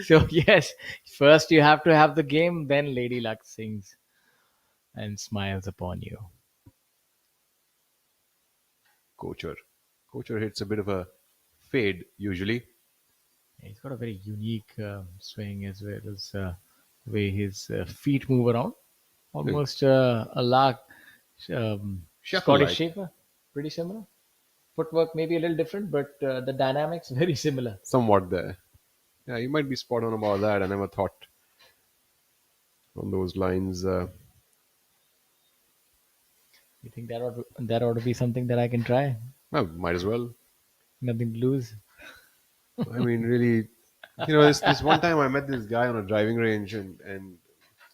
So, yes, first you have to have the game, then Lady Luck sings and smiles upon you. Kocher. Kocher hits a bit of a fade usually. He's got a very unique swing as well as the way his feet move around. Almost a lark Shuffle-like. Scottish shaper, pretty similar. Footwork maybe a little different, but the dynamics very similar. Somewhat there. Yeah, you might be spot on about that. I never thought on those lines. You think that ought to be something that I can try? Well, might as well. Nothing to lose. I mean, really, this one time I met this guy on a driving range, and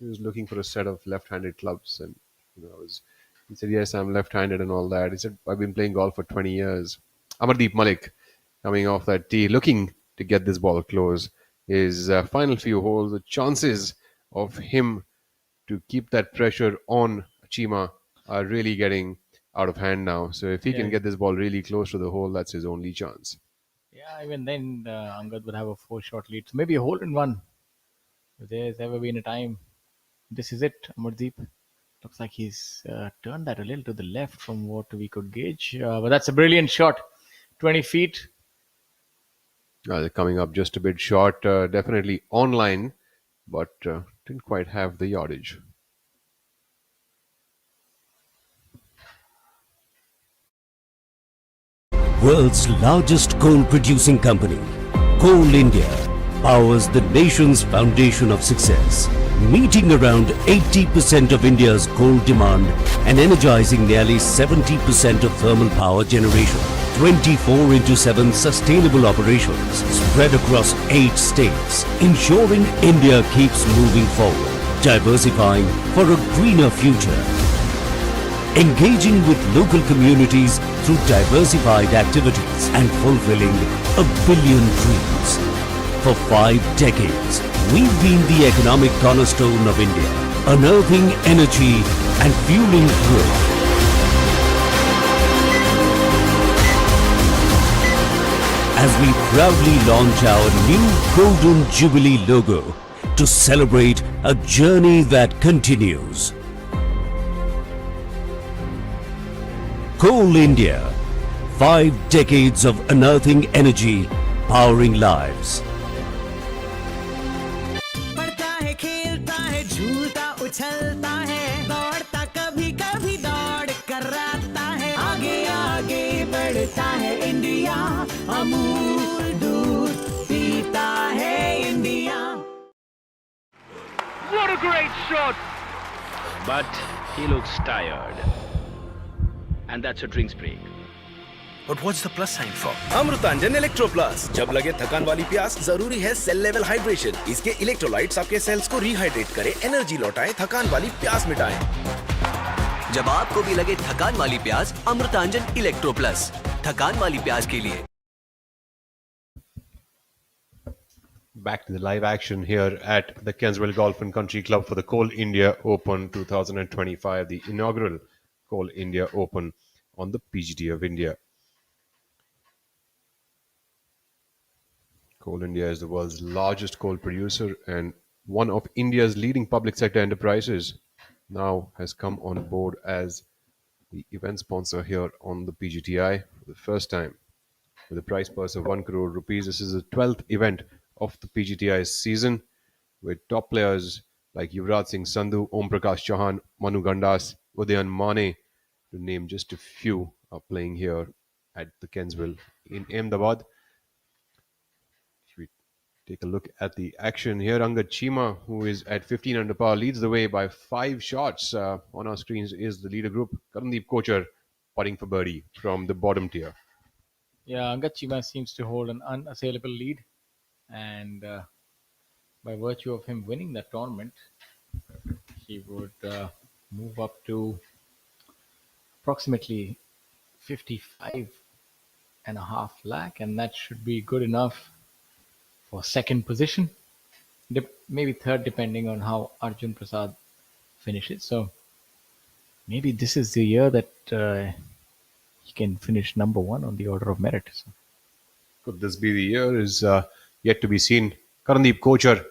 he was looking for a set of left-handed clubs, and he said, "Yes, I'm left-handed and all that." He said, "I've been playing golf for 20 years." Amardeep Malik, coming off that tee, looking to get this ball close. His final few holes, the chances of him to keep that pressure on Chima are really getting out of hand now. So if he can Yeah, get this ball really close to the hole, that's his only chance. yeah. Even then, Angad would have a four-shot lead. So maybe a hole in one. If there's ever been a time, this is it. Amardeep looks like he's turned that a little to the left from what we could gauge. But that's a brilliant shot. 20 feet. They're coming up just a bit short, definitely online, but didn't quite have the yardage. World's largest coal producing company, Coal India, powers the nation's foundation of success, meeting around 80% of India's coal demand and energizing nearly 70% of thermal power generation. 24/7 sustainable operations spread across 8 states, ensuring India keeps moving forward, diversifying for a greener future. Engaging with local communities through diversified activities and fulfilling a billion dreams. For 5 decades, we've been the economic cornerstone of India, unearthing energy and fueling growth. As we proudly launch our new Golden Jubilee logo to celebrate a journey that continues. Coal India, 5 decades of unearthing energy, powering lives. पढ़ता है खेलता है झूलता उछलता है दौड़ता कभी कभी दौड़ कराता है आगे आगे बढ़ता है इंडिया अमूल दूध पीता है India What a great shot! But he looks tired. And that's a drinks break. But what's the plus sign for? Amrutanjan electro plus. जब लगे थकान वाली प्यास, जरूरी है सेल लेवल हाइड्रेशन। इसके इलेक्ट्रोलाइट्स आपके सेल्स को रिहाइड्रेट करें, एनर्जी लौटाएं, थकान वाली प्यास मिटाएं। जब आपको भी लगे थकान वाली प्यास, अमृतांजन इलेक्ट्रो प्लस, थकान वाली प्यास के लिए। Back to the live action here at the Kensville Golf and Country Club for the Coal India Open 2025, the inaugural Coal India Open on the PGTI of India. Coal India is the world's largest coal producer and one of India's leading public sector enterprises. Now has come on board as the event sponsor here on the PGTI for the first time. With a prize purse of 1 crore rupees, this is the 12th event of the PGTI season, with top players like Yuvraj Singh Sandhu, Om Prakash Chauhan, Manu Gandas, Udayan Mane, to name just a few, are playing here at the Kensville in Ahmedabad. Should we take a look at the action here? Angad Chima, who is at 15 under par, leads the way by 5 shots. On our screens is the leader group. Karandeep Kocher putting for birdie from the bottom tier. Yeah, Angad Chima seems to hold an unassailable lead. And by virtue of him winning that tournament, he would move up to approximately 55.5 lakh, and that should be good enough for second position, maybe third, depending on how Arjun Prasad finishes. So maybe this is the year that he can finish number one on the order of merit. So. Could this be the year is yet to be seen. Karandeep Kochar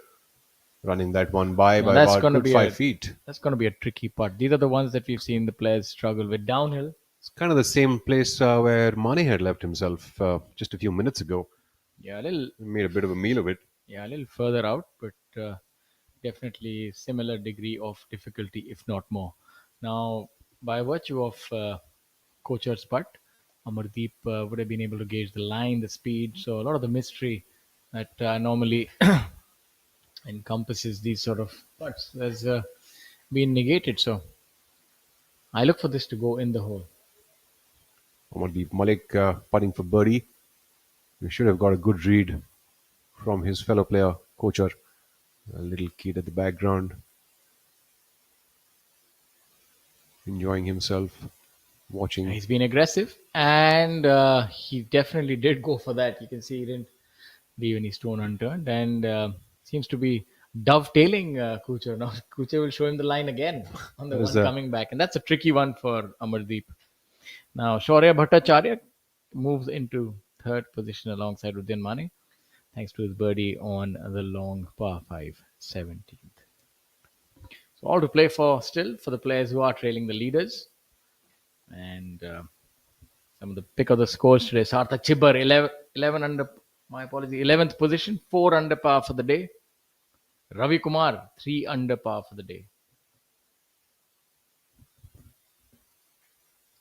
running that one by That's about going to good be 5 feet. that's going to be a tricky putt. These are the ones that we've seen the players struggle with downhill. It's kind of the same place where Mane had left himself just a few minutes ago. Yeah, a little Made a bit of a meal of it. yeah, a little further out, but definitely similar degree of difficulty, if not more. Now, by virtue of Kocher's putt, Amardeep would have been able to gauge the line, the speed. So a lot of the mystery that normally encompasses these sort of putts has been negated. So I look for this to go in the hole. Amardeep Malik putting for birdie. We should have got a good read from his fellow player, Kochar. A little kid at the background, enjoying himself, watching. He's been aggressive, and he definitely did go for that. You can see he didn't leave any stone unturned, and seems to be dovetailing Kuchar. Now Kuchar will show him the line again on the That is one the coming back, and that's a tricky one for Amardeep. Now Shaurya Bhattacharya moves into third position alongside Udyan Mane, thanks to his birdie on the long par 5, 17th. So all to play for still for the players who are trailing the leaders. And some of the pick of the scores today. Sarthak Chibbar, 11 under, my apology, 11th position, 4 under par for the day. Ravi Kumar, 3 under par for the day.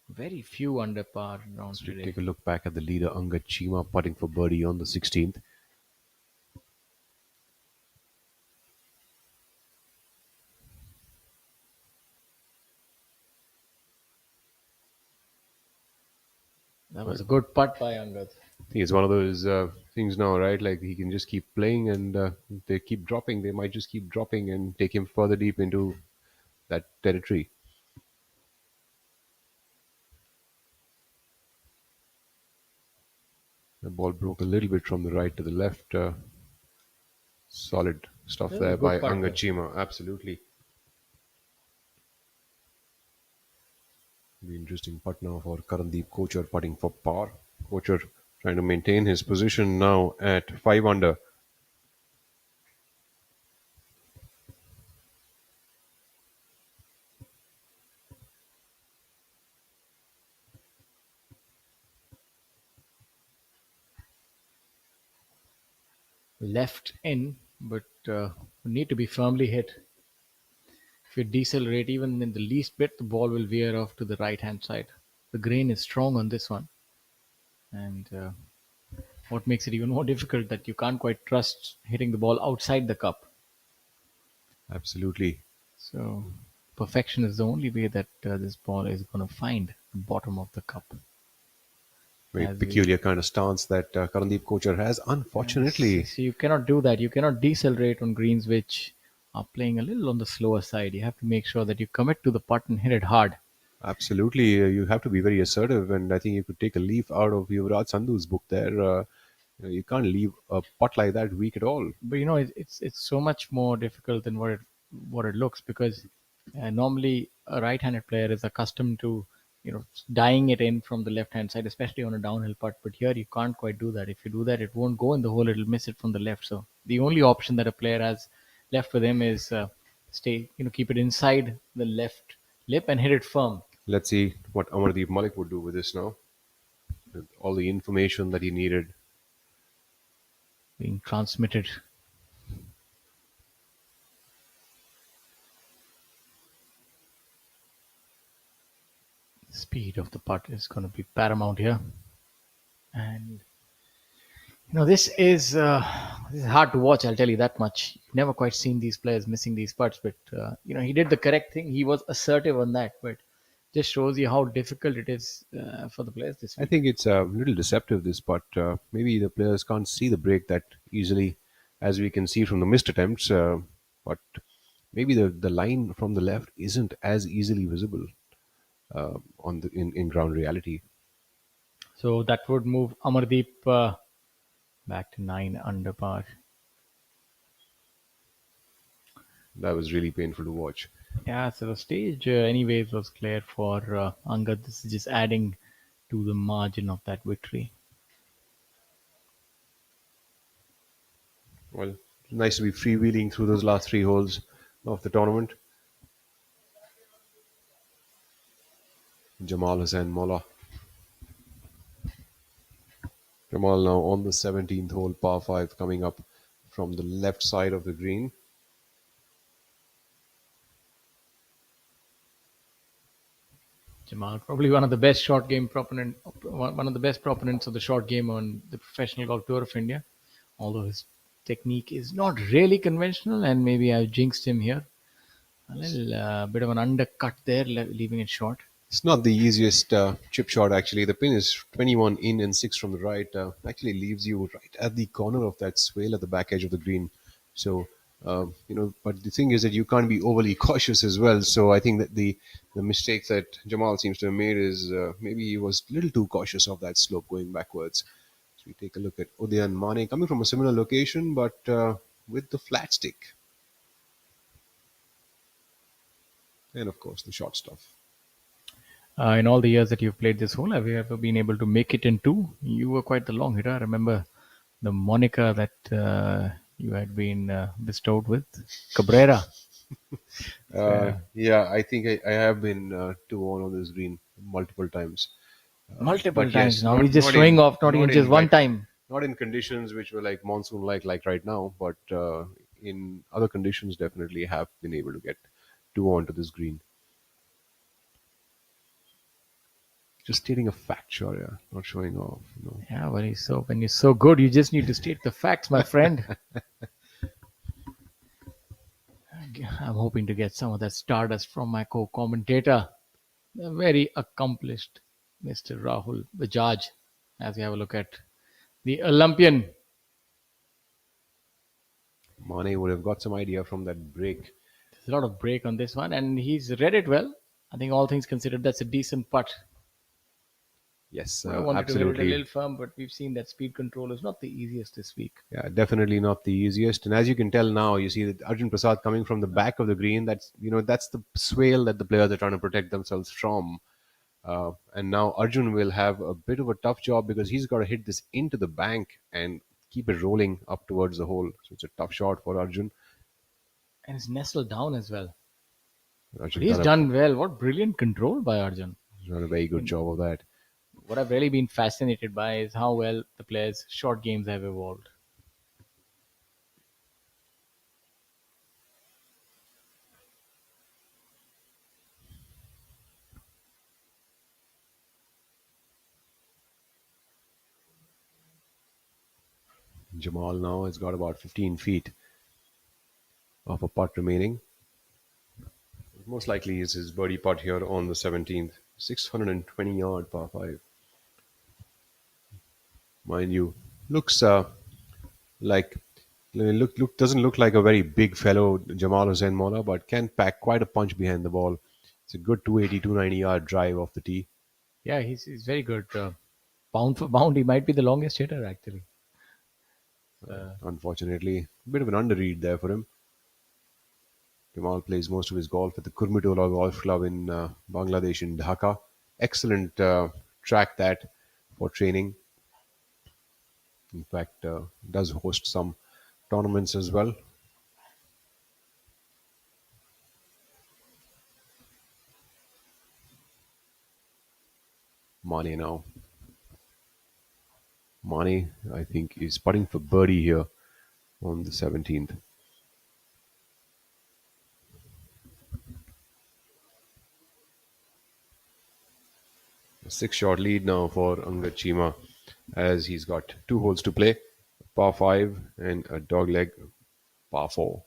Very few under par rounds today. Take a look back at the leader, Angad Chima, putting for birdie on the 16th. That was a good putt by Angad. I think it's one of those things now, right? Like he can just keep playing and they keep dropping. They might just keep dropping and take him further deep into that territory. The ball broke a little bit from the right to the left. Solid stuff That was there a good by putt, Angad though. Chima. Absolutely. Be interesting putt now for Karandeep Kochar putting for par. Kochar trying to maintain his position now at 5 under. Left in, but need to be firmly hit. If you decelerate even in the least bit, the ball will veer off to the right hand side. The grain is strong on this one. And what makes it even more difficult that you can't quite trust hitting the ball outside the cup. Absolutely. So perfection is the only way that this ball is going to find the bottom of the cup. Very As we- peculiar kind of stance that Karandeep Kochar has, unfortunately. So you cannot do that. You cannot decelerate on greens which are playing a little on the slower side. You have to make sure that you commit to the putt and hit it hard. Absolutely. You have to be very assertive, and I think you could take a leaf out of Yuvraj Sandhu's book there. You can't leave a putt like that weak at all. But it's so much more difficult than what it looks, because normally a right-handed player is accustomed to dying it in from the left-hand side, especially on a downhill putt. But here you can't quite do that. If you do that, it won't go in the hole. It'll miss it from the left. So the only option that a player has left with him is keep it inside the left lip and hit it firm. Let's see what Amardeep Malik would do with this now. With all the information that he needed. Being transmitted. Speed of the putt is going to be paramount here, and this is hard to watch. I'll tell you that much. You've never quite seen these players missing these putts, but he did the correct thing. He was assertive on that, but just shows you how difficult it is for the players this I week. think it's a little deceptive, this putt. Maybe the players can't see the break that easily, as we can see from the missed attempts. But maybe the line from the left isn't as easily visible in ground reality. So that would move Amardeep back to 9 under par. That was really painful to watch. Yeah, so the stage anyways was clear for Angad. This is just adding to the margin of that victory. Well, nice to be freewheeling through those last three holes of the tournament. Jamal Hussain Molla. Jamal now on the 17th hole, par 5, coming up from the left side of the green. Jamal, probably one of the best one of the best proponents of the short game on the Professional Golf Tour of India. Although his technique is not really conventional, and maybe I've jinxed him here. A little bit of an undercut there, leaving it short. It's not the easiest chip shot, actually. The pin is 21 in and 6 from the right. Actually leaves you right at the corner of that swale at the back edge of the green. So, but the thing is that you can't be overly cautious as well. So I think that the mistake that Jamal seems to have made is maybe he was a little too cautious of that slope going backwards. So we take a look at Udayan Mane coming from a similar location, but with the flat stick. And of course, the short stuff. In all the years that you've played this hole, have you ever been able to make it in two? You were quite the long hitter. I remember the moniker that you had been bestowed with, Cabrera. Yeah, I think I have been 2 on this green multiple times. Multiple But times yes, now. He's just showing off, not even just one time. Not in conditions which were like monsoon like right now, but in other conditions, definitely have been able to get 2 onto this green. Just stating a fact, sure, yeah, not showing off. No. Yeah, when you're so good, you just need to state the facts, my friend. I'm hoping to get some of that stardust from my co-commentator, the very accomplished Mr. Rahul Bajaj, as we have a look at the Olympian. Mane would have got some idea from that break. There's a lot of break on this one, and he's read it well. I think all things considered, that's a decent putt. Yes, I wanted absolutely. to hit it a little firm, but we've seen that speed control is not the easiest this week. Yeah, definitely not the easiest. And as you can tell now, you see that Arjun Prasad coming from the back of the green. That's the swale that the players are trying to protect themselves from. And now Arjun will have a bit of a tough job because he's got to hit this into the bank and keep it rolling up towards the hole. So it's a tough shot for Arjun. And it's nestled down as well. Arjun But he's done well. What brilliant control by Arjun. He's done a very good job of that. What I've really been fascinated by is how well the players' short games have evolved. Jamal now has got about 15 feet of a putt remaining. Most likely is his birdie putt here on the 17th. 620 yard par 5. Mind you, looks doesn't look like a very big fellow, Jamal Hussain Molla, but can pack quite a punch behind the ball. It's a good 280, 290 yard drive off the tee. Yeah, he's very good. Pound for pound, he might be the longest hitter, actually. Unfortunately, a bit of an underread there for him. Jamal plays most of his golf at the Kurmitola Golf Club in Bangladesh in Dhaka. Excellent track that for training. In fact, does host some tournaments as well. Mane now. Mane, I think, is putting for birdie here on the 17th. A 6-shot lead now for Angad Chima as he's got 2 holes to play. Par 5 and a dogleg par 4.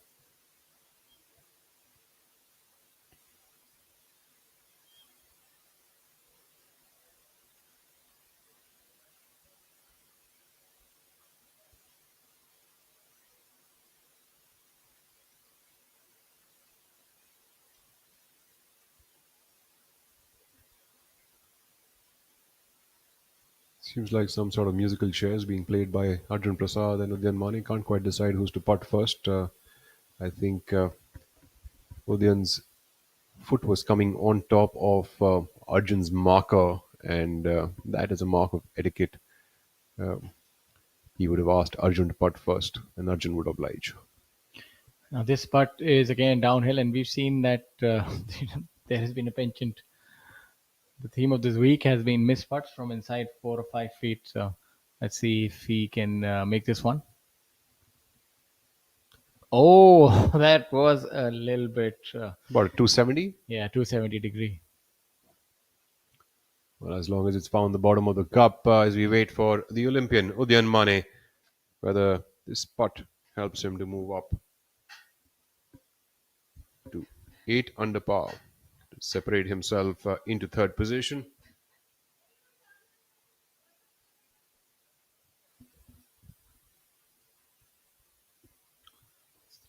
Seems like some sort of musical chairs being played by Arjun Prasad and Udayan Mane. Can't quite decide who's to putt first. I think Udayan's foot was coming on top of Arjun's marker and that is a mark of etiquette. Uh, he would have asked Arjun to putt first, and Arjun would oblige. Now this putt is again downhill, and we've seen that there has been a penchant. The theme of this week has been missed putts from inside 4 or 5 feet. So let's see if he can make this one. Oh, that was a little bit. About a 270? Yeah, 270-degree. Well, as long as it's found the bottom of the cup, as we wait for the Olympian Udayan Mane, whether this putt helps him to move up to 8 under par, to separate himself into third position.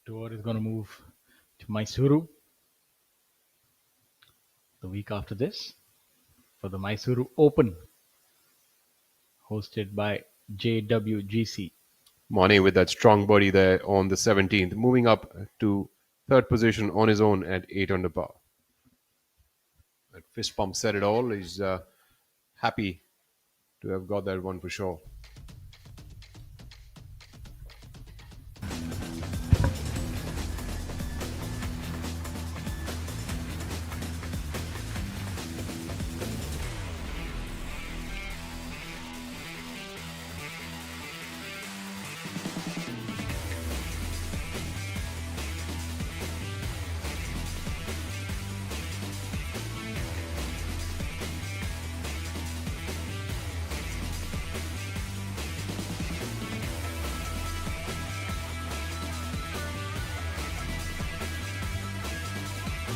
The tour is going to move to Mysuru the week after this for the Mysuru Open, hosted by JWGC. Mane with that strong body there on the 17th, moving up to third position on his own at 8 under par. That fist pump said it all. He's happy to have got that one for sure.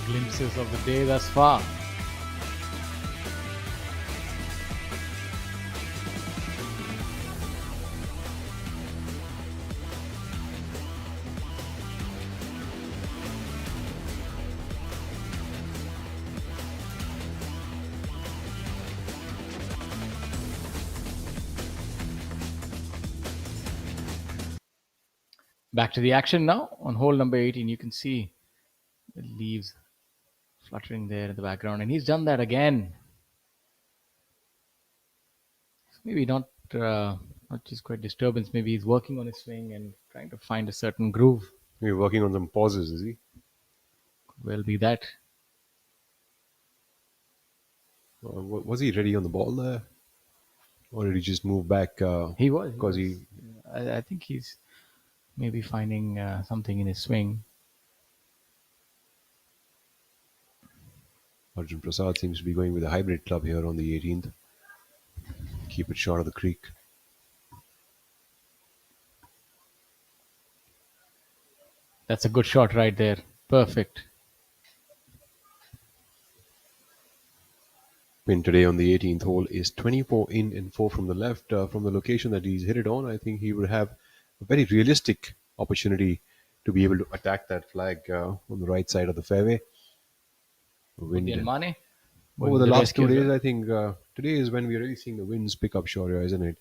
Glimpses of the day thus far. Back to the action now. On hole number 18, you can see the leaves fluttering there in the background, and he's done that again. Maybe not just quite disturbance. Maybe he's working on his swing and trying to find a certain groove. Maybe working on some pauses, is he? Could well be that. Was he ready on the ball there? Or did he just move back? He was. Because I think he's maybe finding something in his swing. Arjun Prasad seems to be going with a hybrid club here on the 18th. Keep it short of the creek. That's a good shot right there. Perfect. Pin today on the 18th hole is 24 in and 4 from the left. From the location that he's hit it on, I think he would have a very realistic opportunity to be able to attack that flag on the right side of the fairway. Wind. Mane? Over the last 2 days, I think today is when we're really seeing the winds pick up, Shaurya, isn't it?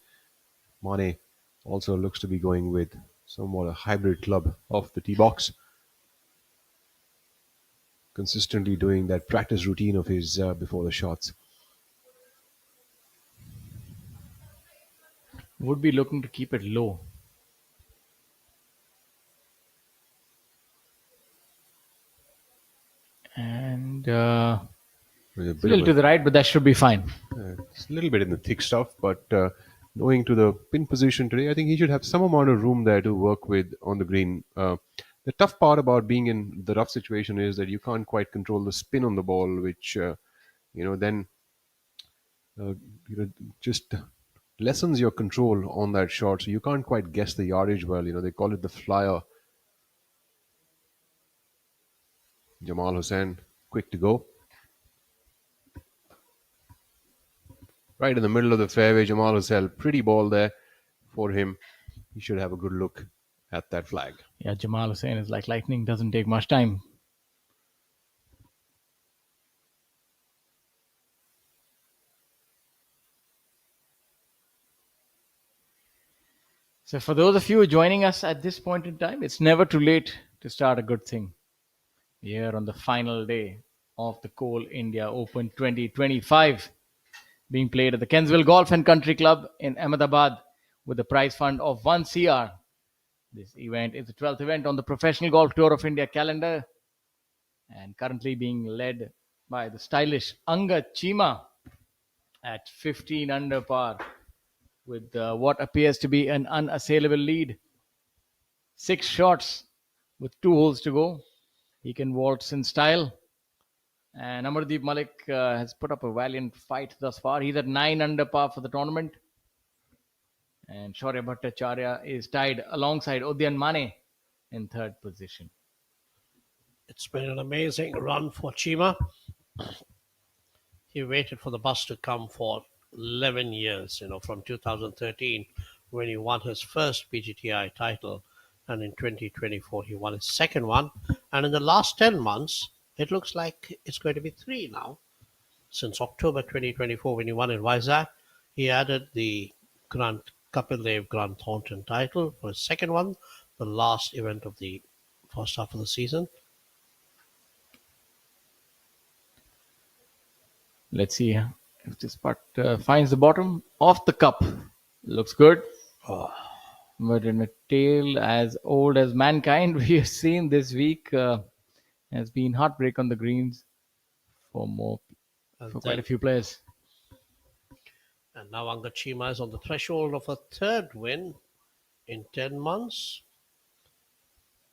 Mane also looks to be going with somewhat a hybrid club off the tee box. Consistently doing that practice routine of his before the shots. Would be looking to keep it low. And a little to the right, but that should be fine. It's a little bit in the thick stuff, but going to the pin position today, I think he should have some amount of room there to work with on the green. The tough part about being in the rough situation is that you can't quite control the spin on the ball, which then just lessens your control on that shot. So you can't quite guess the yardage well. They call it the flyer. Jamal Hussain, quick to go. Right in the middle of the fairway, Jamal Hussain, pretty ball there for him. He should have a good look at that flag. Yeah, Jamal Hussain is like lightning, doesn't take much time. So for those of you joining us at this point in time, it's never too late to start a good thing. Here on the final day of the Coal India Open 2025. being played at the Kensville Golf and Country Club in Ahmedabad with a prize fund of 1 CR. This event is the 12th event on the Professional Golf Tour of India calendar and currently being led by the stylish Anga Chima at 15 under par with what appears to be an unassailable lead. 6 shots with 2 holes to go. He can waltz in style. And Amardeep Malik has put up a valiant fight thus far. He's at 9 under par for the tournament. And Shaurya Bhattacharya is tied alongside Udyan Mane in third position. It's been an amazing run for Chima. He waited for the bus to come for 11 years, from 2013 when he won his first PGTI title, and in 2024 he won his second one. And in the last 10 months, it looks like it's going to be 3 now. Since October 2024 when he won in Vizag, he added the Kapil Dev Grant Thornton title for his second one, the last event of the first half of the season. Let's see if this putt finds the bottom of the cup. Looks good. But in a tale as old as mankind, we have seen this week has been heartbreak on the greens for quite a few players. And now Anga Chima is on the threshold of a third win in 10 months.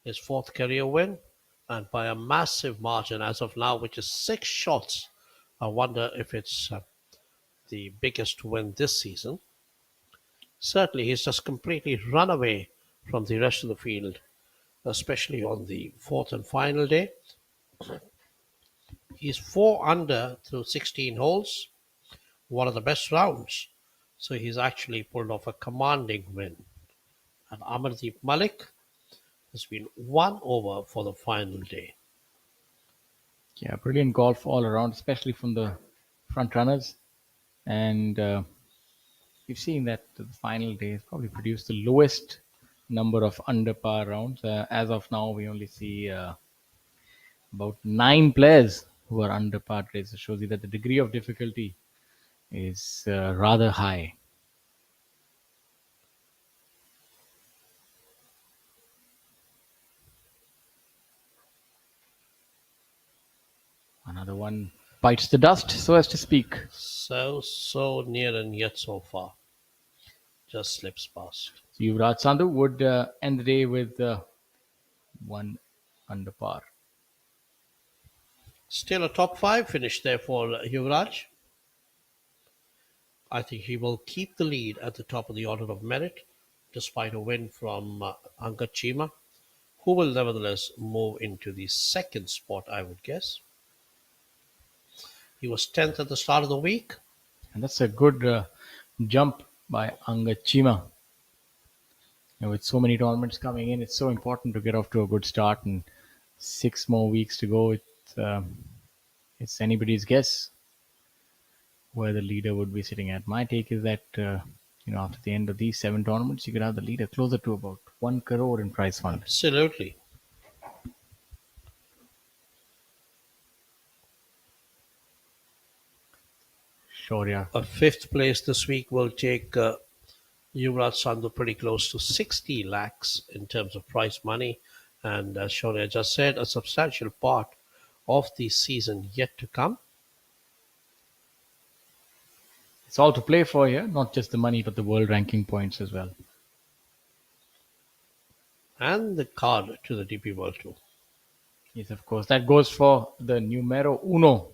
His fourth career win, and by a massive margin as of now, which is 6 shots. I wonder if it's the biggest win this season. Certainly, he's just completely run away from the rest of the field, especially on the fourth and final day. He's 4 under through 16 holes, one of the best rounds. So he's actually pulled off a commanding win. And Amardeep Malik has been 1 over for the final day. Yeah, brilliant golf all around, especially from the front runners. And we've seen that the final day has probably produced the lowest number of under par rounds. As of now, we only see about 9 players who are under par today. So it shows you that the degree of difficulty is rather high. Another one bites the dust, so as to speak. So near and yet so far. Just slips past. So Yuvraj Sandhu would end the day with 1 under par. Still a top 5 finish there for Yuvraj. I think he will keep the lead at the top of the order of merit, despite a win from Anga Chima, who will nevertheless move into the second spot, I would guess. He was 10th at the start of the week. And that's a good jump by Anga Chima. With so many tournaments coming in, it's so important to get off to a good start. And 6 more weeks to go. It's anybody's guess where the leader would be sitting at. My take is that after the end of these 7 tournaments, you could have the leader closer to about 1 crore in prize fund. Absolutely. Shaurya. A 5th place this week will take Yuvraj Sandhu pretty close to 60 lakhs in terms of prize money. And as Shaurya just said, a substantial part of the season yet to come. It's all to play for here, not just the money, but the world ranking points as well. And the card to the DP World Tour. Yes, of course. That goes for the numero uno.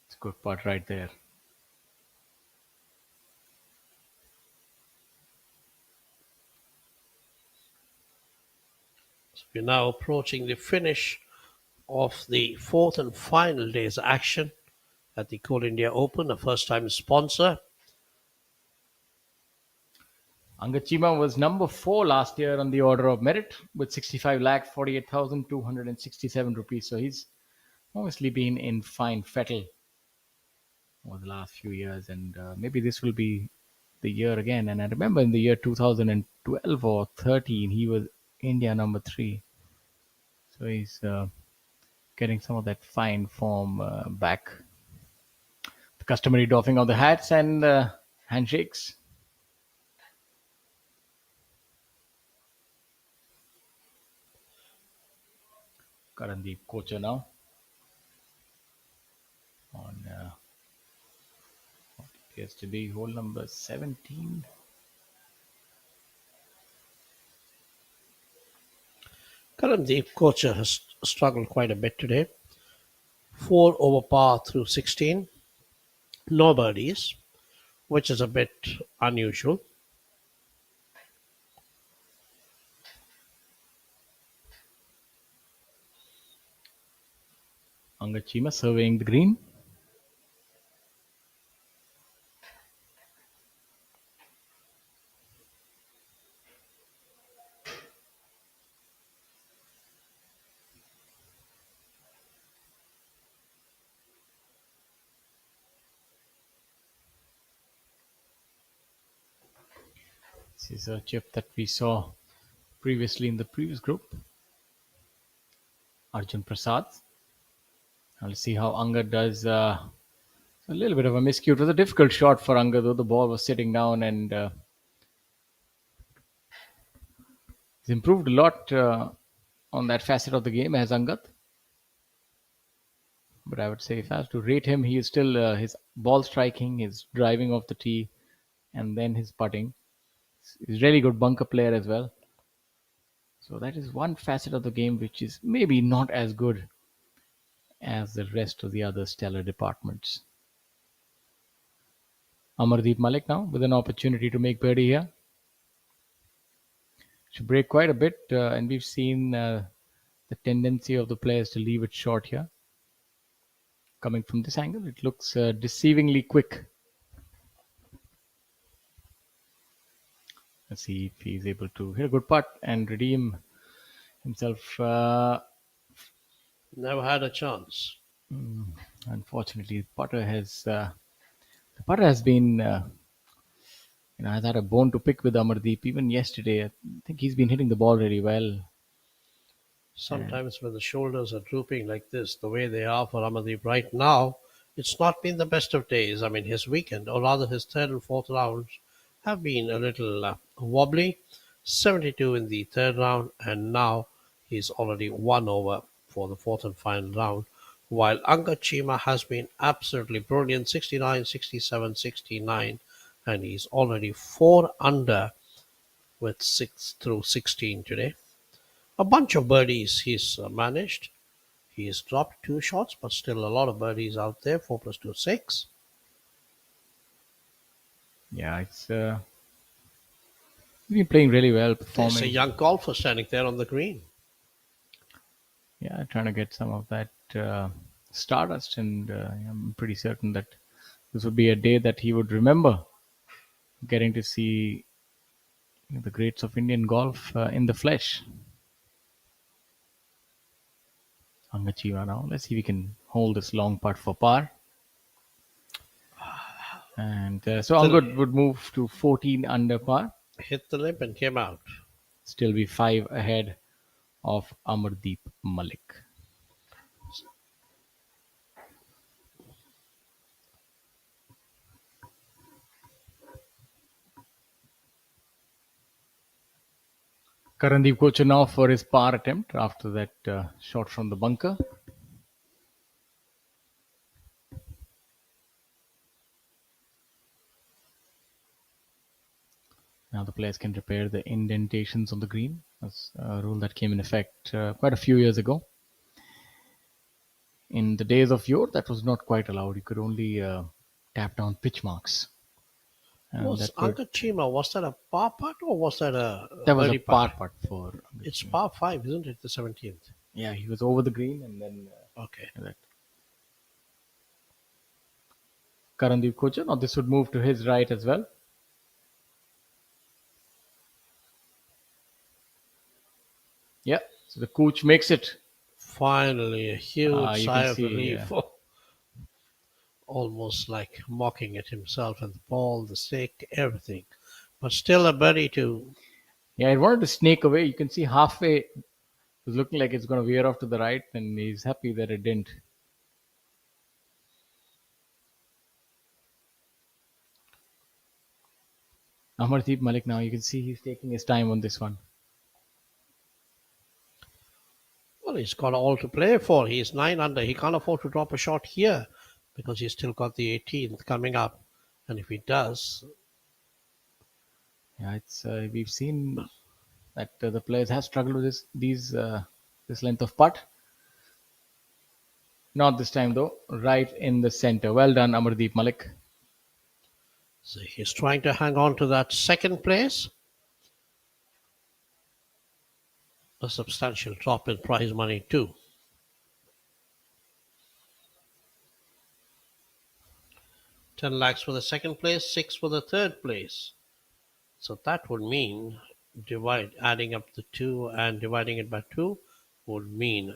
It's a good part right there. So we're now approaching the finish of the 4th and final day's action at the Coal India Open, a first-time sponsor. Anga Chima was number 4 last year on the order of merit with 65,48,267 rupees. So he's obviously been in fine fettle over the last few years, and maybe this will be the year again. And I remember in the year 2012 or 13, he was India number 3. So he's getting some of that fine form back. The customary doffing of the hats and handshakes. Karandeep Kocher now on what appears to be hole number 17. Karandeep Kocher has struggled quite a bit today. 4 over par through 16. No birdies, which is a bit unusual. Angachima surveying the green. This is a chip that we saw previously in the previous group. Arjun Prasad. Now let's see how Angad does. A little bit of a miscue. It was a difficult shot for Angad, though the ball was sitting down, and he's improved a lot on that facet of the game as Angad. But I would say if I was to rate him, he is still his ball striking, his driving off the tee, and then his putting. He's a really good bunker player as well. So that is one facet of the game which is maybe not as good as the rest of the other stellar departments. Amardeep Malik now with an opportunity to make birdie here. Should break quite a bit, and we've seen the tendency of the players to leave it short here. Coming from this angle, it looks deceivingly quick. Let's see if he's able to hit a good putt and redeem himself. Never had a chance. Unfortunately, the putter has been has had a bone to pick with Amardeep. Even yesterday, I think he's been hitting the ball really well. Sometimes when the shoulders are drooping like this, the way they are for Amardeep right now, it's not been the best of days. I mean, his weekend, or rather his third and fourth rounds, have been a little wobbly. 72 in the third round, and now he's already 1 over for the fourth and final round. While Angad Chima has been absolutely brilliant, 69, 67, 69, and he's already 4 under with 6 through 16 today. A bunch of birdies he's managed. He's dropped 2 shots, but still a lot of birdies out there. 4 plus 2, 6. Yeah, it's he's been playing really well, performing. There's a young golfer standing there on the green. Yeah, trying to get some of that stardust, and I'm pretty certain that this would be a day that he would remember, getting to see the greats of Indian golf in the flesh. Angachima now. Let's see if we can hold this long putt for par. And so Angad would move to 14 under par. Hit the lip and came out. Still be 5 ahead of Amardeep Malik. Karandeep Kocher now for his par attempt after that shot from the bunker. Now the players can repair the indentations on the green. That's a rule that came in effect quite a few years ago. In the days of yore, that was not quite allowed. You could only tap down pitch marks. Was Angad Chima, was that a par putt or was that a That was a birdie par putt? putt for Angad It's Chima. par 5, isn't it? The 17th. Yeah, he was over the green and then Okay. that. Karandeep Kocher. Now this would move to his right as well. Yeah, so the coach makes it. Finally, a huge You sigh can of see, relief. Almost like mocking at himself and the ball, the stick, everything. But still a birdie to Yeah, it wanted to snake away. You can see halfway it was looking like it's going to veer off to the right, and he's happy that it didn't. Amardeep Malik now, you can see he's taking his time on this one. Well, he's got all to play for. He's 9 under. He can't afford to drop a shot here because he's still got the 18th coming up. And if he does, Yeah, it's we've seen that the players have struggled with this length of putt. Not this time though. Right in the center. Well done, Amardeep Malik. so he's trying to hang on to that second place. A substantial drop in prize money too. 10 lakhs for the second place, 6 for the third place. So that would mean adding up the 2 and dividing it by 2 would mean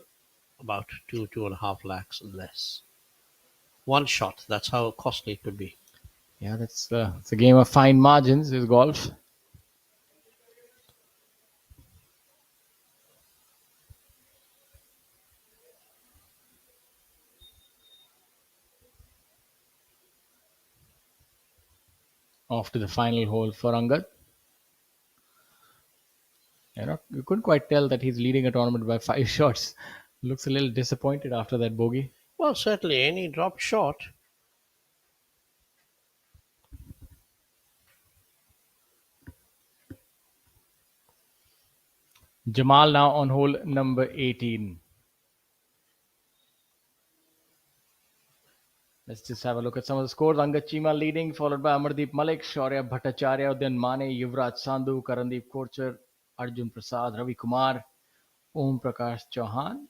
about 2.5 lakhs less. One shot, that's how costly it could be. Yeah, it's a game of fine margins, is golf. Off to the final hole for Angad. You couldn't quite tell that he's leading a tournament by 5 shots. Looks a little disappointed after that bogey. Well, certainly any drop shot. Jamal now on hole number 18. Let's just have a look at some of the scores. Angad Chima leading, followed by Amardeep Malik, Shaurya Bhattacharya, Udyan Mane, Yuvraj Sandhu, Karandeep Korcher, Arjun Prasad, Ravi Kumar, Om Prakash Chauhan,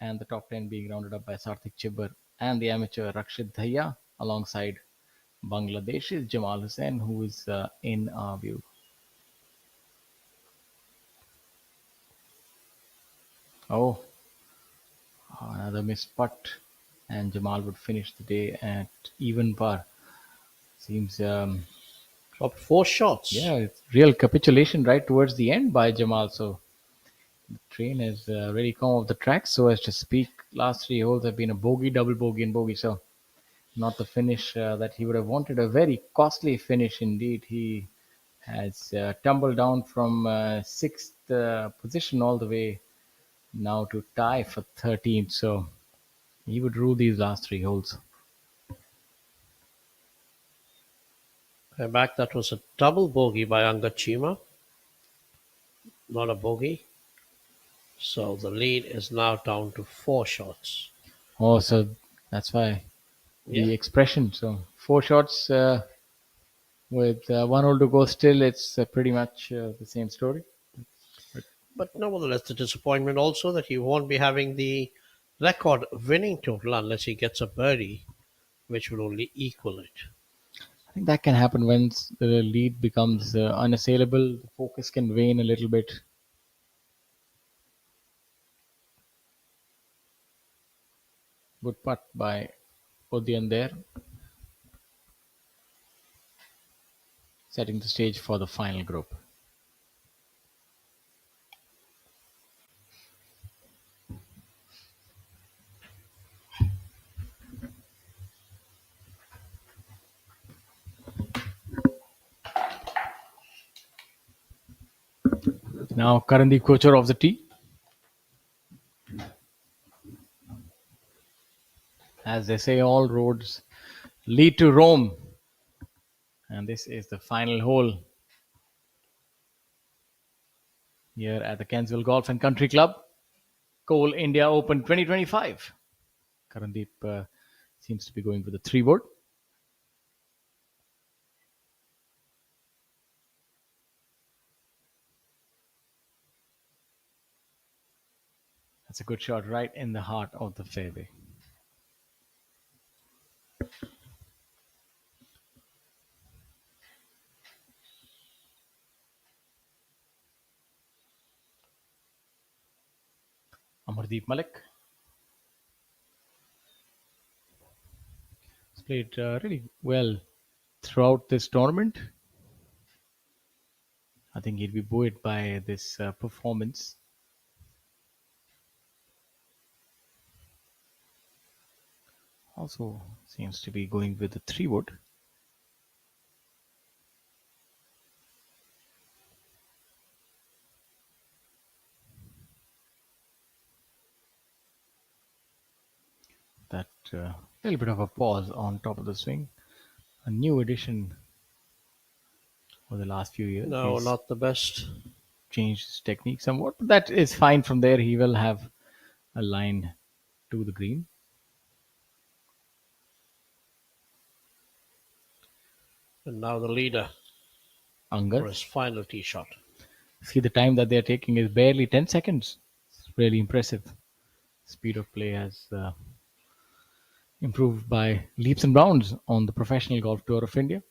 and the top 10 being rounded up by Sarthik Chibbar and the amateur Rakshit Dhaya, alongside Bangladesh's Jamal Hussain, who is in our view. Oh, another missed putt, and Jamal would finish the day at even par. Seems dropped 4 shots. Yeah, it's real capitulation right towards the end by Jamal. So the train has really come off the track, so as to speak. Last 3 holes have been a bogey, double bogey, and bogey. So not the finish that he would have wanted. A very costly finish indeed. He has tumbled down from 6th position all the way now to tie for 13th. So he would rule these last 3 holes. Back, that was a double bogey by Angad Chima. Not a bogey. So the lead is now down to 4 shots. Oh, so that's why the expression. So 4 shots with 1 hole to go still. It's pretty much the same story. But nevertheless, the disappointment also that he won't be having the record winning total unless he gets a birdie, which would only equal it. I think that can happen when the lead becomes unassailable. The focus can wane a little bit. Good putt by Udyan there. Setting the stage for the final group. Now Karandeep Kochar of the tee. As they say, all roads lead to Rome. And this is the final hole here at the Kensville Golf and Country Club. Coal India Open 2025. Karandeep seems to be going for the 3 wood. That's a good shot right in the heart of the fairway. Amardeep Malik. He's played really well throughout this tournament. I think he'll be buoyed by this performance. Also seems to be going with the 3-wood. That little bit of a pause on top of the swing. A new addition for the last few years. No, He's not the best. changed his technique somewhat, but that is fine. From there, he will have a line to the green. And now the leader for Angad. his final tee shot. See, the time that they're taking is barely 10 seconds. It's really impressive. Speed of play has improved by leaps and bounds on the professional golf tour of India.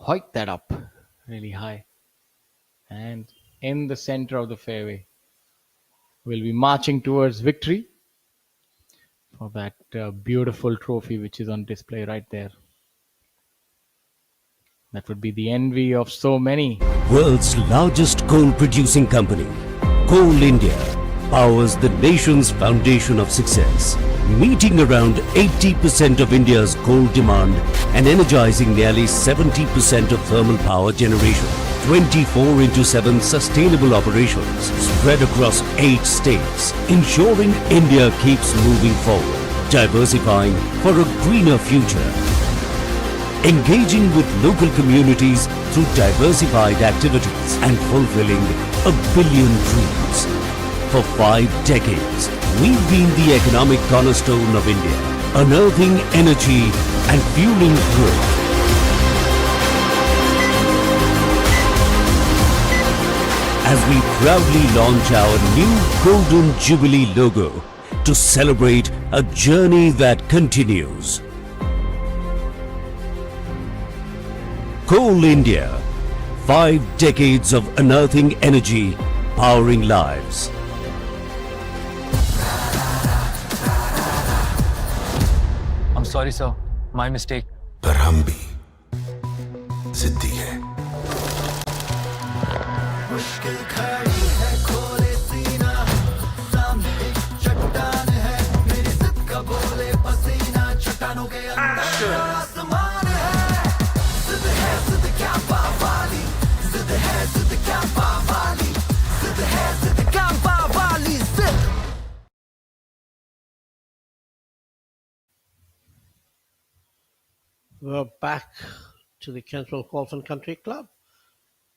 Hoik that up really high. And in the center of the fairway, will be marching towards victory for that beautiful trophy which is on display right there. That would be the envy of so many. World's largest coal producing company, Coal India, powers the nation's foundation of success, meeting around 80% of India's coal demand and energizing nearly 70% of thermal power generation. 24/7 sustainable operations spread across 8 states, ensuring India keeps moving forward, diversifying for a greener future. Engaging with local communities through diversified activities and fulfilling a billion dreams. For 5 decades, we've been the economic cornerstone of India, unearthing energy and fueling growth. As we proudly launch our new Golden Jubilee logo to celebrate a journey that continues. Coal India, 5 decades of unearthing energy, powering lives. I'm sorry, sir. My mistake. पर हम भी जिद्दी है। मुश्किल खड़ी है खोले सीना सामने एक चट्टान है मेरी जिद का बोले पसीना चट्टानों के अंदर आसमान है जिद क्या पावाली जिद क्या पावाली जिद क्या पावाली जिद। We're back to the Kensville Golf and Country Club.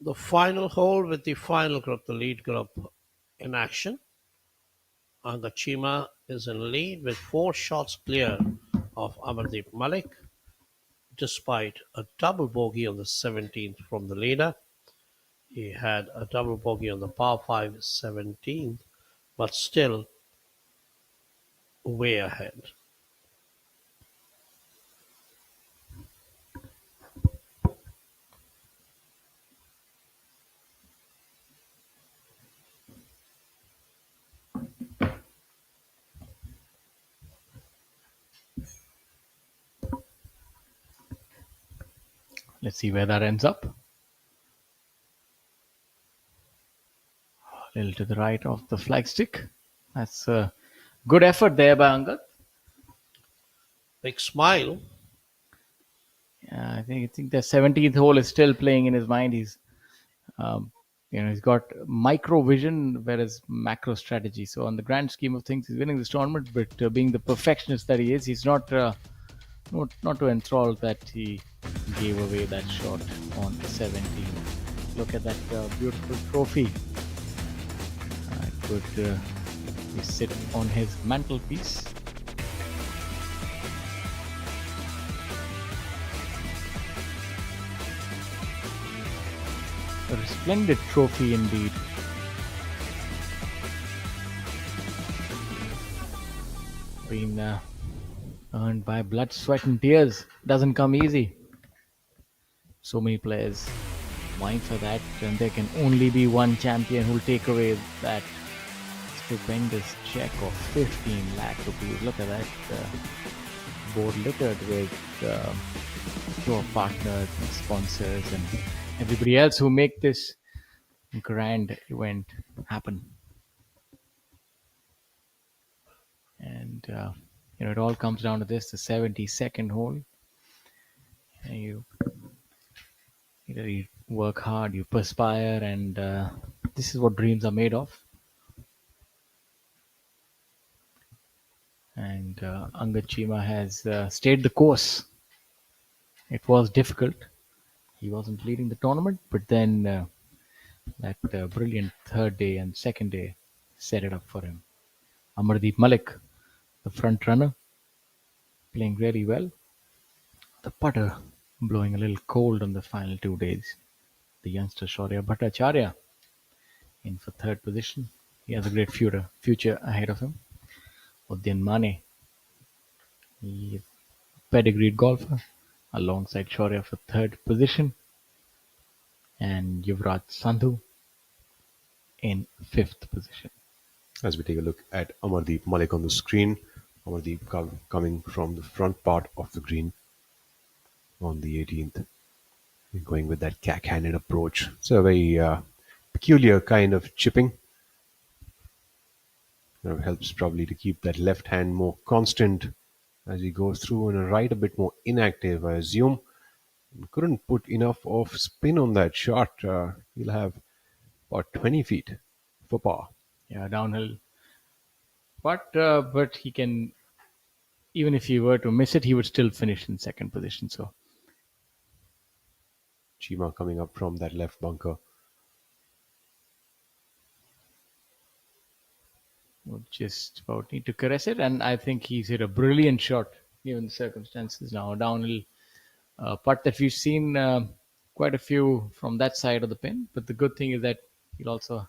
The final hole with the final group, the lead group, in action. And the Chima is in lead with 4 shots clear of Amardeep Malik, despite a double bogey on the 17th from the leader. He had a double bogey on the par 5 17th, but still way ahead. Let's see where that ends up. A little to the right of the flagstick. That's a good effort there by Angad. Big smile. Yeah, I think the 17th hole is still playing in his mind. He's he's got micro vision, whereas macro strategy. So on the grand scheme of things, he's winning this tournament. But being the perfectionist that he is, he's not too enthralled that he gave away that shot on 17. Look at that beautiful trophy. It could sit on his mantelpiece. A resplendent trophy indeed. Been earned by blood, sweat and tears. Doesn't come easy. So many players vying for that, and there can only be one champion who will take away that stupendous check of 15 lakh rupees. Look at that board littered with tour partners and sponsors and everybody else who make this grand event happen. And it all comes down to this: the 72nd hole. And you work hard, you perspire, and this is what dreams are made of. And Angad Chima has stayed the course. It was difficult. He wasn't leading the tournament, but then that brilliant third day and second day set it up for him. Amardeep Malik, the front runner, playing really well. The putter blowing a little cold on the final 2 days. The youngster Shaurya Bhattacharya in for third position. He has a great future ahead of him. Udyan Mane, he is a pedigreed golfer, alongside Shaurya for third position. And Yuvraj Sandhu in fifth position. As we take a look at Amardeep Malik on the screen, Amardeep coming from the front part of the green on the 18th, going with that cack-handed approach. It's a very peculiar kind of chipping. It helps probably to keep that left hand more constant as he goes through, and a right a bit more inactive, I assume. Couldn't put enough of spin on that shot. He'll have about 20 feet for par. Yeah, downhill. But he can, even if he were to miss it, he would still finish in second position. So Chima coming up from that left bunker. would just about need to caress it, and I think he's hit a brilliant shot given the circumstances. Now downhill putt that we've seen quite a few from that side of the pin, but the good thing is that he'll also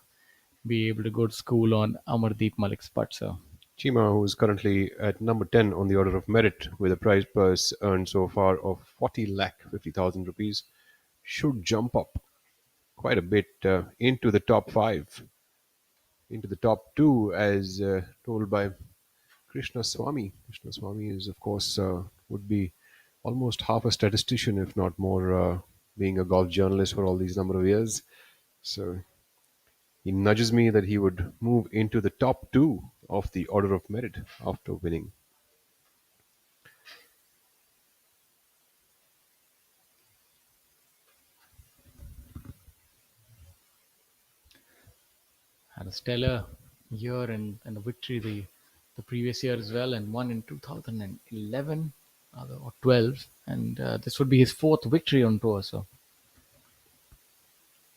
be able to go to school on Amardeep Malik's putt. So Chima, who is currently at number 10 on the order of merit with a prize purse earned so far of 40,50,000 rupees, should jump up quite a bit into the top 5, into the top 2, as told by Krishna Swami. Krishna Swami is, of course, would be almost half a statistician, if not more, being a golf journalist for all these number of years. So he nudges me that he would move into the top 2 of the order of merit after winning. had a stellar year and a victory the previous year as well, and won in 2011 or 12, and this would be his fourth victory on tour. So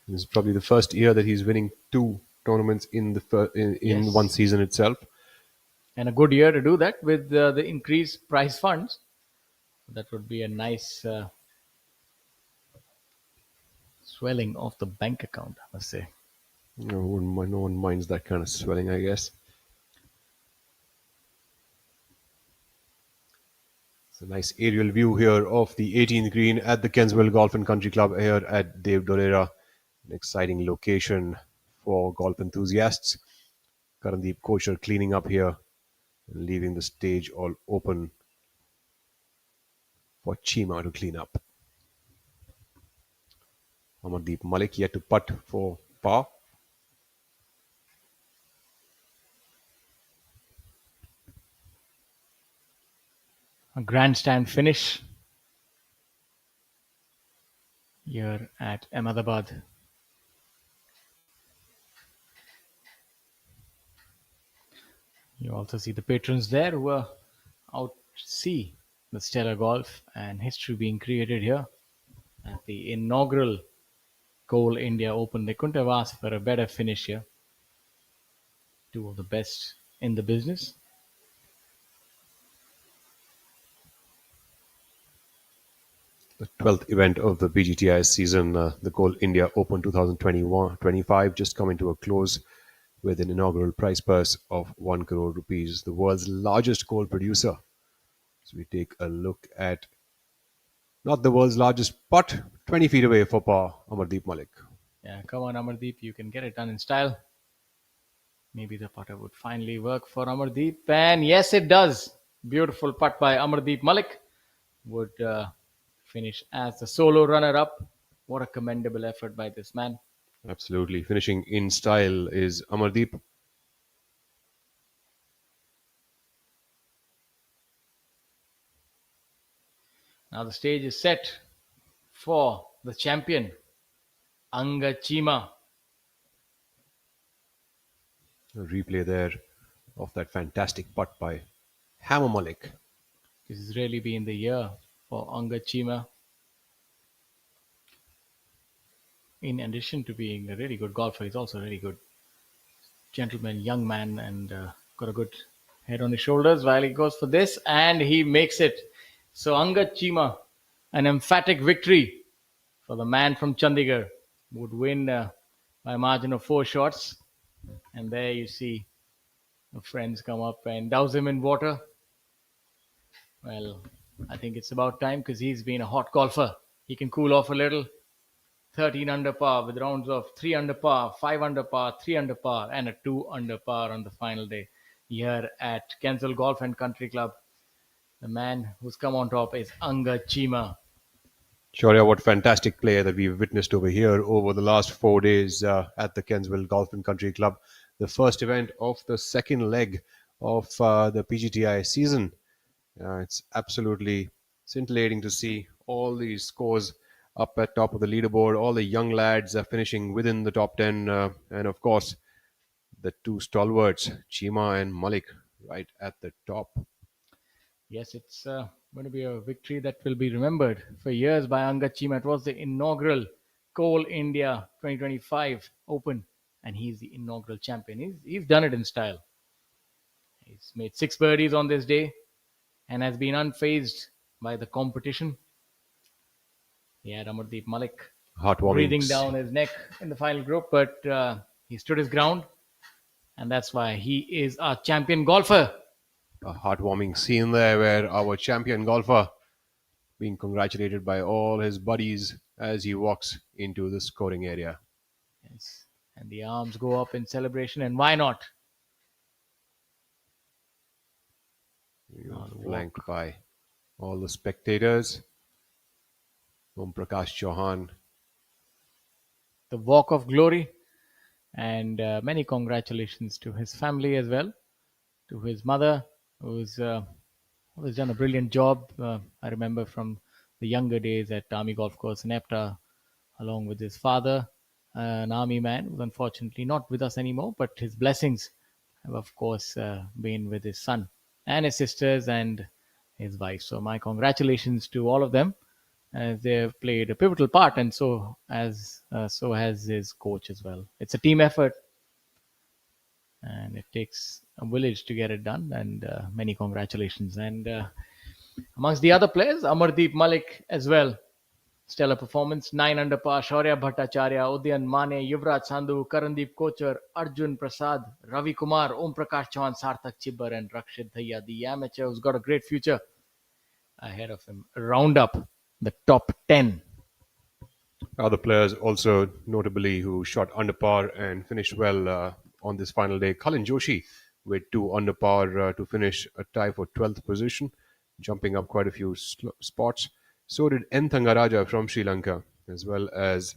this is probably the first year that he's winning 2 tournaments in the in Yes. one season itself. and a good year to do that with the increased prize funds. That would be a nice swelling of the bank account, I must say. No one minds that kind of swelling, I guess. It's a nice aerial view here of the 18th green at the Kensville Golf and Country Club here at Dev Dorera. An exciting location for golf enthusiasts. Karandeep Kosher cleaning up here and leaving the stage all open for Chima to clean up. Amardeep Malik yet to putt for par. A grandstand finish here at Ahmedabad. You also see the patrons there who are out to see the stellar golf and history being created here at the inaugural Coal India Open. They couldn't have asked for a better finish here. 2 of the best in the business. The 12th event of the PGTI season, the Coal India Open 2021-25, just coming to a close with an inaugural prize purse of 1 crore rupees, the world's largest coal producer. So we take a look at not the world's largest, but 20 feet away for par, Amardeep Malik. Yeah, come on, Amardeep, you can get it done in style. Maybe the putter would finally work for Amardeep, and yes, it does. Beautiful putt by Amardeep Malik would finish as the solo runner-up. What a commendable effort by this man. Absolutely. Finishing in style is Amardeep. Now the stage is set for the champion, Anga Chima. A replay there of that fantastic putt by Hammer Malik. This has really been the year for Anga Chima. In addition to being a really good golfer, he's also a really good gentleman, young man, and got a good head on his shoulders while he goes for this, and he makes it. So Anga Chima, an emphatic victory for the man from Chandigarh, would win by a margin of 4 shots. And there you see the friends come up and douse him in water. Well, I think it's about time because he's been a hot golfer. He can cool off a little. 13 under par with rounds of 3 under par, 5 under par, 3 under par, and a 2 under par on the final day here at Kensville Golf and Country Club. The man who's come on top is Anga Chima. Shaurya, what fantastic play that we've witnessed over here over the last 4 days at the Kensville Golf and Country Club. The first event of the second leg of the PGTI season. It's absolutely scintillating to see all these scores up at top of the leaderboard. All the young lads are finishing within the top 10. And of course, the two stalwarts, Chima and Malik, right at the top. Yes, it's going to be a victory that will be remembered for years by Anga Chima. It was the inaugural Coal India 2025 Open, and he's the inaugural champion. He's done it in style. He's made 6 birdies on this day and has been unfazed by the competition. He had Amardeep Malik breathing down his neck in the final group, but he stood his ground, and that's why he is our champion golfer. A heartwarming scene there where our champion golfer being congratulated by all his buddies as he walks into the scoring area. Yes, and the arms go up in celebration, and why not? Flanked by all the spectators. Om Prakash Chauhan. The walk of glory, and many congratulations to his family as well, to his mother, who's always done a brilliant job. I remember from the younger days at Army Golf Course in Epta, along with his father, an army man who's unfortunately not with us anymore, but his blessings have, of course, been with his son and his sisters and his wife. So my congratulations to all of them, as they have played a pivotal part, and so has his coach as well. It's a team effort, and it takes a village to get it done, and many congratulations. And amongst the other players, Amardeep Malik as well. Stellar performance, 9 under par. Shaurya Bhattacharya, Udyan Mane, Yuvraj Sandhu, Karandeep Kochar, Arjun Prasad, Ravi Kumar, Om Prakash Chauhan, Sarthak Chibbar, and Rakshit Dhaya, the amateur who's got a great future ahead of him. Round up the top 10. Other players also notably who shot under par and finished well on this final day. Cullen Joshi with 2 under par to finish a tie for 12th position, jumping up quite a few spots. So did N. Thangaraja from Sri Lanka, as well as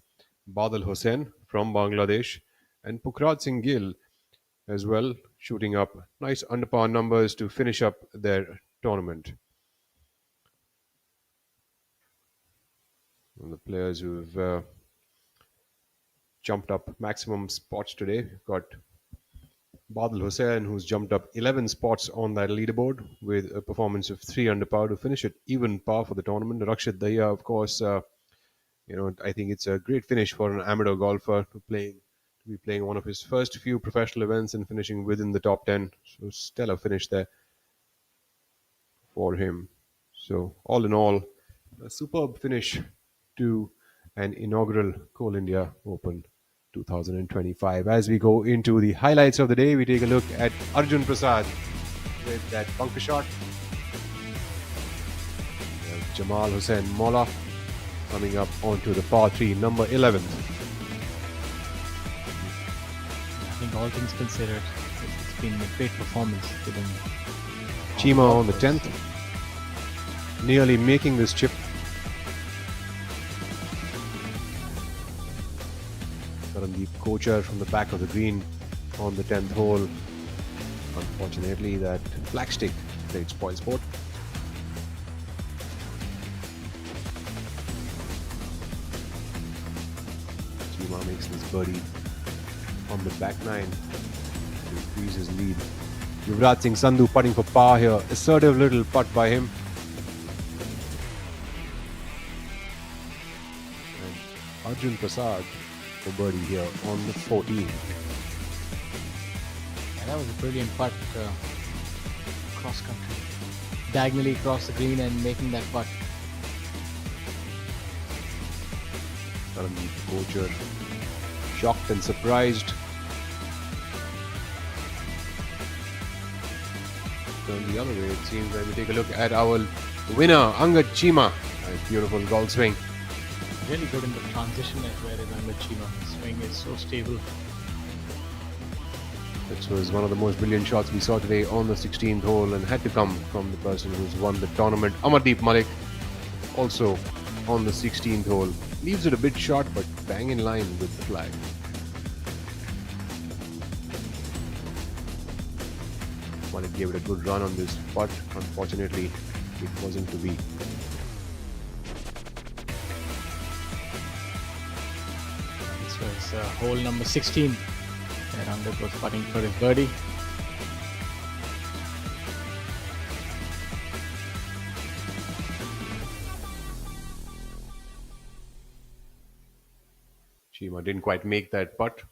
Badal Hussain from Bangladesh, and Pukrat Singh Gill as well, shooting up nice under par numbers to finish up their tournament. And the players who've jumped up maximum spots today, got Badal Hussain, who's jumped up 11 spots on that leaderboard with a performance of 3 under par to finish at even par for the tournament. Rakshit Dhaya, of course, I think it's a great finish for an amateur golfer to be playing one of his first few professional events and finishing within the top 10. So stellar finish there for him. So all in all, a superb finish to an inaugural Coal India Open 2025. As we go into the highlights of the day, we take a look at Arjun Prasad with that bunker shot. Jamal Hussain Mola coming up onto the par 3, number 11. I think all things considered, it's been a great performance, given Chima on the 10th, nearly making this chip. Karandeep Kochar from the back of the green on the 10th hole. Unfortunately, that flagstick played spoil sport. Chima makes this birdie on the back nine to increase his lead. Yuvraj Singh Sandhu putting for par here. Assertive little putt by him. And Arjun Prasad for birdie here on the 14th. Yeah, that was a brilliant putt. Cross country. Diagonally across the green and making that putt. Karandeep Kochar shocked and surprised. Turn the other way, it seems. When we take a look at our winner, Angad Chima. A beautiful golf swing. Really good in the transition as well as Angad Chima. His swing is so stable. This was one of the most brilliant shots we saw today on the 16th hole and had to come from the person who's won the tournament, Amardeep Malik, also on the 16th hole. Leaves it a bit short but bang in line with the flag. Malik gave it a good run on this putt. Unfortunately, it wasn't to be. This was hole number 16. And Angad was putting for his birdie. Chima didn't quite make that putt.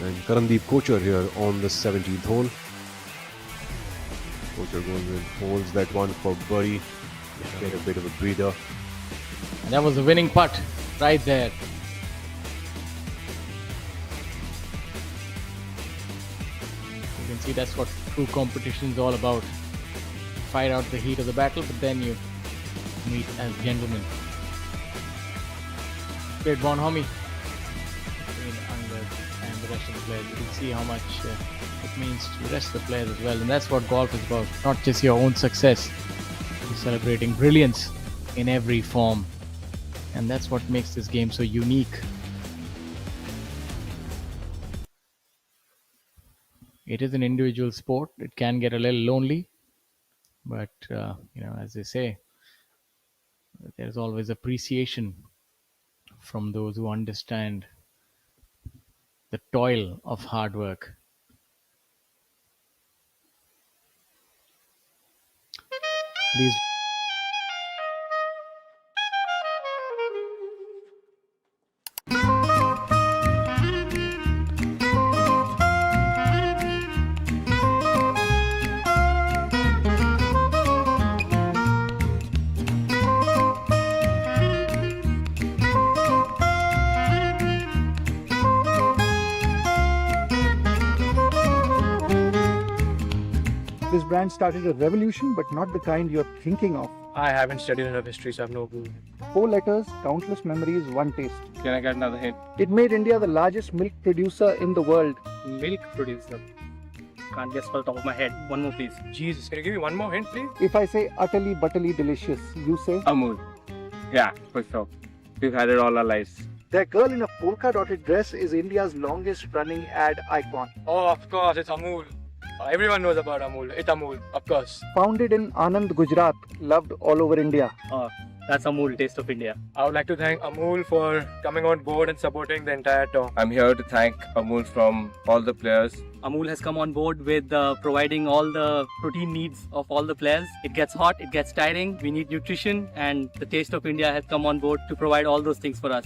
And Karandeep Kochar here on the 17th hole. Kochar goes and holds that one for birdie. Get a bit of a breather. And that was the winning putt right there. You can see that's what true competition is all about. Fight out the heat of the battle, but then you meet as gentlemen. Great bonhomie between Angad and the rest of the players. You can see how much it means to the rest of the players as well. And that's what golf is about. Not just your own success. You're celebrating brilliance in every form. And that's what makes this game so unique. It is an individual sport. It can get a little lonely. But, as they say, there's always appreciation from those who understand the toil of hard work. Please. This brand started a revolution, but not the kind you're thinking of. I haven't studied enough history, so I have no clue. 4 letters, countless memories, one taste. Can I get another hint? It made India the largest milk producer in the world. Milk producer. Can't guess for the top of my head. One more, please. Jesus, can you give me one more hint, please? If I say utterly butterly delicious, you say? Amul. Yeah, for sure. We've had it all our lives. That girl in a polka dotted dress is India's longest running ad icon. Oh, of course, it's Amul. Everyone knows about Amul. It's Amul, of course. Founded in Anand, Gujarat, loved all over India. That's Amul, Taste of India. I would like to thank Amul for coming on board and supporting the entire tour. I'm here to thank Amul from all the players. Amul has come on board with providing all the protein needs of all the players. It gets hot, it gets tiring, we need nutrition, and the Taste of India has come on board to provide all those things for us.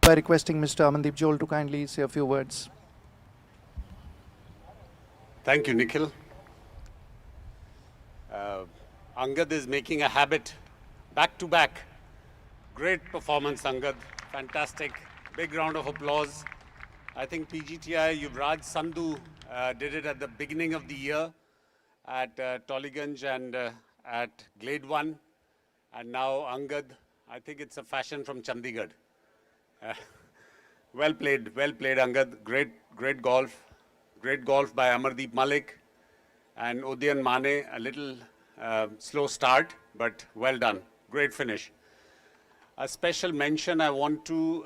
By requesting Mr. Amandeep Joel to kindly say a few words. Thank you, Nikhil. Angad is making a habit back to back. Great performance, Angad. Fantastic. Big round of applause. I think PGTI, Yuvraj Sandhu did it at the beginning of the year at Tollygunge and at Glade 1. And now Angad, I think it's a fashion from Chandigarh. Well played, Angad. Great golf. Great golf by Amardeep Malik and Udayan Mane. A little slow start, but well done. Great finish. A special mention I want to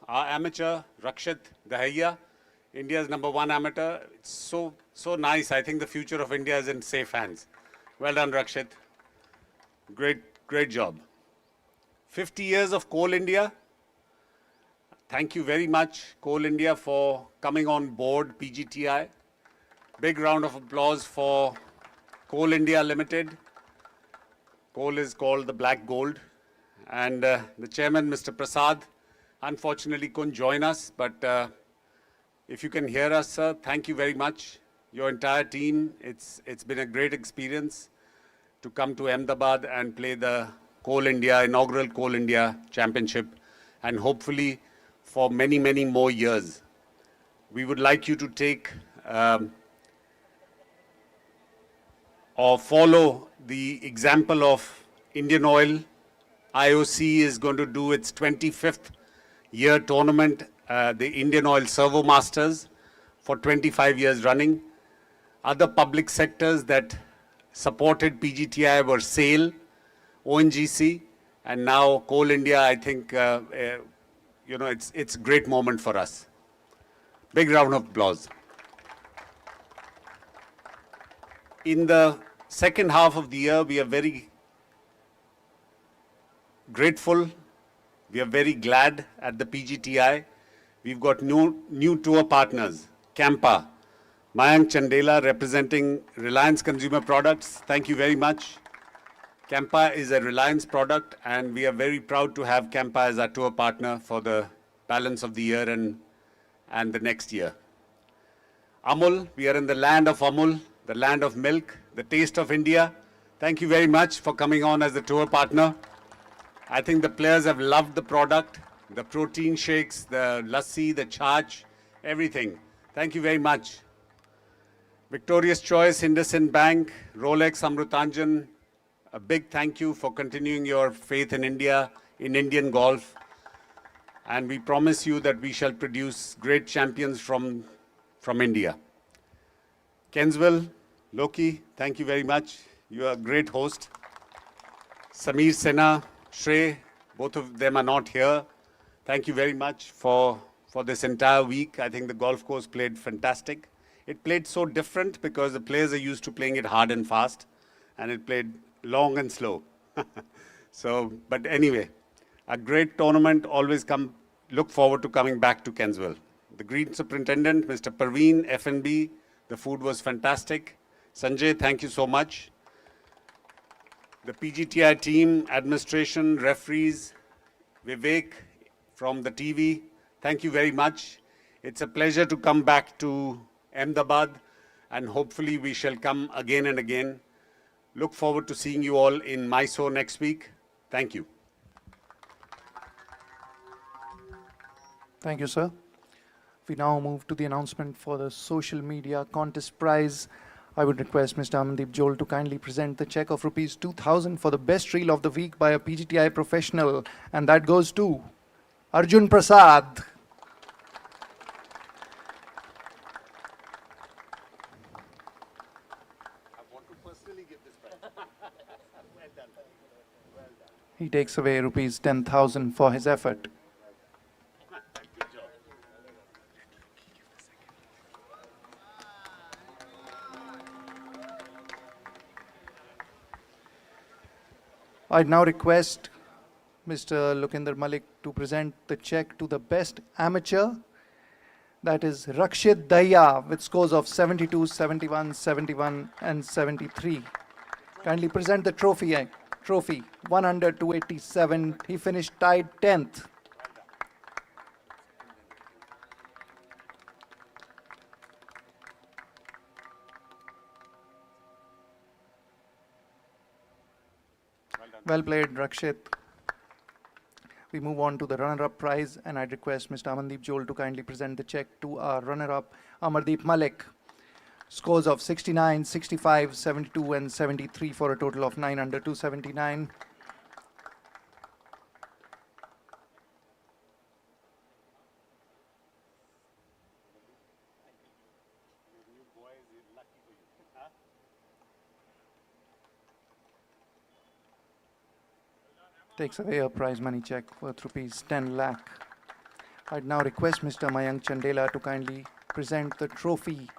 our amateur, Rakshit Dahaiya, India's #1 amateur. It's so nice. I think the future of India is in safe hands. Well done, Rakshit. Great job. 50 years of Coal India. Thank you very much, Coal India, for coming on board PGTI. Big round of applause for Coal India Limited. Coal is called the Black Gold. And the chairman, Mr. Prasad, unfortunately couldn't join us. But if you can hear us, sir, thank you very much. Your entire team, it's been a great experience to come to Ahmedabad and play the Coal India, inaugural Coal India Championship. And hopefully for many, many more years. We would like you to take or follow the example of Indian Oil. IOC is going to do its 25th year tournament, the Indian Oil Servo Masters, for 25 years running. Other public sectors that supported PGTI were SAIL, ONGC, and now Coal India. I think, it's a great moment for us. Big round of applause. In the second half of the year, we are very grateful. We are very glad at the PGTI. We've got new tour partners. Campa, Mayank Chandela representing Reliance Consumer Products. Thank you very much. Campa is a Reliance product and we are very proud to have Campa as our tour partner for the balance of the year and the next year. Amul, we are in the land of Amul, the land of milk, the taste of India. Thank you very much for coming on as the tour partner. I think the players have loved the product, the protein shakes, the lassi, the charge, everything. Thank you very much. Victorious Choice, IndusInd Bank, Rolex, Amrutanjan, a big thank you for continuing your faith in India, in Indian golf. And we promise you that we shall produce great champions from India. Kensville, Loki, thank you very much. You are a great host. Sameer Sena, Shrey, both of them are not here. Thank you very much for this entire week. I think the golf course played fantastic. It played so different because the players are used to playing it hard and fast, and it played long and slow. But anyway, a great tournament. Always look forward to coming back to Kensville. The Green Superintendent, Mr. Parveen, F&B, the food was fantastic. Sanjay, thank you so much. The PGTI team, administration, referees, Vivek from the TV, thank you very much. It's a pleasure to come back to Ahmedabad and hopefully we shall come again and again. Look forward to seeing you all in Mysore next week. Thank you. Thank you, sir. We now move to the announcement for the social media contest prize. I would request Mr. Amandeep Joel to kindly present the check of rupees 2,000 for the best reel of the week by a PGTI professional, and that goes to Arjun Prasad. He takes away rupees 10,000 for his effort. I now request Mr. Lukinder Malik to present the check to the best amateur. That is Rakshit Daya with scores of 72, 71, 71 and 73. Kindly present the trophy. Trophy 100 to 87. He finished tied 10th. Well played, Rakshit. We move on to the runner-up prize, and I'd request Mr. Amandeep Jol to kindly present the check to our runner-up, Amardeep Malik. Scores of 69, 65, 72 and 73 for a total of 900 to 279. Takes away a prize money check worth rupees 10 lakh. I'd now request Mr. Mayank Chandela to kindly present the trophy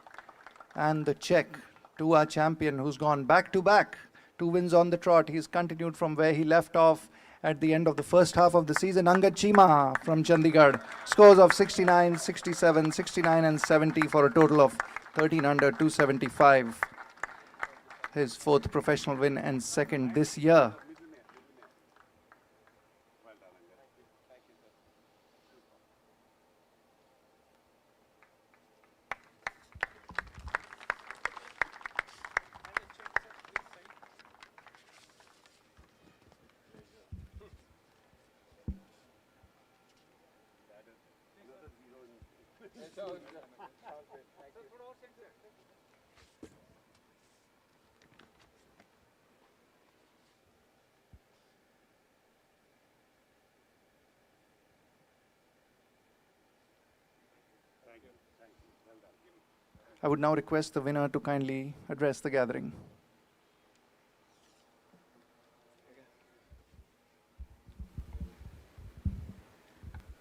and the check to our champion who's gone back to back. 2 wins on the trot. He's continued from where he left off at the end of the first half of the season. Angad Chima from Chandigarh. Scores of 69, 67, 69 and 70 for a total of 1300 275. His 4th professional win and 2nd this year. I would now request the winner to kindly address the gathering.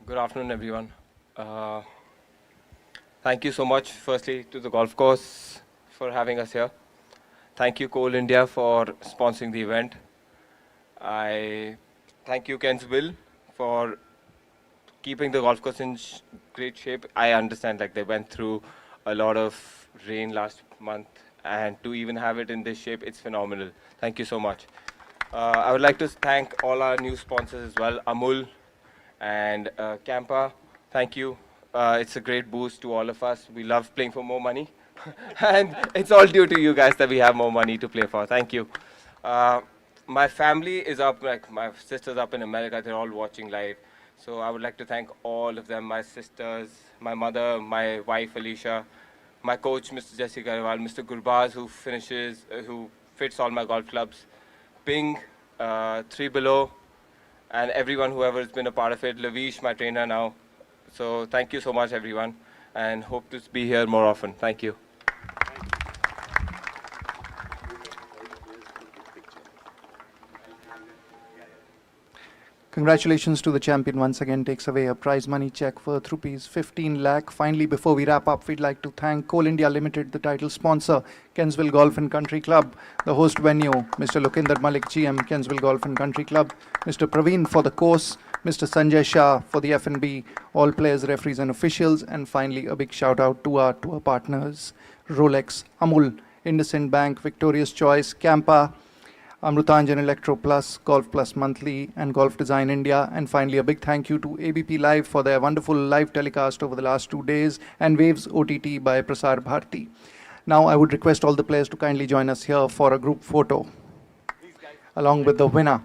Good afternoon, everyone. Thank you so much, firstly, to the golf course for having us here. Thank you, Coal India, for sponsoring the event. I thank you, Kensville, for keeping the golf course in great shape. I understand they went through a lot of rain last month, and to even have it in this shape, it's phenomenal. Thank you so much. I would like to thank all our new sponsors as well, Amul and Campa. Thank you. It's a great boost to all of us. We love playing for more money. And it's all due to you guys that we have more money to play for. Thank you. My family is up, my sister's up in America. They're all watching live. So I would like to thank all of them, my sisters, my mother, my wife, Alicia, my coach, Mr. Jesse Garwal, Mr. Gurbaz, who fits all my golf clubs, Ping, 3 Below, and everyone, whoever has been a part of it, Lavish, my trainer now. So thank you so much, everyone, and hope to be here more often. Thank you. Congratulations to the champion once again. Takes away a prize money check worth rupees 15 lakh. Finally, before we wrap up, we'd like to thank Coal India Limited, the title sponsor, Kensville Golf and Country Club, the host venue, Mr. Lukinder Malik, GM, Kensville Golf and Country Club, Mr. Praveen for the course, Mr. Sanjay Shah for the F&B, all players, referees and officials, and finally a big shout out to our tour partners, Rolex, Amul, IndusInd Bank, Victorious Choice, Campa, Amrutanjan Electro Plus, Golf Plus Monthly and Golf Design India. And finally, a big thank you to ABP Live for their wonderful live telecast over the last 2 days, and Waves OTT by Prasar Bharti. Now, I would request all the players to kindly join us here for a group photo along with the winner.